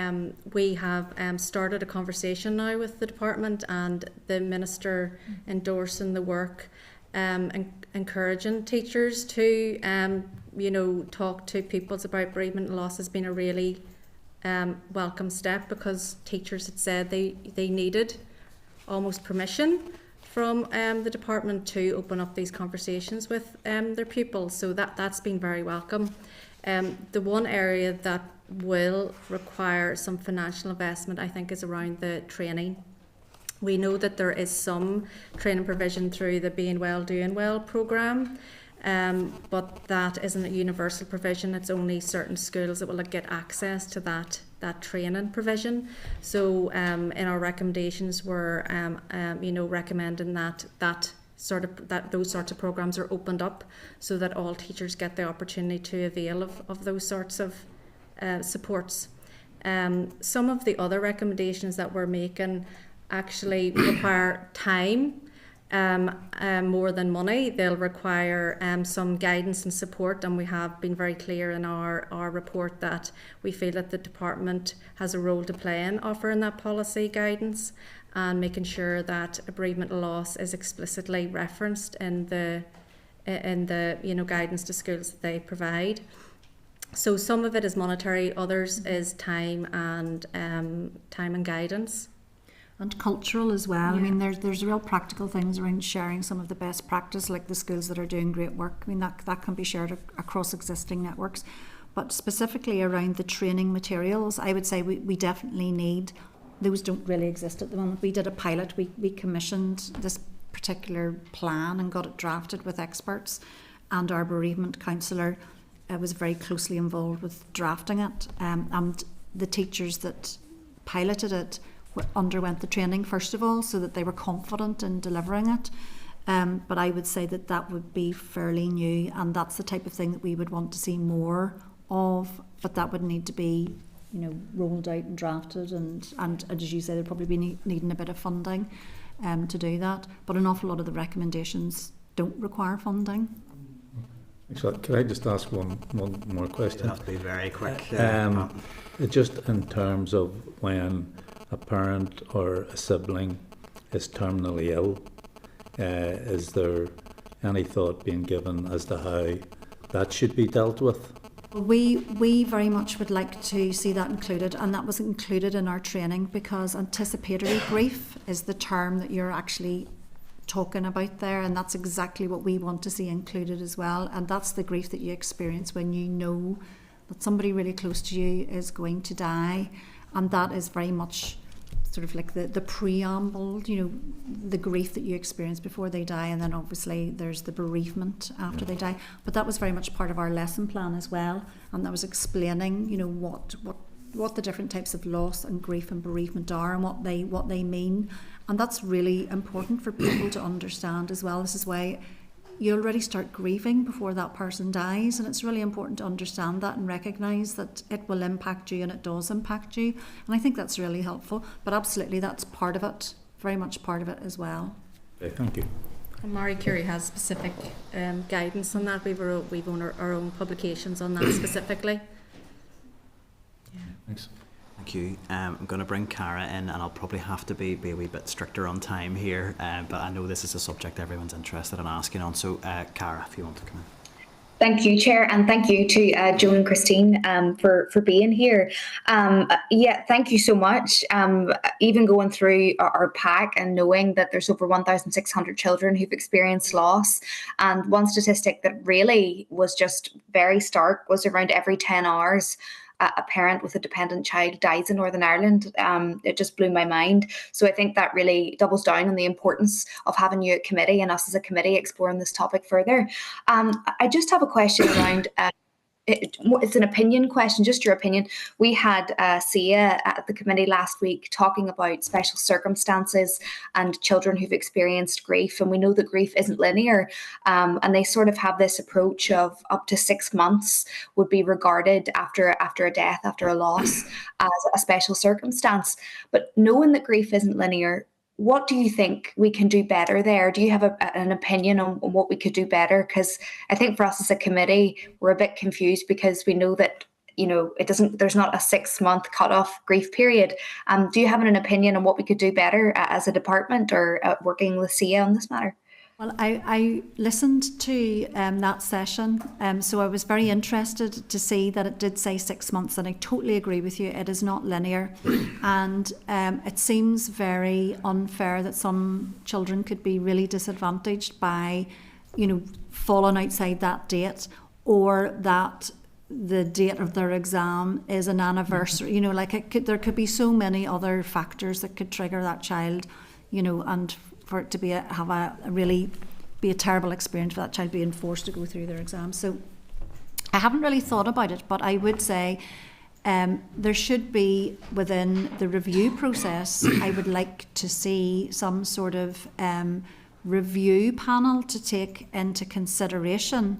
we have started a conversation now with the department and the minister endorsing the work, encouraging teachers to talk to pupils about bereavement and loss has been a really welcome step, because teachers had said they needed almost permission from the department to open up these conversations with their pupils, so that's been very welcome. The one area that will require some financial investment, I think, is around the training. We know that there is some training provision through the Being Well, Doing Well programme, but that isn't a universal provision. It's only certain schools that will get access to that training provision. So in our recommendations, we're recommending that those sorts of programs are opened up, so that all teachers get the opportunity to avail of those sorts of supports. Some of the other recommendations that we're making actually require time more than money. They'll require some guidance and support, and we have been very clear in our report that we feel that the department has a role to play in offering that policy guidance and making sure that bereavement and loss is explicitly referenced in the guidance to schools that they provide. So some of it is monetary, others is time and guidance. And cultural as well. Yeah. I mean, there's real practical things around sharing some of the best practice, like the schools that are doing great work. I mean, that can be shared across existing networks. But specifically around the training materials, I would say we definitely need, those don't really exist at the moment. We did a pilot, we commissioned this particular plan and got it drafted with experts, and our bereavement counsellor was very closely involved with drafting it. And the teachers that piloted it underwent the training first of all, so that they were confident in delivering it. But I would say that would be fairly new, and that's the type of thing that we would want to see more of, but that would need to be rolled out and drafted, and as you say, there'd probably be needing a bit of funding to do that. But an awful lot of the recommendations don't require funding. Actually, could I just ask one more question? You have to be very quick. Just in terms of when a parent or a sibling is terminally ill, is there any thought being given as to how that should be dealt with? We very much would like to see that included, and that was included in our training, because anticipatory grief is the term that you're actually talking about there, and that's exactly what we want to see included as well. And that's the grief that you experience when you know that somebody really close to you is going to die, and that is very much sort of like the preamble, the grief that you experience before they die, and then obviously there's the bereavement after they die. But that was very much part of our lesson plan as well, and that was explaining what the different types of loss and grief and bereavement are, and what they mean. And that's really important for people to understand as well. This is why you already start grieving before that person dies, and it's really important to understand that and recognise that it will impact you, and it does impact you. And I think that's really helpful. But absolutely, that's part of it, very much part of it as well. Okay, thank you. And Marie Curie has specific guidance on that. We've owned our own publications on that specifically. Thanks. Thank you. I'm going to bring Cara in, and I'll probably have to be a wee bit stricter on time here, but I know this is a subject everyone's interested in asking on. So, Cara, if you want to come in. Thank you, Chair, and thank you to Joan and Christine for being here. Yeah, thank you so much. Even going through our pack and knowing that there's over 1,600 children who've experienced loss, and one statistic that really was just very stark was around every 10 hours a parent with a dependent child dies in Northern Ireland. It just blew my mind. So I think that really doubles down on the importance of having you at committee and us as a committee exploring this topic further. I just have a question around it's an opinion question, just your opinion. We had Sia at the committee last week talking about special circumstances and children who've experienced grief. And we know that grief isn't linear. And they sort of have this approach of up to 6 months would be regarded after a death, after a loss, as a special circumstance. But knowing that grief isn't linear, what do you think we can do better there? Do you have an opinion on what we could do better? Because I think for us as a committee, we're a bit confused because we know that, there's not a 6 month cutoff grief period. Do you have an opinion on what we could do better as a department or working with SIA on this matter? Well, I listened to that session, so I was very interested to see that it did say 6 months, and I totally agree with you. It is not linear, and it seems very unfair that some children could be really disadvantaged by, falling outside that date, or that the date of their exam is an anniversary. There could be so many other factors that could trigger that child, and for it to be a terrible experience for that child being forced to go through their exams. So I haven't really thought about it, but I would say there should be, within the review process, I would like to see some sort of review panel to take into consideration,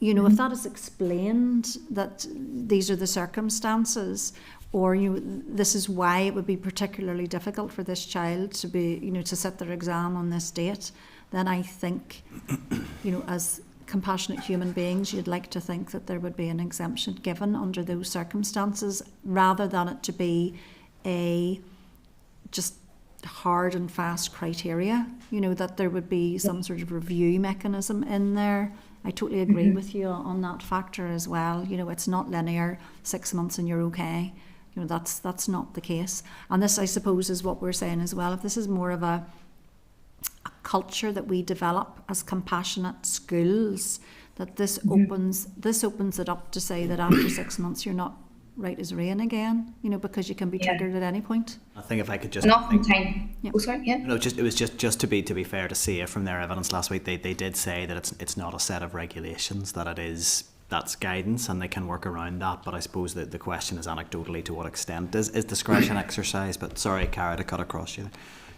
if that is explained, that these are the circumstances, or this is why it would be particularly difficult for this child to be, to sit their exam on this date, then I think, as compassionate human beings, you'd like to think that there would be an exemption given under those circumstances, rather than it to be a just hard and fast criteria, that there would be some sort of review mechanism in there. I totally agree with you on that factor as well. It's not linear, 6 months and you're okay. That's not the case. And this, I suppose, is what we're saying as well. If this is more of a culture that we develop as compassionate schools, that this opens it up to say that after 6 months you're not right as rain again, because you can be triggered at any point. I think if I could just... Not from time. Yeah. Oh, sorry, yeah. No, it was just to be fair to Sia, from their evidence last week, they did say that it's not a set of regulations, that that's guidance and they can work around that. But I suppose that the question is anecdotally to what extent is discretion exercised. But sorry, Cara, to cut across you.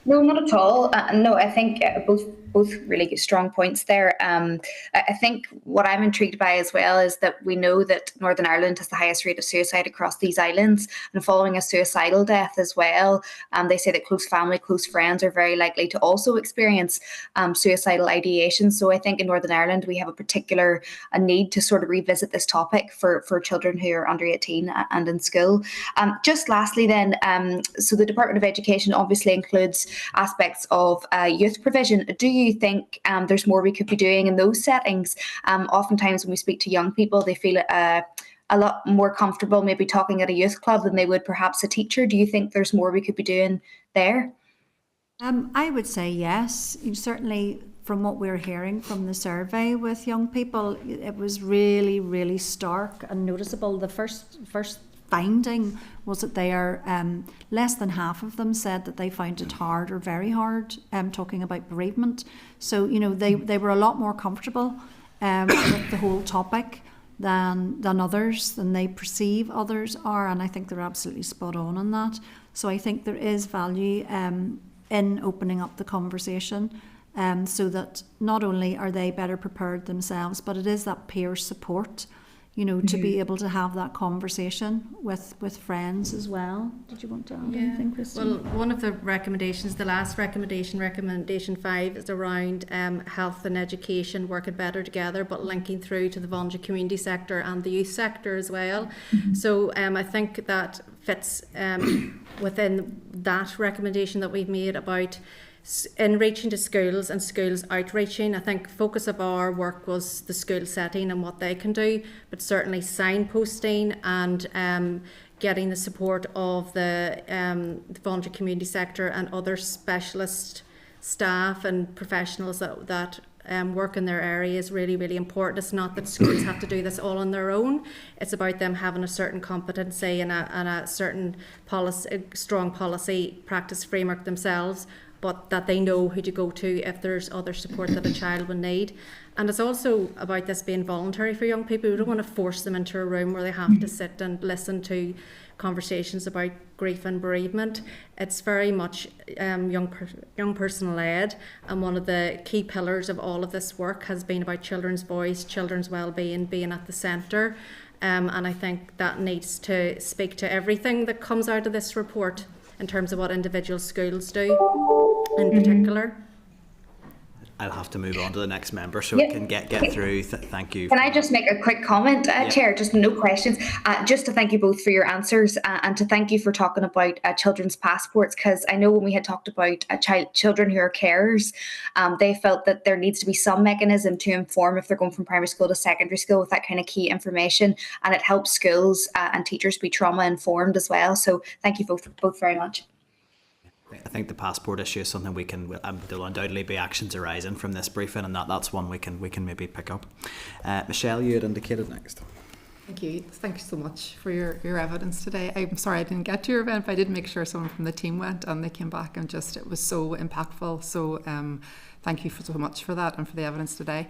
No, not at all. No, I think both really strong points there. I think what I'm intrigued by as well is that we know that Northern Ireland has the highest rate of suicide across these islands, and following a suicidal death as well, they say that close family, close friends are very likely to also experience suicidal ideation. So I think in Northern Ireland we have a need to sort of revisit this topic for children who are under 18 and in school. Just lastly then, so the Department of Education obviously includes aspects of youth provision. Do you think there's more we could be doing in those settings? Oftentimes when we speak to young people, they feel a lot more comfortable maybe talking at a youth club than they would perhaps a teacher. Do you think there's more we could be doing there? I would say yes. Certainly from what we're hearing from the survey with young people, it was really, really stark and noticeable. The first finding was that they are less than half of them said that they found it hard or very hard talking about bereavement. So they were a lot more comfortable with the whole topic than they perceive others are, and I think they're absolutely spot on that. So I think there is value in opening up the conversation, so that not only are they better prepared themselves, but it is that peer support. you know, to be able to have that conversation with friends as well. Did you want to add anything, Christine? Well, one of the recommendations, the last recommendation 5, is around health and education working better together, but linking through to the voluntary community sector and the youth sector as well. So I think that fits within that recommendation that we've made about in reaching to schools and schools outreaching. I think focus of our work was the school setting and what they can do, but certainly signposting and getting the support of the voluntary community sector and other specialist staff and professionals that work in their area is really, really important. It's not that schools have to do this all on their own. It's about them having a certain competency and a certain policy, strong policy practice framework themselves, but that they know who to go to if there's other support that a child will need. And it's also about this being voluntary for young people. We don't want to force them into a room where they have to sit and listen to conversations about grief and bereavement. It's very much young person led, and one of the key pillars of all of this work has been about children's voice, children's well-being being at the centre. And I think that needs to speak to everything that comes out of this report in terms of what individual schools do in particular. I'll have to move on to the next member so we can get through. Thank you. Can I just make a quick comment, Chair? Just no questions. Just to thank you both for your answers and to thank you for talking about children's passports, because I know when we had talked about children who are carers, they felt that there needs to be some mechanism to inform if they're going from primary school to secondary school with that kind of key information, and it helps schools and teachers be trauma informed as well. So thank you both very much. I think the passport issue is something there'll undoubtedly be actions arising from this briefing, and that's one we can maybe pick up. Michelle, you had indicated next. Thank you. Thank you so much for your evidence today. I'm sorry I didn't get to your event, but I did make sure someone from the team went and they came back, and it was so impactful. So thank you so much for that and for the evidence today.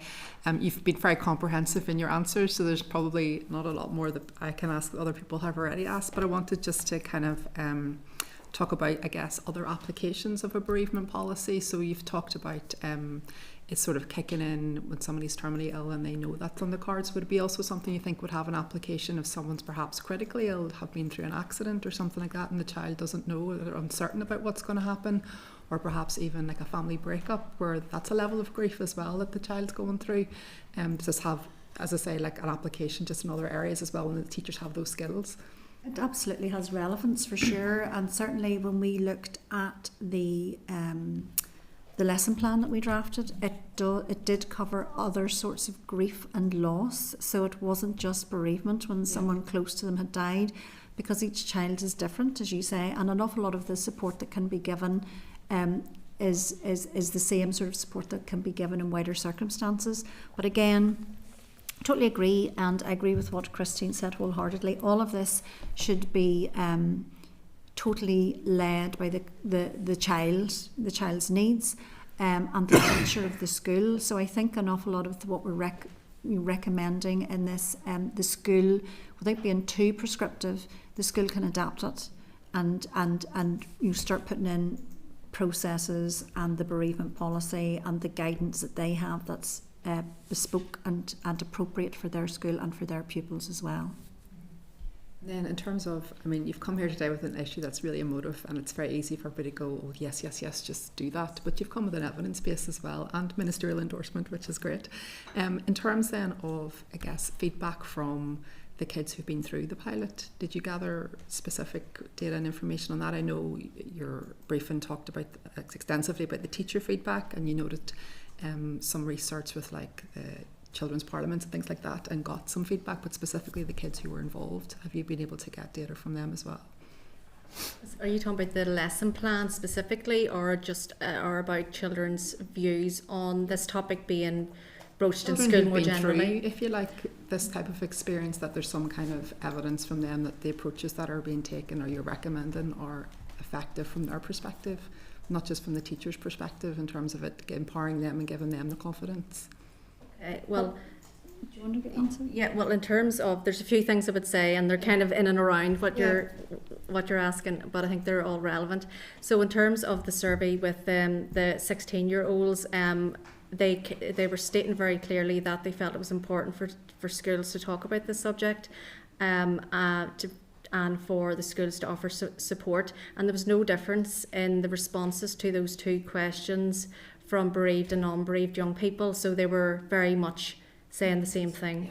You've been very comprehensive in your answers, so there's probably not a lot more that I can ask that other people have already asked, but I wanted just to kind of talk about, I guess, other applications of a bereavement policy. So you've talked about it's sort of kicking in when somebody's terminally ill and they know that's on the cards. Would it be also something you think would have an application if someone's perhaps critically ill, have been through an accident or something like that, and the child doesn't know, or they're uncertain about what's going to happen, or perhaps even like a family breakup where that's a level of grief as well that the child's going through? Does this have, as I say, like an application just in other areas as well when the teachers have those skills? It absolutely has relevance for sure, and certainly when we looked at the lesson plan that we drafted, it did cover other sorts of grief and loss. So it wasn't just bereavement when someone close to them had died, because each child is different, as you say, and an awful lot of the support that can be given is the same sort of support that can be given in wider circumstances. But again, totally agree, and I agree with what Christine said wholeheartedly. All of this should be totally led by the child's needs and the culture of the school. So I think an awful lot of what we're recommending in this, the school, without being too prescriptive, the school can adapt it and you start putting in processes and the bereavement policy and the guidance that they have that's bespoke and appropriate for their school and for their pupils as well. Then in terms of, I mean, you've come here today with an issue that's really emotive, and it's very easy for everybody to go, oh yes, just do that. But you've come with an evidence base as well and ministerial endorsement, which is great. In terms then of, I guess, feedback from the kids who've been through the pilot, did you gather specific data and information on that? I know your briefing talked about extensively about the teacher feedback, and you noted some research with like children's parliaments and things like that, and got some feedback, but specifically the kids who were involved. Have you been able to get data from them as well? Are you talking about the lesson plan specifically, or just or about children's views on this topic being broached in school more generally? If you like this type of experience, that there's some kind of evidence from them that the approaches that are being taken or you're recommending are effective from their perspective, not just from the teacher's perspective in terms of it empowering them and giving them the confidence. Well, do you want to answer? Yeah, well, in terms of, there's a few things I would say, and they're kind of in and around what you're asking, but I think they're all relevant. So in terms of the survey with the 16-year-olds, they were stating very clearly that they felt it was important for schools to talk about this subject, and for the schools to offer support. And there was no difference in the responses to those two questions from bereaved and non-bereaved young people. So they were very much saying the same thing,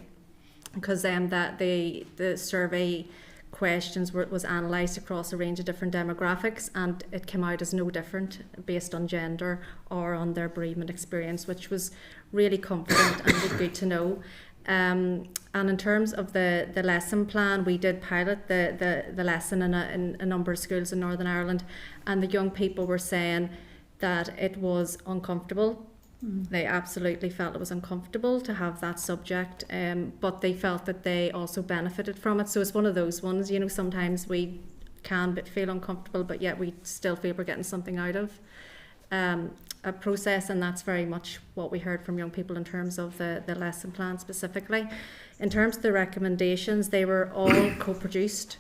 because that the survey questions was analysed across a range of different demographics, and it came out as no different based on gender or on their bereavement experience, which was really comforting and good to know. And in terms of the lesson plan, we did pilot the lesson in a number of schools in Northern Ireland, and the young people were saying that it was uncomfortable. They absolutely felt it was uncomfortable to have that subject, but they felt that they also benefited from it. So it's one of those ones, sometimes we can feel uncomfortable, but yet we still feel we're getting something out of a process, and that's very much what we heard from young people in terms of the lesson plan specifically. In terms of the recommendations, they were all co-produced.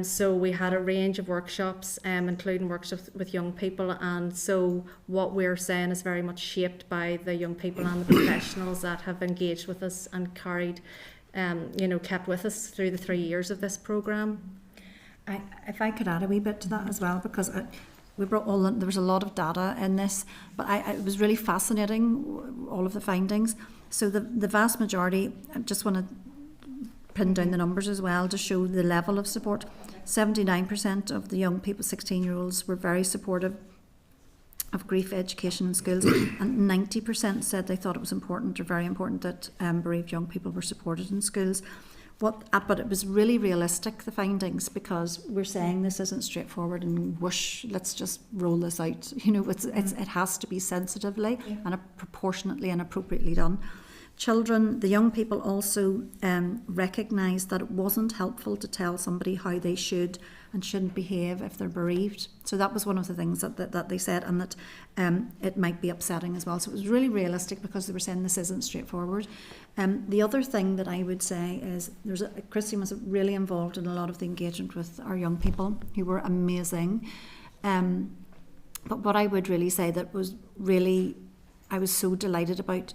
So we had a range of workshops, including workshops with young people, and so what we're saying is very much shaped by the young people and the professionals that have engaged with us and carried, kept with us through the 3 years of this programme. If I could add a wee bit to that as well, because we brought there was a lot of data in this, but it was really fascinating, all of the findings. So the vast majority, I just want to pin down the numbers as well to show the level of support. 79% of the young people, 16-year-olds, were very supportive of grief education in schools, and 90% said they thought it was important or very important that bereaved young people were supported in schools. But it was really realistic, the findings, because we're saying this isn't straightforward and whoosh, let's just roll this out. It has to be sensitively and proportionately and appropriately done. The young people also recognised that it wasn't helpful to tell somebody how they should and shouldn't behave if they're bereaved. So that was one of the things that they said, and that it might be upsetting as well. So it was really realistic, because they were saying this isn't straightforward. The other thing that I would say is Christine was really involved in a lot of the engagement with our young people, who were amazing. But what I would really say that was really, I was so delighted about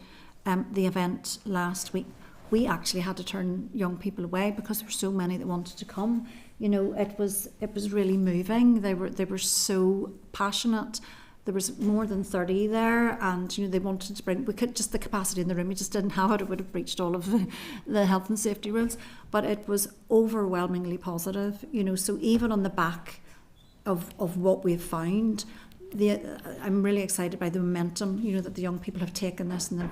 the event last week, we actually had to turn young people away because there were so many that wanted to come. It was really moving. They were so passionate. There was more than 30 there, and they wanted to bring. We could just the capacity in the room. We just didn't have it. It would have breached all of the health and safety rules. But it was overwhelmingly positive. So even on the back of what we've found, I'm really excited by the momentum, that the young people have taken this, and they're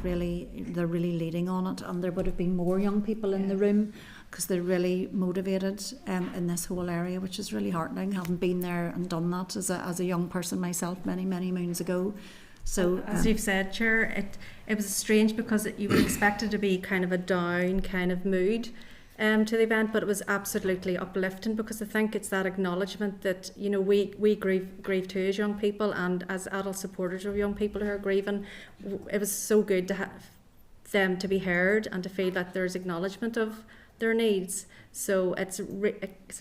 really leading on it. And there would have been more young people in the room, because they're really motivated in this whole area, which is really heartening, having been there and done that as a young person myself many moons ago. So as you've said, Chair, it was strange, because you would expect it to be kind of a down kind of mood to the event, but it was absolutely uplifting, because I think it's that acknowledgement that we grieve too as young people, and as adult supporters of young people who are grieving. It was so good to have them to be heard and to feel that there's acknowledgement of their needs. So it's a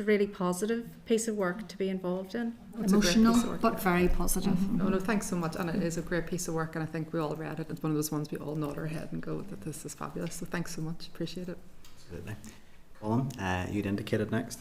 really positive piece of work to be involved in. Emotional, but very positive. Mm-hmm. No, thanks so much, and it is a great piece of work, and I think we all read it. It's one of those ones we all nod our head and go that this is fabulous. So thanks so much, appreciate it. Absolutely. Colin, you'd indicated next.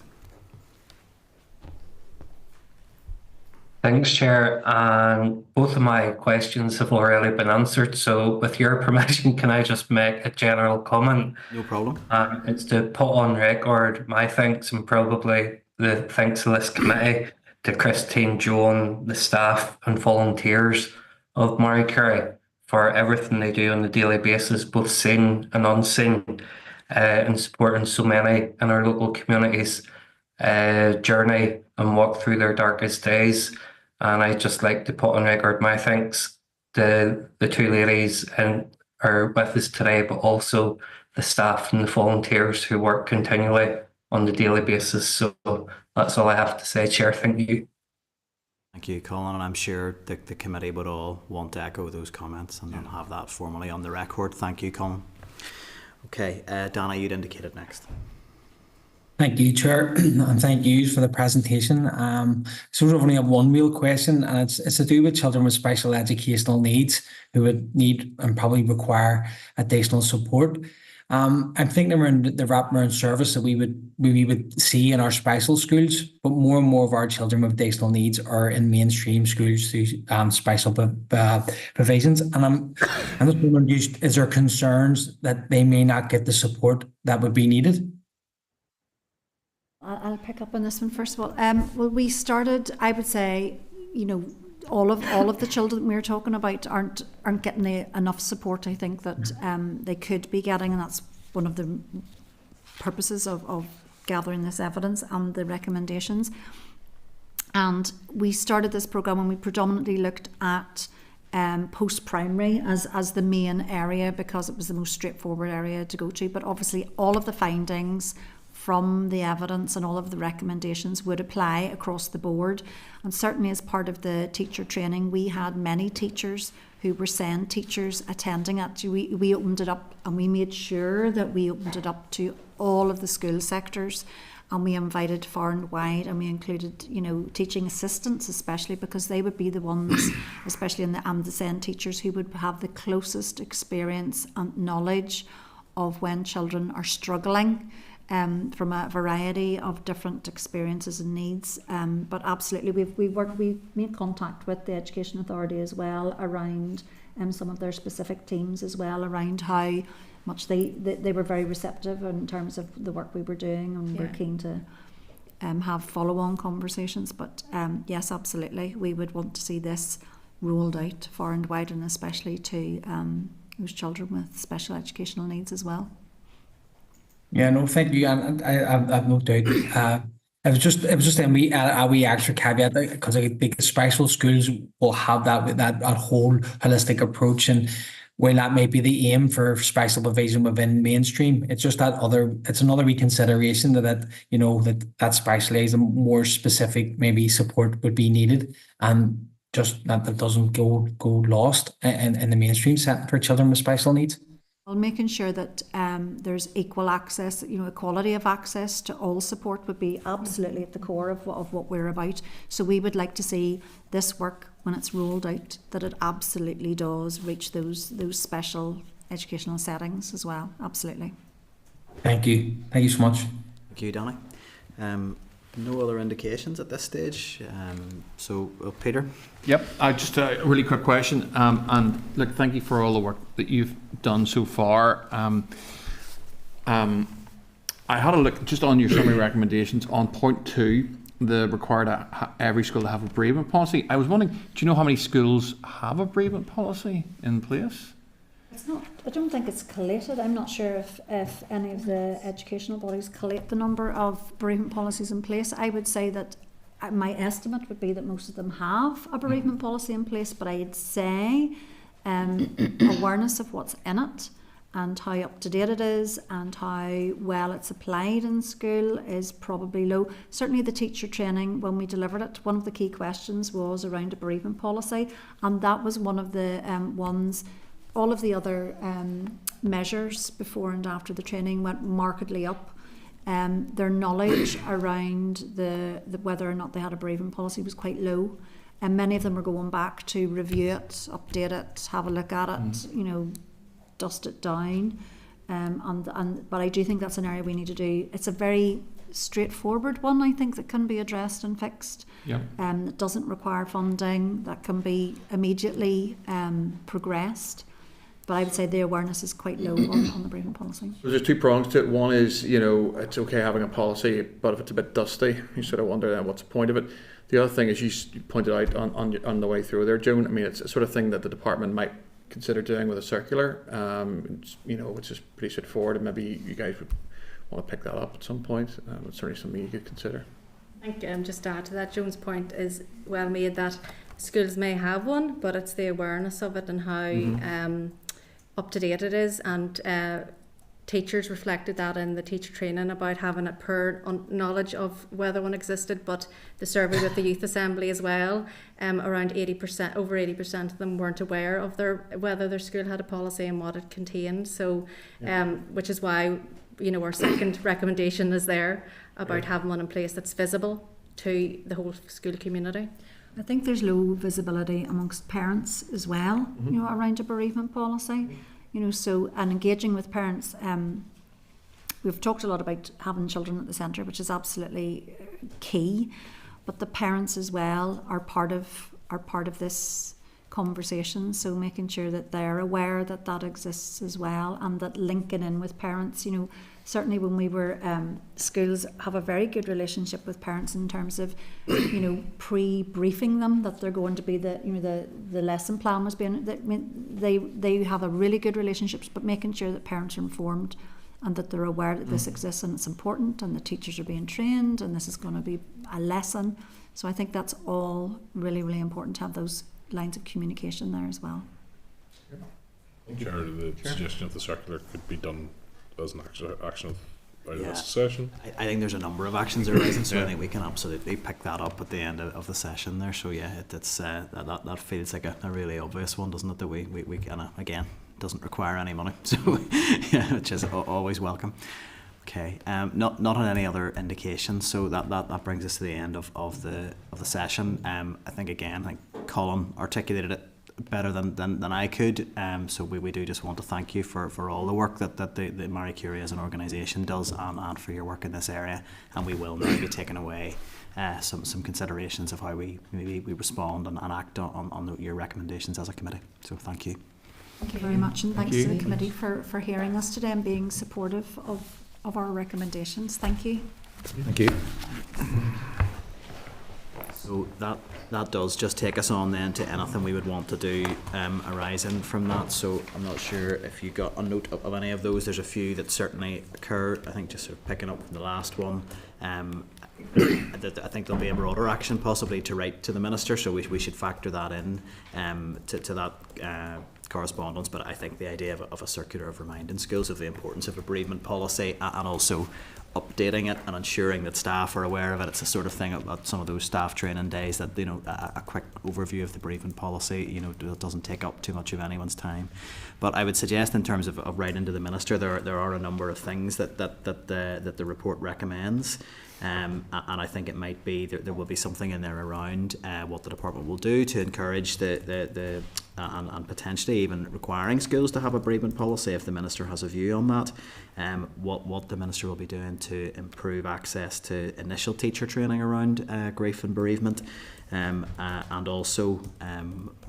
Thanks, Chair. And both of my questions have already been answered. So with your permission, can I just make a general comment? No problem. It's to put on record my thanks, and probably the thanks of this committee, to Christine, Joan, the staff and volunteers of Marie Curie for everything they do on a daily basis, both seen and unseen, in supporting so many in our local communities journey and walk through their darkest days. And I'd just like to put on record my thanks to the two ladies and are with us today, but also the staff and the volunteers who work continually on a daily basis. So that's all I have to say, Chair. Thank you. Thank you, Colin, and I'm sure the committee would all want to echo those comments and have that formally on the record. Thank you, Colin. Okay, Dana, you'd indicated next. Thank you, Chair, and thank you for the presentation. So we only have one real question, and it's to do with children with special educational needs who would need and probably require additional support. I'm thinking around the wraparound service that we would see in our special schools, but more and more of our children with additional needs are in mainstream schools through special provisions. And I'm just wondering, is there concerns that they may not get the support that would be needed? I'll pick up on this one first of all. Well, we started, I would say, all of the children we're talking about aren't getting enough support. I think that they could be getting, and that's one of the purposes of gathering this evidence and the recommendations. And we started this programme and we predominantly looked at post-primary as the main area because it was the most straightforward area to go to. But obviously all of the findings from the evidence and all of the recommendations would apply across the board. And certainly as part of the teacher training, we had many teachers who were SEND teachers attending it. We opened it up and we made sure that we opened it up to all of the school sectors, and we invited far and wide, and we included, teaching assistants, especially because they would be the ones, especially in the SEND teachers, who would have the closest experience and knowledge of when children are struggling. From a variety of different experiences and needs, but absolutely we've made contact with the Education Authority as well around some of their specific teams as well around how much they were very receptive in terms of the work we were doing, and we're keen to have follow-on conversations. But yes, absolutely, we would want to see this rolled out far and wide, and especially to those children with special educational needs as well. Yeah, no, thank you, and I've no doubt. It was just a wee extra caveat because I think the special schools will have that whole holistic approach, and while that may be the aim for special provision within mainstream, it's just it's another reconsideration that specialised and more specific maybe support would be needed, and just that doesn't go lost in the mainstream setting for children with special needs. Well, making sure that there's equal access, equality of access to all support would be absolutely at the core of what we're about. So we would like to see this work, when it's rolled out, that it absolutely does reach those special educational settings as well. Absolutely. Thank you. Thank you so much. Thank you, Danny. No other indications at this stage. So, Peter? Yep, just a really quick question. And look, thank you for all the work that you've done so far. I had a look just on your summary recommendations on point 2, the required every school to have a bereavement policy. I was wondering, do you know how many schools have a bereavement policy in place? It's not. I don't think it's collated. I'm not sure if any of the educational bodies collate the number of bereavement policies in place. I would say that my estimate would be that most of them have a bereavement policy in place, but I'd say awareness of what's in it and how up to date it is and how well it's applied in school is probably low. Certainly the teacher training, when we delivered it, one of the key questions was around a bereavement policy, and that was one of the ones. All of the other measures before and after the training went markedly up. Their knowledge around the whether or not they had a bereavement policy was quite low, and many of them are going back to review it, update it, have a look at it, dust it down. But I do think that's an area we need to do. It's a very straightforward one, I think, that can be addressed and fixed. Yeah. That doesn't require funding, that can be immediately progressed. But I would say the awareness is quite low on the bereavement policy. So there's 2 prongs to it. One is, it's okay having a policy, but if it's a bit dusty, you sort of wonder what's the point of it. The other thing is, you pointed out on the way through there, Joan, I mean, it's a sort of thing that the department might consider doing with a circular, which is pretty straightforward, and maybe you guys would want to pick that up at some point. It's certainly something you could consider. I think just to add to that, Joan's point is well made that schools may have one, but it's the awareness of it and how up to date it is, and teachers reflected that in the teacher training about having a poor knowledge of whether one existed. But the survey with the youth assembly as well, around 80%, over 80% of them weren't aware of whether their school had a policy and what it contained. So, which is why our second recommendation is there, about having one in place that's visible to the whole school community. I think there's low visibility amongst parents as well, you know, around a bereavement policy. You know, so, and engaging with parents, we've talked a lot about having children at the centre, which is absolutely key, but the parents as well are part of this conversation, so making sure that they're aware that that exists as well, and that linking in with parents, you know, certainly when we were, schools have a very good relationship with parents in terms of, you know, pre-briefing them that they're going to be the lesson plan was being, they have a really good relationship, but making sure that parents are informed and that they're aware that this exists and it's important and the teachers are being trained and this is going to be a lesson. So I think that's all really, really important to have those lines of communication there as well. Chair, the suggestion of the circular could be done as an action out of this session. I think there's a number of actions arising, so I think we can absolutely pick that up at the end of the session there. So yeah, it's that feels like a really obvious one, doesn't it? That we kind of, again, doesn't require any money, so yeah, which is always welcome. Okay, not on any other indications, so that brings us to the end of the session. I think again, like Colin articulated it better than I could. So we do just want to thank you for all the work that the Marie Curie as an organisation does, and for your work in this area. And we will now be taking away some considerations of how we respond and act on your recommendations as a committee. So thank you. Thank you very much, and thanks to the committee for hearing us today and being supportive of our recommendations. Thank you. Thank you. So that does just take us on then to anything we would want to do arising from that. So I'm not sure if you got a note of any of those. There's a few that certainly occur. I think just sort of picking up from the last one. I think there'll be a broader action possibly to write to the Minister, so we should factor that in to that correspondence. But I think the idea of a circular of reminding schools of the importance of a bereavement policy, and also updating it and ensuring that staff are aware of it. It's a sort of thing about some of those staff training days that, you know, a quick overview of the bereavement policy, you know, doesn't take up too much of anyone's time. But I would suggest in terms of writing to the Minister, there are a number of things that the report recommends. And I think it might be there will be something in there around what the department will do to encourage and potentially even requiring schools to have a bereavement policy if the Minister has a view on that. What the Minister will be doing to improve access to initial teacher training around grief and bereavement, and also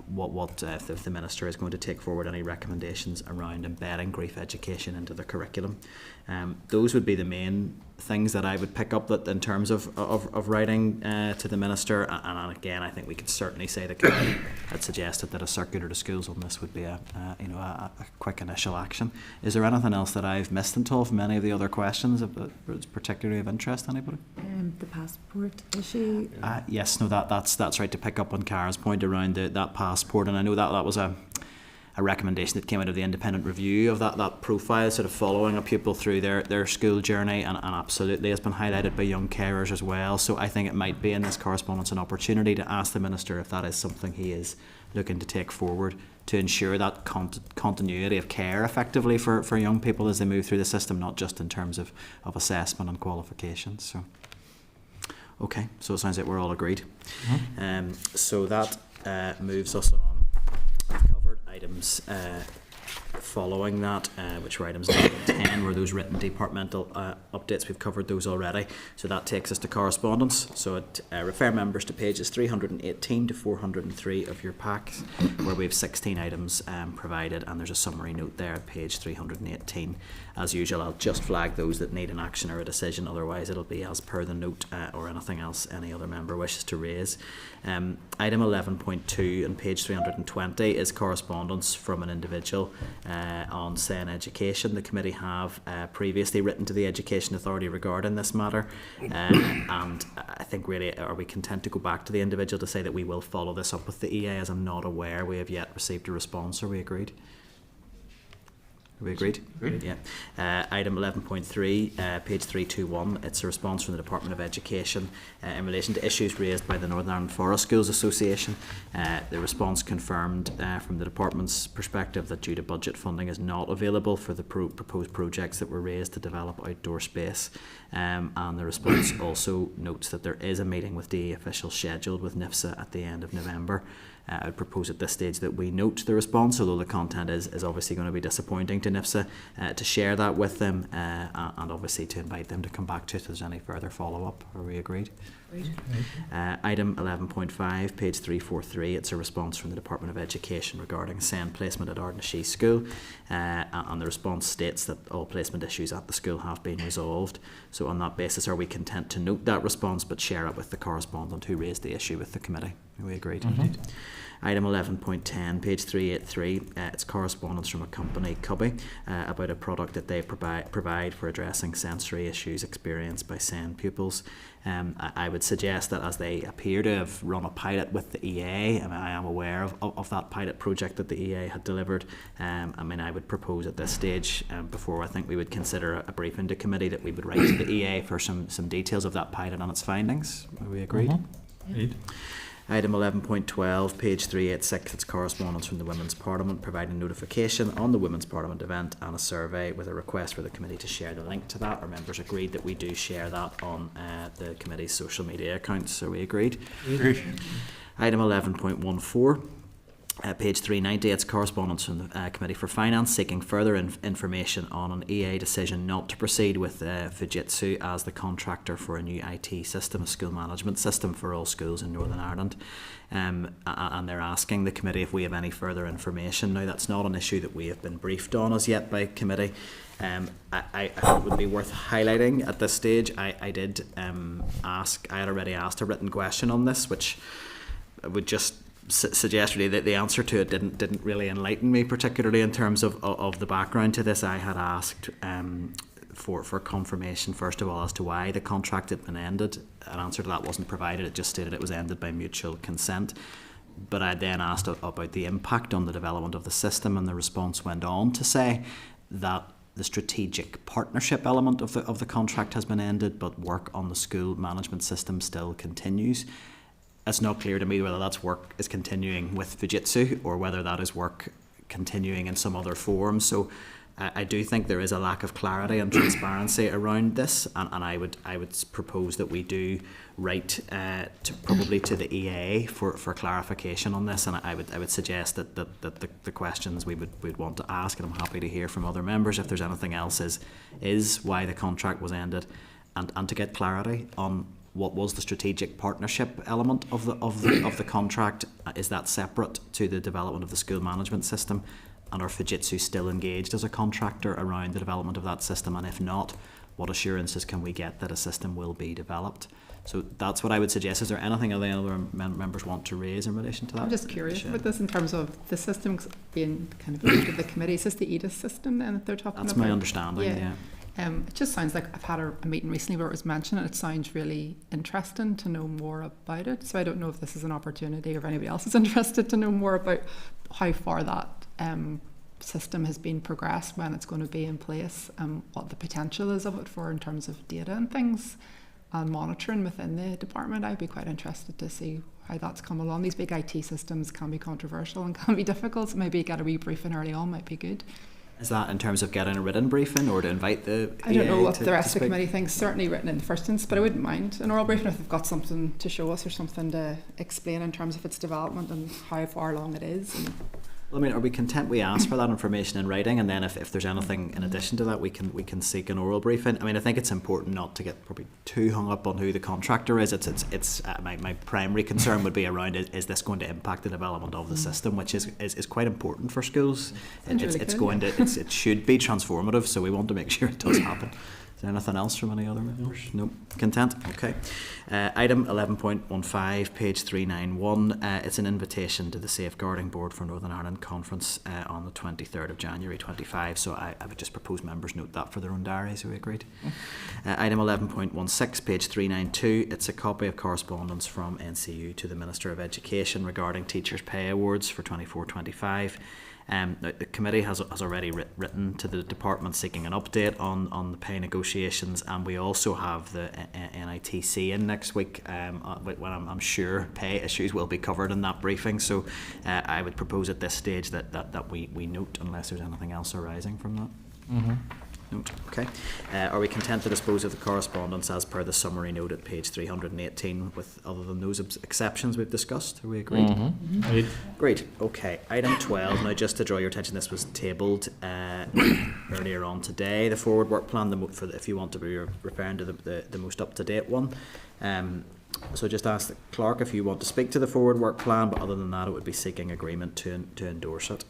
what if the Minister is going to take forward any recommendations around embedding grief education into the curriculum. Those would be the main things that I would pick up that in terms of writing to the Minister. And again, I think we could certainly say the committee had suggested that a circular to schools on this would be a quick initial action. Is there anything else that I've missed at all from any of the other questions that's particularly of interest to anybody? The passport issue. Yes, no, that's right, to pick up on Cara's point around that passport, and I know that was a recommendation that came out of the independent review of that profile, sort of following a pupil through their school journey, and absolutely has been highlighted by young carers as well. So I think it might be in this correspondence an opportunity to ask the Minister if that is something he is looking to take forward to ensure that continuity of care effectively for young people as they move through the system, not just in terms of assessment and qualifications. So okay, so it sounds like we're all agreed. So that moves us on. Items following that, which were items 9 and 10, were those written departmental updates. We've covered those already. So that takes us to correspondence. So it refer members to pages 318 to 403 of your packs, where we have 16 items provided, and there's a summary note there at page 318. As usual, I'll just flag those that need an action or a decision, otherwise it'll be as per the note or anything else any other member wishes to raise. Item 11.2 on page 320 is correspondence from an individual on SEN education. The committee have previously written to the Education Authority regarding this matter, and I think really are we content to go back to the individual to say that we will follow this up with the EA, as I'm not aware we have yet received a response. Are we agreed? We agreed? Agreed. Yeah. Item 11.3, page 321, it's a response from the Department of Education in relation to issues raised by the Northern Ireland Forest Schools Association. The response confirmed from the department's perspective that due to budget funding is not available for the proposed projects that were raised to develop outdoor space. And the response also notes that there is a meeting with DE officials scheduled with NIFSA at the end of November. I would propose at this stage that we note the response, although the content is obviously going to be disappointing to NIFSA, to share that with them and obviously to invite them to come back to it if there's any further follow-up. Are we agreed? Item 11.5, page 343, it's a response from the Department of Education regarding SEND placement at Ardnashee School, and the response states that all placement issues at the school have been resolved. So on that basis, are we content to note that response but share it with the correspondent who raised the issue with the committee? Are we agreed? Item 11.10, page 383, it's correspondence from a company, Cubby, about a product that they provide for addressing sensory issues experienced by SEND pupils. I would suggest that as they appear to have run a pilot with the EA, I am aware of that pilot project that the EA had delivered. I would propose at this stage, before I think we would consider a briefing to committee, that we would write to the EA for some details of that pilot and its findings. Are we agreed? Agreed. Item 11.12, page 386, it's correspondence from the Women's Parliament providing notification on the Women's Parliament event and a survey with a request for the committee to share the link to that. Our members agreed that we do share that on the committee's social media accounts. Are we agreed? Agreed. Item 11.14. Page 390, it's correspondence from the Committee for Finance seeking further information on an EA decision not to proceed with Fujitsu as the contractor for a new IT system, a school management system for all schools in Northern Ireland. And they're asking the committee if we have any further information. Now, that's not an issue that we have been briefed on as yet by committee. I thought it would be worth highlighting at this stage. I had already asked a written question on this, which would just suggest really that the answer to it didn't really enlighten me, particularly in terms of the background to this. I had asked for confirmation first of all as to why the contract had been ended. An answer to that wasn't provided. It just stated it was ended by mutual consent. But I then asked about the impact on the development of the system, and the response went on to say that the strategic partnership element of the contract has been ended, but work on the school management system still continues. It's not clear to me whether that's work is continuing with Fujitsu or whether that is work continuing in some other form. So I do think there is a lack of clarity and transparency around this, and I would propose that we do write probably to the EA for clarification on this, and I would suggest that the questions we'd want to ask, and I'm happy to hear from other members if there's anything else, is why the contract was ended, and to get clarity on what was the strategic partnership element of the contract. Is that separate to the development of the school management system? And are Fujitsu still engaged as a contractor around the development of that system? And if not, what assurances can we get that a system will be developed? So that's what I would suggest. Is there anything other members want to raise in relation to that? I'm just curious about this in terms of the systems being kind of linked to the committee. Is this the EDIS system then that they're talking about? That's my understanding, yeah. It just sounds like I've had a meeting recently where it was mentioned, and it sounds really interesting to know more about it. So I don't know if this is an opportunity or if anybody else is interested to know more about how far that system has been progressed, when it's going to be in place, what the potential is of it for in terms of data and things and monitoring within the department. I'd be quite interested to see how that's come along. These big IT systems can be controversial and can be difficult, so maybe get a wee briefing early on might be good. Is that in terms of getting a written briefing or to invite the I don't know what the rest of the committee thinks, certainly written in the first instance, but I wouldn't mind an oral briefing if they've got something to show us or something to explain in terms of its development and how far along it is. Well, I mean, are we content we ask for that information in writing, and then if there's anything in addition to that, we can seek an oral briefing? I mean, I think it's important not to get probably too hung up on who the contractor is. It's my primary concern would be around is this going to impact the development of the system, which is quite important for schools. It should be transformative, so we want to make sure it does happen. Is there anything else from any other members? No. Content? Okay. Item 11.15, page 391. It's an invitation to the Safeguarding Board for Northern Ireland Conference on the 23rd of January 25. So I would just propose members note that for their own diaries. Are we agreed? Item 11.16, page 392. It's a copy of correspondence from NCU to the Minister of Education regarding Teachers' Pay Awards for 24-25. The committee has already written to the department seeking an update on the pay negotiations, and we also have the NITC in next week, when I'm sure pay issues will be covered in that briefing. So I would propose at this stage that we note, unless there's anything else arising from that. Mm-hmm. Note. Okay. Are we content to dispose of the correspondence as per the summary note at page 318, with other than those exceptions we've discussed? Are we agreed? Mm-hmm. Right. Great. Okay. Item 12. Now, just to draw your attention, this was tabled earlier on today. The forward work plan, if you want to be referring to the most up-to-date one. So just ask the clerk if you want to speak to the forward work plan, but other than that, it would be seeking agreement to endorse it.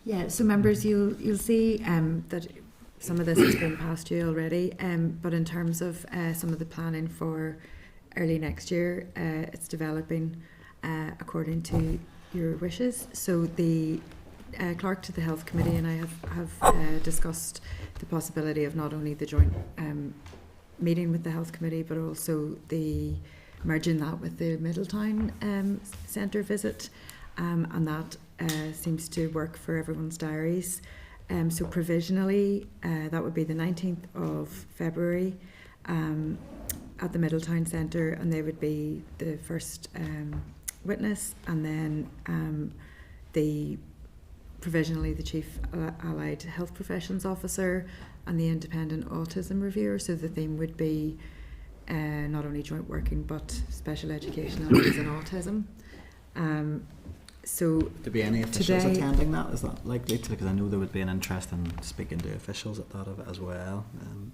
Yeah. So members, you'll see that some of this has been passed to you already, but in terms of some of the planning for early next year, it's developing according to your wishes. So the clerk to the health committee and I have discussed the possibility of not only the joint meeting with the health committee, but also the merging that with the Middletown centre visit, and that seems to work for everyone's diaries. So provisionally, that would be the 19th of February at the Middletown Centre, and they would be the first witness, and then provisionally the Chief Allied Health Professions Officer and the Independent Autism Reviewer. So the theme would be not only joint working, but special educational needs and autism. So to be any officials attending that, is that likely to? Because I know there would be an interest in speaking to officials at that as well,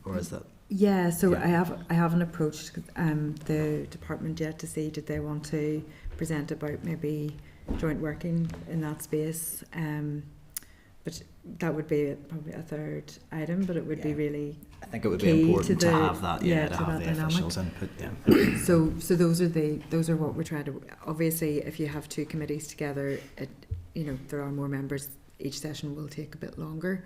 or is that? Yeah, so yeah. I haven't approached the department yet to see did they want to present about maybe joint working in that space, but that would be probably a third item, but it would be really. I think it would be important to have that, to have the officials input. Yeah. So those are what we're trying to. Obviously, if you have two committees together, there are more members. Each session will take a bit longer,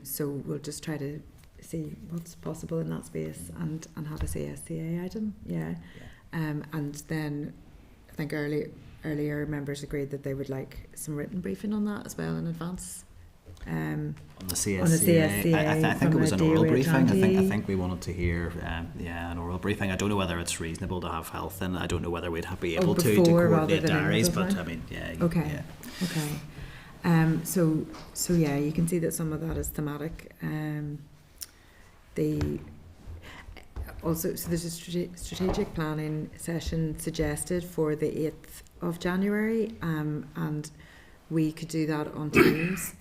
so we'll just try to see what's possible in that space and have a CSCA item. Yeah. And then I think earlier members agreed that they would like some written briefing on that as well in advance. On the CSCA, I think it was an oral briefing. I think we wanted to hear an oral briefing. I don't know whether it's reasonable to have health in. I don't know whether we'd be able to coordinate diaries, but I mean, Okay. So yeah, you can see that some of that is thematic. So there's a strategic planning session suggested for the 8th of January, and we could do that on Teams.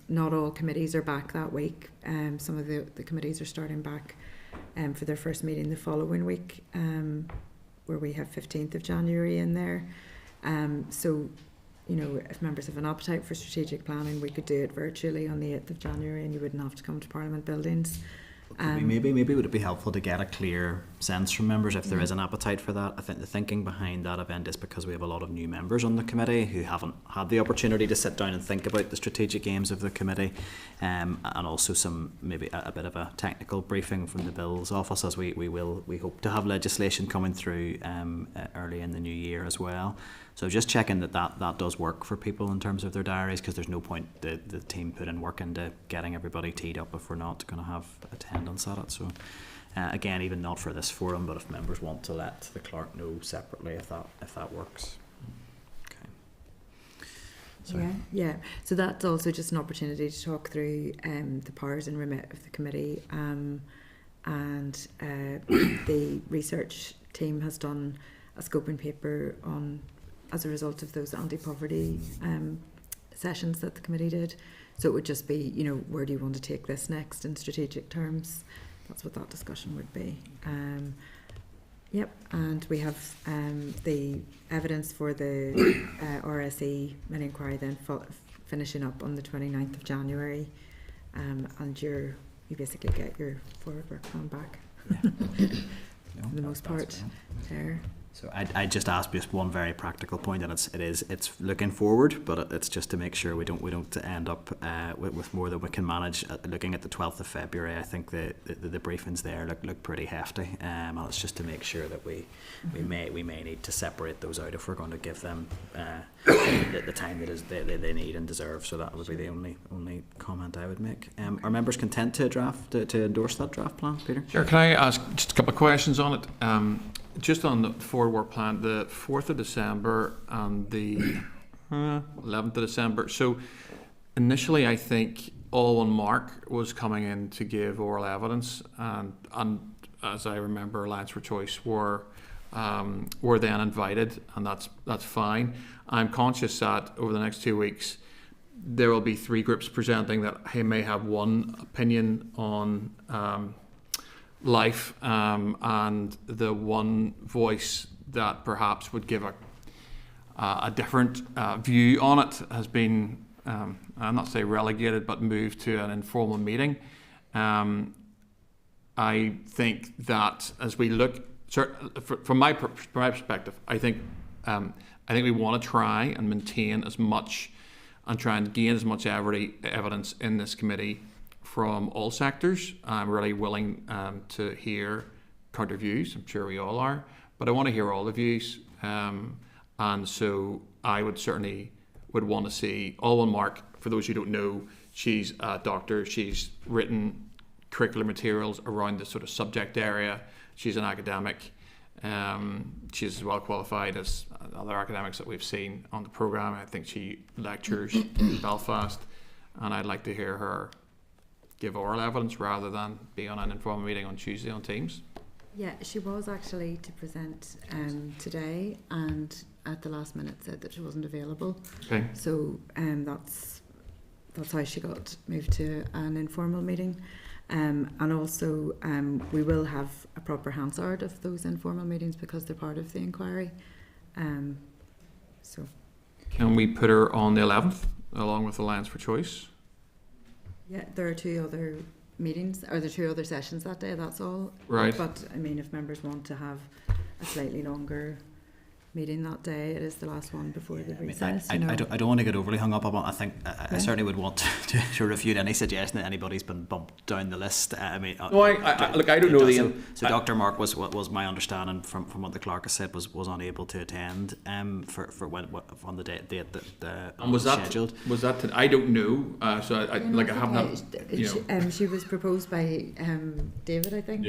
Not all committees are back that week. Some of the committees are starting back for their first meeting the following week, where we have 15th of January in there. So, if members have an appetite for strategic planning, we could do it virtually on the 8th of January and you wouldn't have to come to Parliament buildings. Maybe would it be helpful to get a clear sense from members if there is an appetite for that? I think the thinking behind that event is because we have a lot of new members on the committee who haven't had the opportunity to sit down and think about the strategic aims of the committee, and also maybe a bit of a technical briefing from the Bills office, as we hope to have legislation coming through early in the new year as well. So just checking that does work for people in terms of their diaries, because there's no point the team put in work into getting everybody teed up if we're not going to have attendance at it. So again, even not for this forum, but if members want to let the clerk know separately if that works. Okay. Sorry. Yeah. So that's also just an opportunity to talk through the powers and remit of the committee, and the research team has done a scoping paper on, as a result of those anti-poverty sessions that the committee did. So it would just be, where do you want to take this next in strategic terms? That's what that discussion would be. And we have the evidence for the RSE mini inquiry then finishing up on the 29th of January, and you basically get your forward work plan back for the most part there. So I just ask just one very practical point, and it's looking forward, but it's just to make sure we don't end up with more than we can manage. Looking at the 12th of February, I think the briefings there look pretty hefty, and it's just to make sure that we may need to separate those out if we're going to give them the time that they need and deserve. So that would be the only comment I would make. Are members content to endorse that draft plan, Peter? Sure. Can I ask just a couple of questions on it? Just on the forward work plan, the 4th of December and the 11th of December. So initially, I think All One Mark was coming in to give oral evidence, and as I remember, Alliance for Choice were then invited, and that's fine. I'm conscious that over the next 2 weeks, there will be 3 groups presenting that may have one opinion on life, and the one voice that perhaps would give a different view on it has been, I'm not say relegated, but moved to an informal meeting. I think that as we look, from my perspective, I think we want to try and maintain as much and try and gain as much evidence in this committee from all sectors. I'm really willing to hear counter views. I'm sure we all are, but I want to hear all the views. And so I would certainly want to see All One Mark. For those who don't know, she's a doctor. She's written curricular materials around this sort of subject area. She's an academic. She's as well qualified as other academics that we've seen on the programme. I think she lectures in Belfast, and I'd like to hear her give oral evidence rather than be on an informal meeting on Tuesday on Teams. Yeah, she was actually to present today, and at the last minute said that she wasn't available. Okay. So that's how she got moved to an informal meeting. And also we will have a proper Hansard of those informal meetings because they're part of the inquiry. So can we put her on the 11th along with Alliance for Choice? Yeah, there are 2 other meetings, or there are 2 other sessions that day, that's all. Right. But I mean, if members want to have a slightly longer meeting that day, it is the last one before the recess. I don't want to get overly hung up on it. I think I certainly would want to refute any suggestion that anybody's been bumped down the list. I mean, no, I don't know. So Dr. Mark was my understanding from what the clerk has said was unable to attend for when on the date that was scheduled. Was that I don't know. So I haven't. She was proposed by David, I think,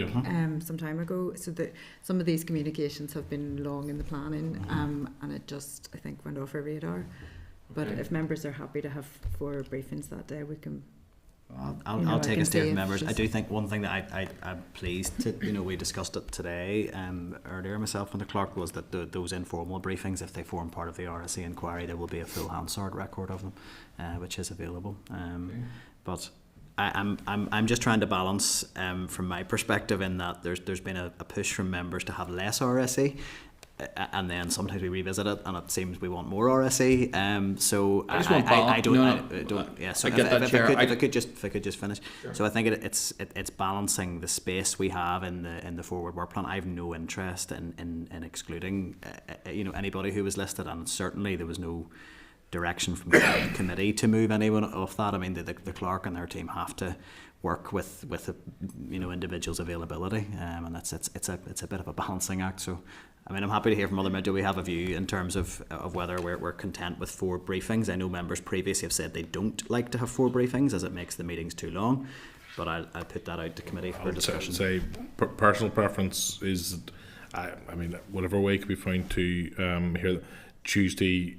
some time ago. So that some of these communications have been long in the planning. And it just, I think, went off our radar. But if members are happy to have 4 briefings that day, we can. I'll take a steer from members. I do think one thing that I'm pleased to, we discussed it today earlier, myself and the clerk, was that those informal briefings, if they form part of the RSE inquiry, there will be a full Hansard record of them, which is available. But I'm just trying to balance from my perspective in that there's been a push from members to have less RSE. And then sometimes we revisit it, and it seems we want more RSE. So I don't. Yeah. So if I could just finish. Sure. So I think it's balancing the space we have in the forward work plan. I have no interest in excluding anybody who was listed, and certainly there was no direction from the committee to move anyone off that. I mean, the clerk and their team have to work with individuals' availability, and it's a bit of a balancing act. So. I mean, I'm happy to hear from other members. Do we have a view in terms of whether we're content with 4 briefings? I know members previously have said they don't like to have 4 briefings as it makes the meetings too long, but I'll put that out to committee for discussion. Say personal preference is, I mean, whatever way can be found to hear that Tuesday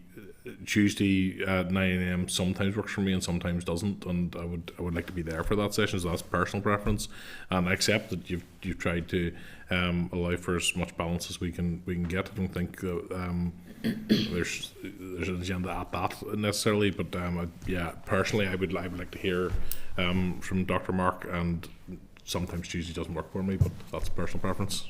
at 9 a.m. sometimes works for me and sometimes doesn't, and I would like to be there for that session. So that's personal preference, and I accept that you've tried to allow for as much balance as we can get. I don't think there's an agenda at that necessarily, but personally I would like to hear from Dr. Mark, and sometimes Tuesday doesn't work for me, but that's personal preference.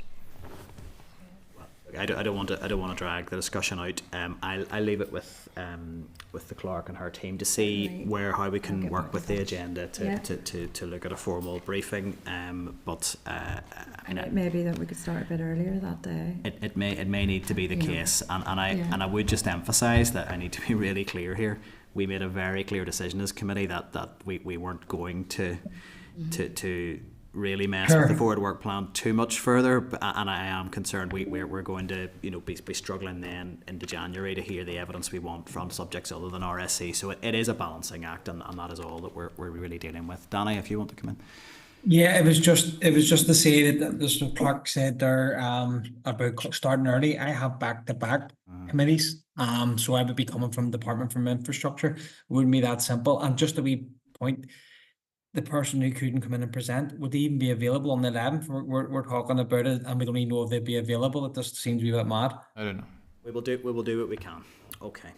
I don't want to drag the discussion out. I'll leave it with the clerk and her team to see how we can work with the agenda to look at a formal briefing. But it may be that we could start a bit earlier that day. It may need to be the case, and I would just emphasise that I need to be really clear here. We made a very clear decision as committee that we weren't going to really mess with the forward work plan too much further, and I am concerned we're going to be struggling then into January to hear the evidence we want from subjects other than RSC. So it is a balancing act, and that is all that we're really dealing with. Danny, if you want to come in. Yeah, it was just to say that the clerk said there about starting early. I have back-to-back committees, so I would be coming from Department from Infrastructure. It wouldn't be that simple. And just a wee point, the person who couldn't come in and present, would they even be available on the 11th? We're talking about it, and we don't even know if they'd be available. It just seems to be a bit mad. I don't know. We will do what we can. Okay.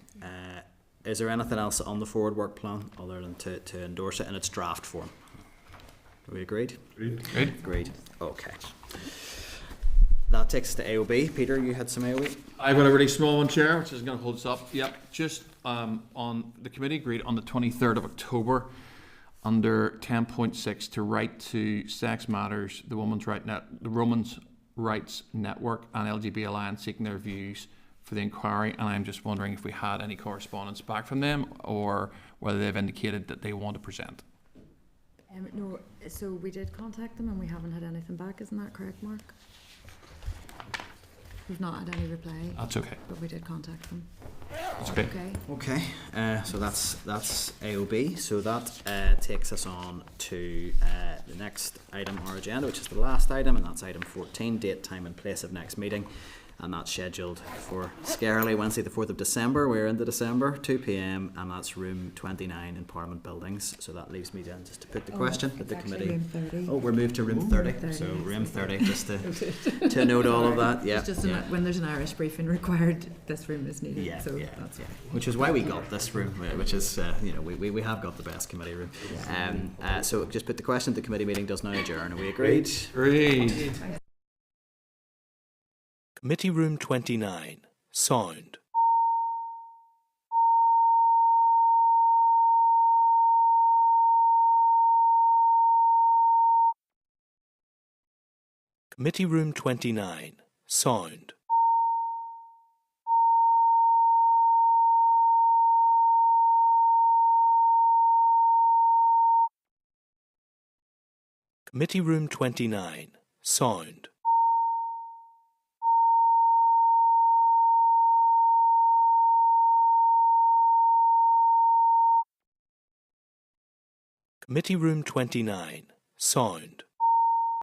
Is there anything else on the forward work plan other than to endorse it in its draft form? Are we agreed? Agreed. Okay. That takes us to AOB. Peter, you had some AOB? I've got a really small one, Chair, which is going to hold us up. Yep. Just on the committee agreed on the 23rd of October under 10.6 to write to Sex Matters, the Women's Rights Network and LGB Alliance seeking their views for the inquiry. And I'm just wondering if we had any correspondence back from them or whether they've indicated that they want to present. No, so we did contact them and we haven't had anything back. Isn't that correct, Mark? We've not had any reply. That's okay. But we did contact them. That's okay. Okay. So that's AOB. So that takes us on to the next item on our agenda, which is the last item, and that's item 14, date, time and place of next meeting. And that's scheduled for scarily Wednesday the 4th of December. We're into December, 2 p.m, and that's room 29 in Parliament Buildings. So that leaves me then just to put the question that the committee. Room 30. Oh, we're moved to room 30. So room 30, just to note all of that. Yeah. It's just when there's an Irish briefing required, this room is needed. Yeah, so yeah, that's yeah. Which is why we got this room, which is we have got the best committee room. So just put the question. The committee meeting does now adjourn. Are we agreed? Agreed. Committee Room 29. Sound. Committee Room 29. Sound. Committee Room 29. Sound. Committee Room 29. Sound.